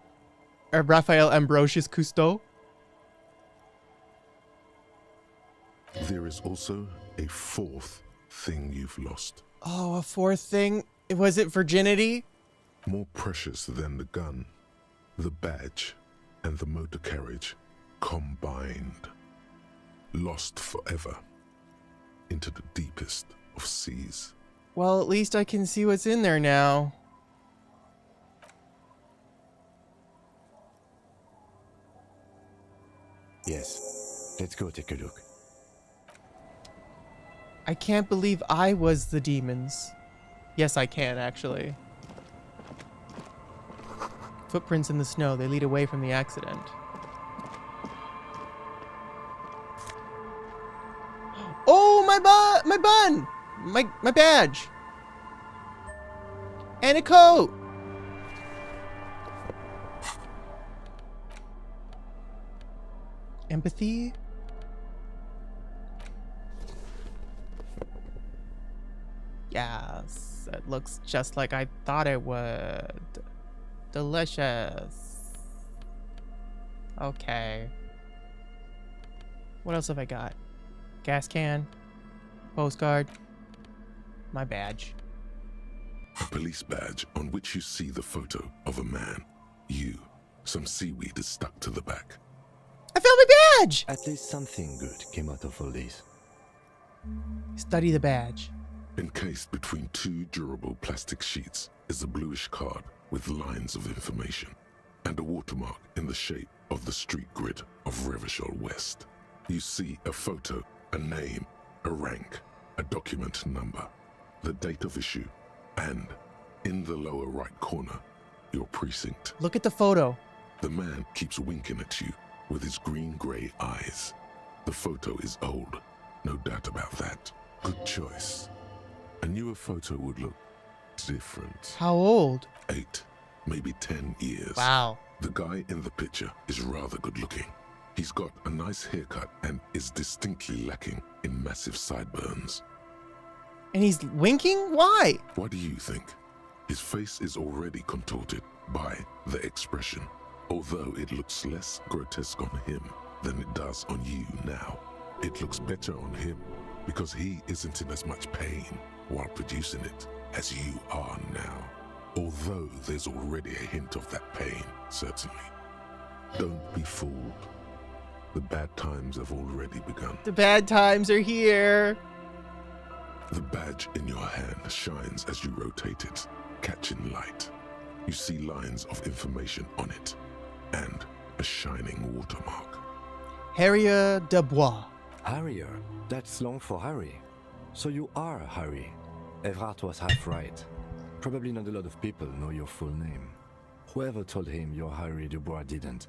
Or Raphael Ambrosius Cousteau. There is also a fourth thing you've lost. Oh, a fourth thing? Was it virginity? More precious than the gun, the badge, and the motor carriage combined. Lost forever into the deepest of seas. Well, at least I can see what's in there now. Yes. Let's go take a look. I can't believe I was the demons. Yes, I can, actually. Footprints in the snow. They lead away from the accident. Oh, my bun! My badge! And a coat! Empathy? looks just like I thought it would. Delicious. Okay. What else have I got? Gas can. Postcard. My badge. A police badge on which you see the photo of a man. You. Some seaweed is stuck to the back. I found my badge! At least something good came out of all this. Study the badge. Encased between two durable plastic sheets is a bluish card with lines of information and a watermark in the shape of the street grid of Revachol West. You see a photo, a name, a rank, a document number, the date of issue, and in the lower right corner, your precinct. Look at the photo. The man keeps winking at you with his green-gray eyes. The photo is old, no doubt about that. Good choice. A newer photo would look different. How old? 8, maybe 10 years. Wow. The guy in the picture is rather good-looking. He's got a nice haircut and is distinctly lacking in massive sideburns. And he's winking? Why? What do you think? His face is already contorted by the expression, although it looks less grotesque on him than it does on you now. It looks better on him because he isn't in as much pain while producing it as you are now. Although there's already a hint of that pain, certainly. Don't be fooled. The bad times have already begun. The bad times are here. The badge in your hand shines as you rotate it, catching light. You see lines of information on it, and a shining watermark. Harrier Dubois. Harrier? That's long for Harry. So you are Harry. Everard was half right. Probably not a lot of people know your full name. Whoever told him you're Harry Dubois didn't.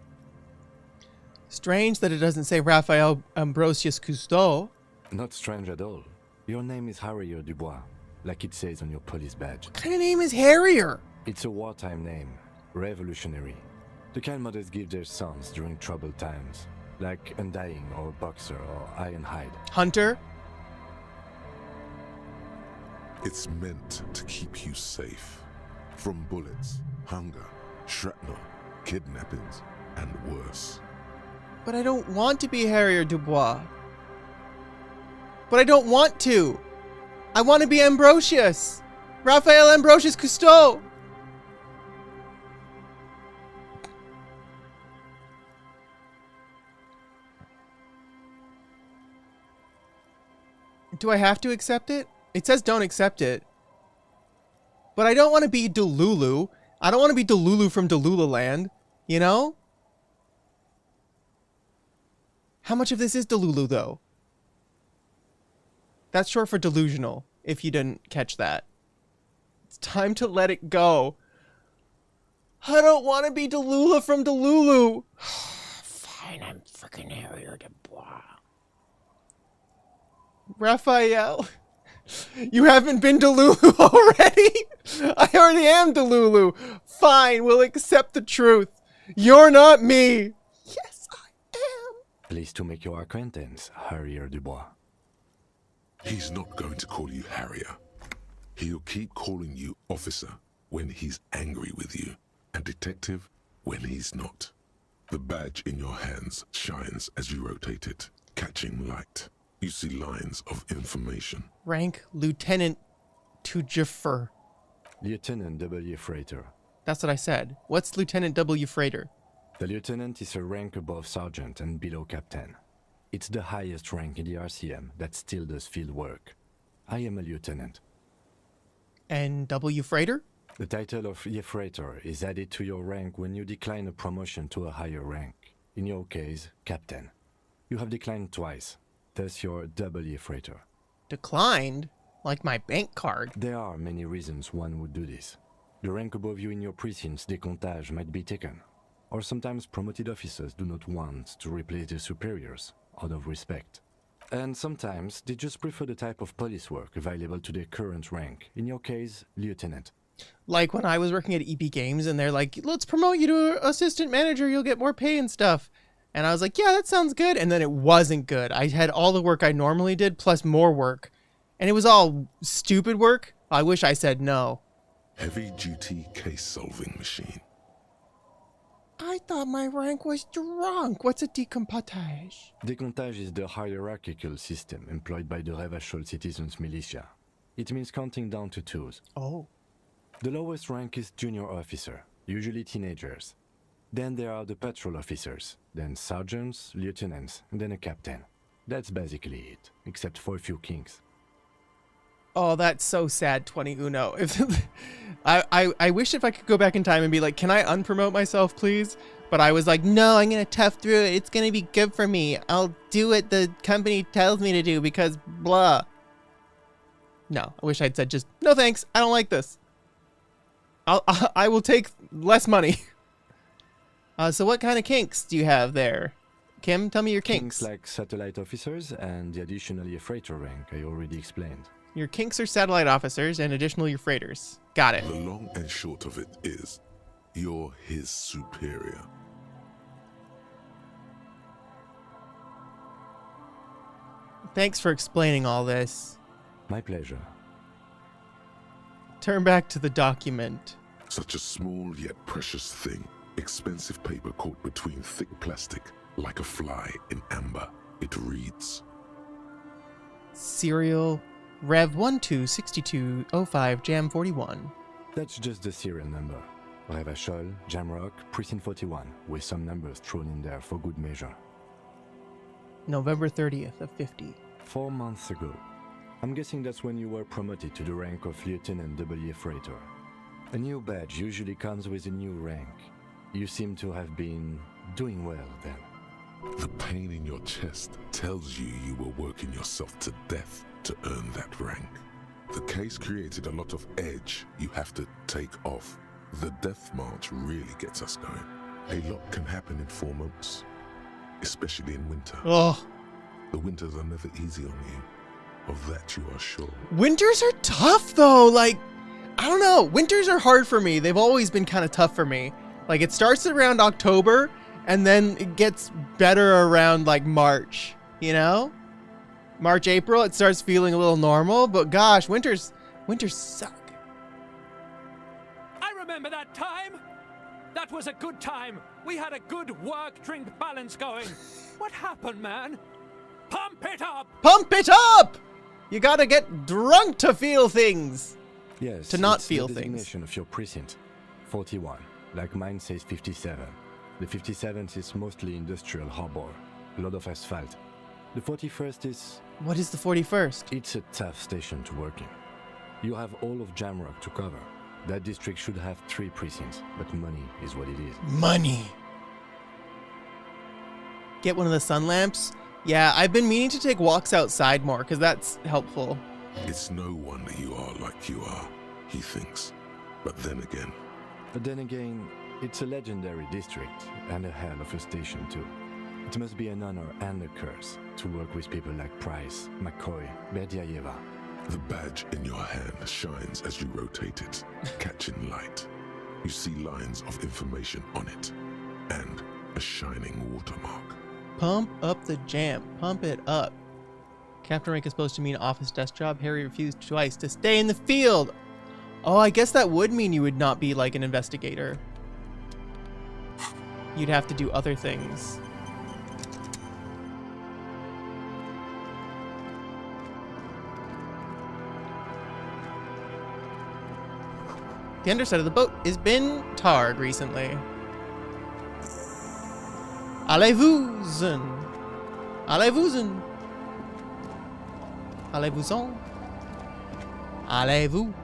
Strange that it doesn't say Raphael Ambrosius Cousteau. Not strange at all. Your name is Harrier Dubois, like it says on your police badge. What kind of name is Harrier? It's a wartime name. Revolutionary. The kind mothers give their sons during troubled times, like Undying or Boxer or Ironhide. Hunter? It's meant to keep you safe. From bullets, hunger, shrapnel, kidnappings, and worse. But I don't want to be Harrier Dubois. But I don't want to. I want to be Ambrosius. Raphael Ambrosius Cousteau. Do I have to accept it? It says don't accept it. But I don't want to be Delulu. I don't want to be Delulu from Delulaland. You know? How much of this is Delulu, though? That's short for delusional, if you didn't catch that. It's time to let it go. I don't want to be Delula from Delulu. Fine, I'm freaking Harrier Dubois. Raphael, you haven't been Delulu already? I already am Delulu. Fine, we'll accept the truth. You're not me. Yes, I am. Pleased to make your acquaintance, Harrier Dubois. He's not going to call you Harrier. He'll keep calling you officer when he's angry with you, and detective when he's not. The badge in your hands shines as you rotate it, catching light. You see lines of information. Rank Lieutenant to Jaffer. Lieutenant W. Freighter. That's what I said. What's Lieutenant W. Freighter? The lieutenant is a rank above sergeant and below captain. It's the highest rank in the RCM that still does field work. I am a lieutenant. And W. Freighter? The title of Freighter is added to your rank when you decline a promotion to a higher rank. In your case, captain. You have declined twice. Thus you're W. Freighter. Declined? Like my bank card. There are many reasons one would do this. The rank above you in your precinct's decomptage might be taken. Or sometimes promoted officers do not want to replace their superiors, out of respect. And sometimes they just prefer the type of police work available to their current rank. In your case, lieutenant. Like when I was working at EB Games and they're like, let's promote you to assistant manager, you'll get more pay and stuff. And I was like, yeah, that sounds good. And then it wasn't good. I had all the work I normally did plus more work. And it was all stupid work. I wish I said no. Heavy-duty case-solving machine. I thought my rank was drunk. What's a decomptage? Decomptage is the hierarchical system employed by the Revachol citizens militia. It means counting down to 2s. Oh. The lowest rank is junior officer, usually teenagers. Then there are the patrol officers, then sergeants, lieutenants, and then a captain. That's basically it, except for a few kings. Oh, that's so sad, 20 Uno. I wish if I could go back in time and be like, can I unpromote myself, please? But I was like, no, I'm going to tough through it. It's going to be good for me. I'll do what the company tells me to do because blah. No, I wish I'd said just, no thanks, I don't like this. I will take less money. So what kind of kinks do you have there? Kim, tell me your kinks. Kinks like satellite officers and the additionally a freighter rank I already explained. Your kinks are satellite officers and additionally your freighters. Got it. The long and short of it is, you're his superior. Thanks for explaining all this. My pleasure. Turn back to the document. Such a small yet precious thing. Expensive paper caught between thick plastic, like a fly in amber. It reads, Serial Rev 126205 Jam 41. That's just the serial number. Revachol, Jamrock, Precinct 41, with some numbers thrown in there for good measure. November 30th of 50. 4 months ago. I'm guessing that's when you were promoted to the rank of Lieutenant W. Freighter. A new badge usually comes with a new rank. You seem to have been doing well then. The pain in your chest tells you you were working yourself to death to earn that rank. The case created a lot of edge you have to take off. The death march really gets us going. A lot can happen in 4 months, especially in winter. Oh. The winters are never easy on you. Of that you are sure. Winters are tough though. Like, I don't know. Winters are hard for me. They've always been kind of tough for me. Like, it starts around October and then it gets better around like March, you know? March, April, it starts feeling a little normal, but gosh, winters suck. I remember that time. That was a good time. We had a good work-drink balance going. What happened, man? Pump it up! Pump it up! You gotta get drunk to feel things. Yes, to not it's feel the things. Designation of your precinct. 41. Like mine says 57. The 57th is mostly industrial harbor. A lot of asphalt. The 41st is... What is the 41st? It's a tough station to work in. You have all of Jamrock to cover. That district should have 3 precincts, but money is what it is. Money. Get one of the sun lamps? Yeah, I've been meaning to take walks outside more, because that's helpful. It's no wonder you are like you are, he thinks. But then again, it's a legendary district, and a hell of a station too. It must be an honor and a curse to work with people like Price, McCoy, Berdiayeva. The badge in your hand shines as you rotate it, catching light. You see lines of information on it, and a shining watermark. Pump up the jam. Pump it up. Captain rank is supposed to mean office desk job. Harry refused twice to stay in the field. Oh, I guess that would mean you would not be like an investigator. You'd have to do other things. The underside of the boat has been tarred recently. Allez-vous-en. Allez-vous-en. Allez-vous-en. Allez-vous.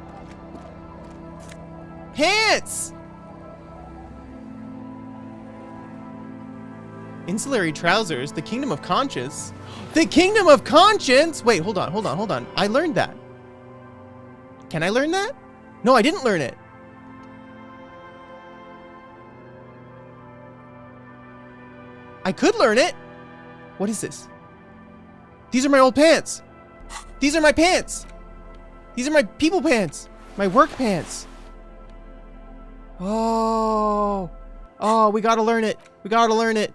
Pants! Insulary trousers, the kingdom of conscience. The kingdom of conscience! Wait, hold on. I learned that. Can I learn that? No, I didn't learn it. I could learn it. What is this? These are my old pants. These are my pants. These are my people pants. My work pants. Oh. Oh, we gotta learn it. We gotta learn it.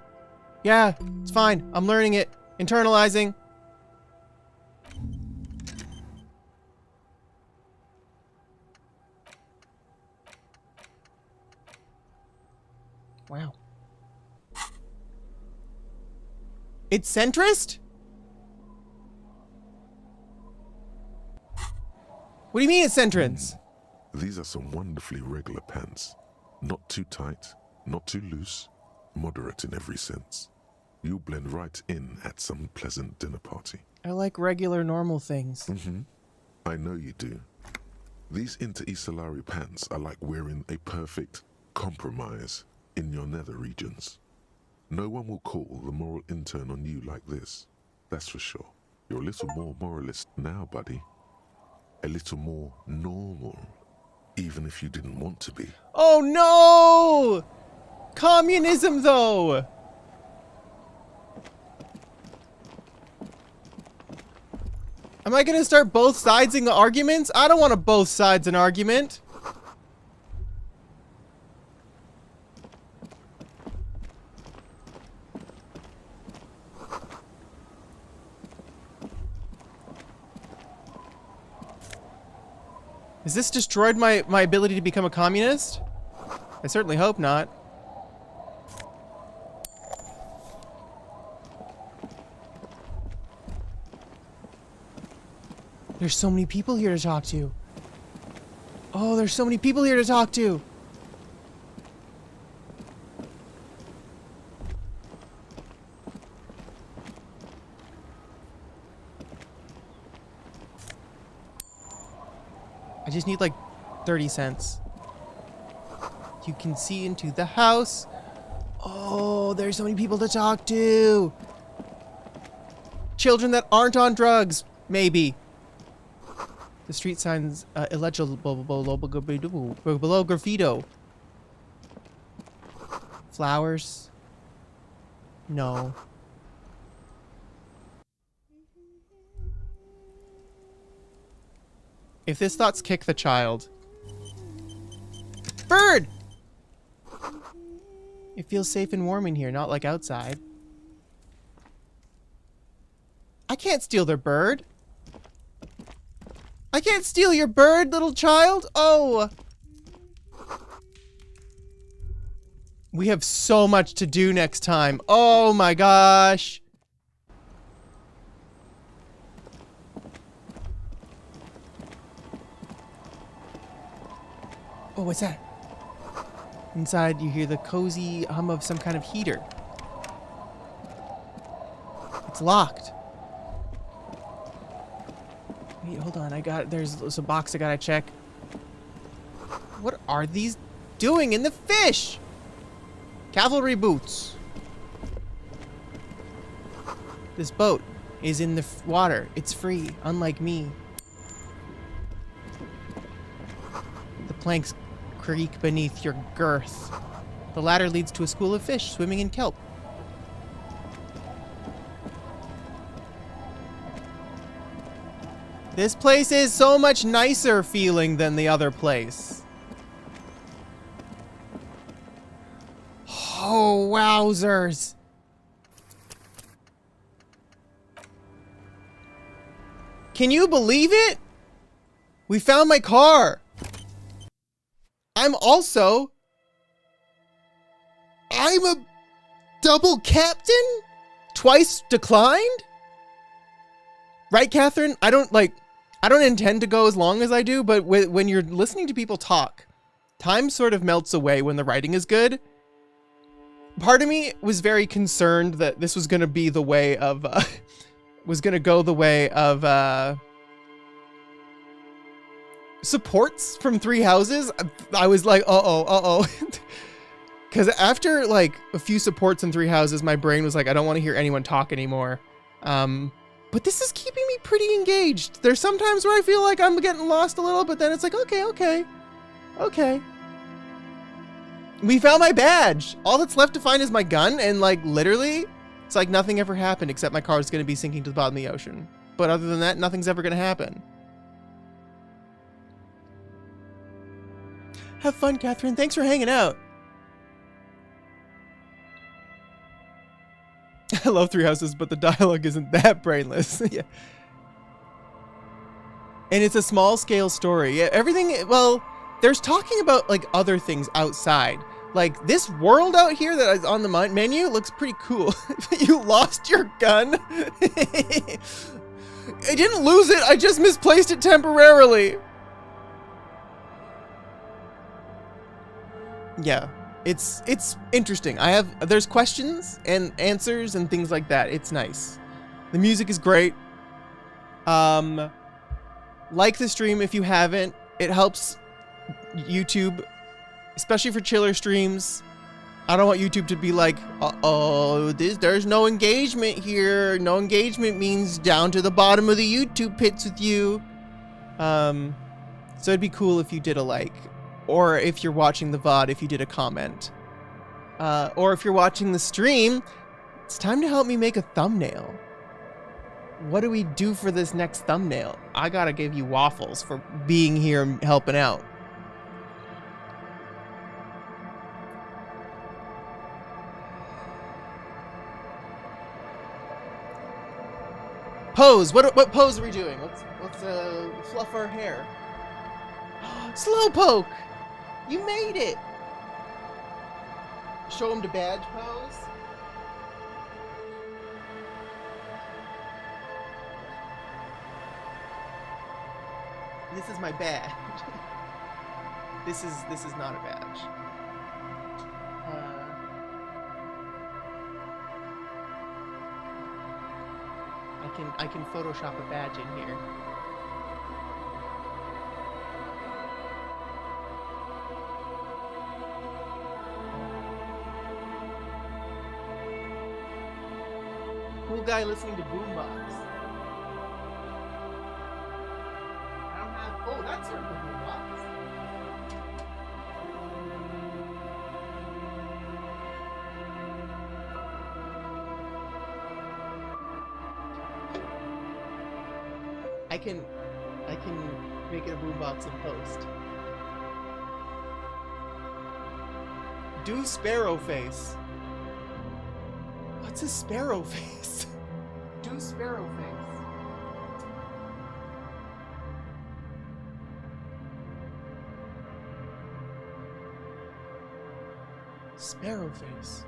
Yeah, it's fine. I'm learning it. Internalizing. Wow. It's centrist? What do you mean it's centrance? These are some wonderfully regular pants. Not too tight, not too loose, moderate in every sense. You'll blend right in at some pleasant dinner party. I like regular, normal things. I know you do. These inter-Isolari pants are like wearing a perfect compromise in your nether regions. No one will call the moral intern on you like this. That's for sure. You're a little more moralist now, buddy. A little more normal, even if you didn't want to be. Oh no! Communism, though! Am I gonna start both sides in the arguments? I don't want to both sides an argument. Has this destroyed my ability to become a communist? I certainly hope not. There's so many people here to talk to. Oh, there's so many people here to talk to. I just need like 30 cents. You can see into the house. Oh, there's so many people to talk to. Children that aren't on drugs, maybe. The street signs illegible below graffito. Flowers. No. If this thought's kick the child. Bird! It feels safe and warm in here, not like outside. I can't steal their bird. I can't steal your bird, little child. Oh. We have so much to do next time. Oh my gosh. Oh, what's that? Inside, you hear the cozy hum of some kind of heater. It's locked. Wait, hold on. There's a box I gotta check. What are these doing in the fish? Cavalry boots. This boat is in the water. It's free, unlike me. The planks creak beneath your girth. The ladder leads to a school of fish swimming in kelp. This place is so much nicer feeling than the other place. Oh, wowzers. Can you believe it? We found my car. I'm a double captain? Twice declined? Right, Catherine? I don't intend to go as long as I do, but when you're listening to people talk, time sort of melts away when the writing is good. Part of me was very concerned that this was going to be the way of, supports from Three Houses. I was like, uh-oh. Because after, like, a few supports in Three Houses, my brain was like, I don't want to hear anyone talk anymore. But this is keeping me pretty engaged. There's some times where I feel like I'm getting lost a little, but then it's like, okay. We found my badge. All that's left to find is my gun, and, like, literally, it's like nothing ever happened except my car is going to be sinking to the bottom of the ocean. But other than that, nothing's ever going to happen. Have fun, Catherine. Thanks for hanging out. I love Three Houses, but the dialogue isn't that brainless. Yeah. And it's a small scale story. Yeah, everything, well, there's talking about like other things outside, Like, this world out here that is on the menu looks pretty cool. You lost your gun? I didn't lose it, I just misplaced it temporarily. Yeah, it's interesting. There's questions and answers and things like that. It's nice. The music is great. Like the stream if you haven't. It helps YouTube, especially for chiller streams. I don't want YouTube to be like, uh-oh, there's no engagement here. No engagement means down to the bottom of the YouTube pits with you. So it'd be cool if you did a like. Or if you're watching the VOD, if you did a comment. Or if you're watching the stream, it's time to help me make a thumbnail. What do we do for this next thumbnail? I gotta give you waffles for being here and helping out. Pose. What pose are we doing? Let's fluff our hair. Slowpoke. You made it. Show him the badge pose. This is my badge. This is not a badge. I can Photoshop a badge in here. Cool guy listening to boombox. I don't have. Oh, that's sort of a boombox. I can make it a boombox in post. Do sparrow face. What's a sparrow face? Do sparrow face. Sparrow face.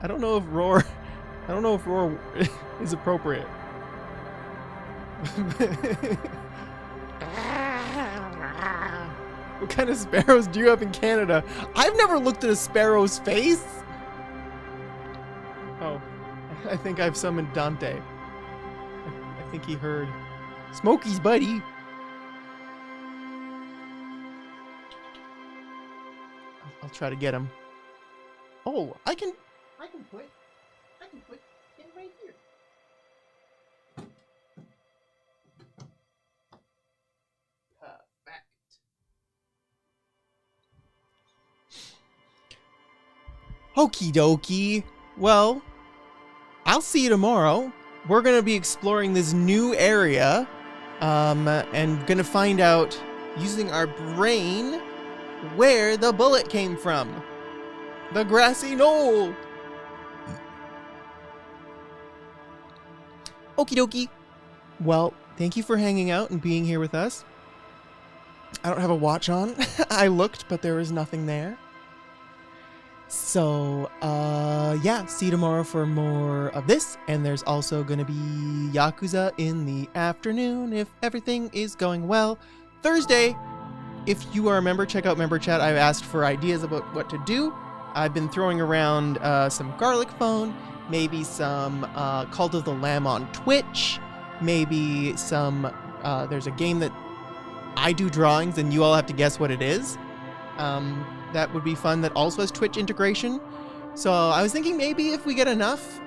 I don't know if roar is appropriate. What kind of sparrows do you have in Canada? I've never looked at a sparrow's face. Oh, I think I've summoned Dante. I think he heard Smokey's buddy. I'll try to get him. Oh, I can put him right here. Perfect. Okie dokie. Well, I'll see you tomorrow. We're gonna be exploring this new area, and gonna find out, using our brain, where the bullet came from. The grassy knoll. Okie dokie. Well, thank you for hanging out and being here with us. I don't have a watch on. I looked, but there was nothing there. So, yeah, see you tomorrow for more of this. And there's also going to be Yakuza in the afternoon if everything is going well. Thursday, if you are a member, check out Member Chat. I've asked for ideas about what to do. I've been throwing around some garlic phone, maybe some Cult of the Lamb on Twitch, maybe some, there's a game that I do drawings and you all have to guess what it is. That would be fun, that also has Twitch integration. So I was thinking maybe if we get enough,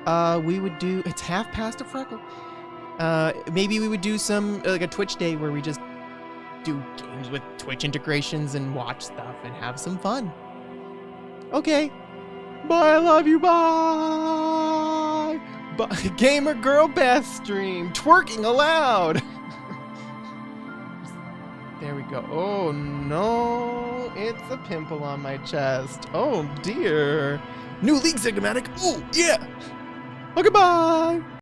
we would do, it's 1/2 a freckle. Maybe we would do some, like a Twitch day where we just do games with Twitch integrations and watch stuff and have some fun. Okay. Bye, I love you, bye! Bye. Gamer Girl Beth stream, twerking aloud! There we go. Oh no, it's a pimple on my chest. Oh dear. New League Sigmatic. Oh yeah. Oh, goodbye.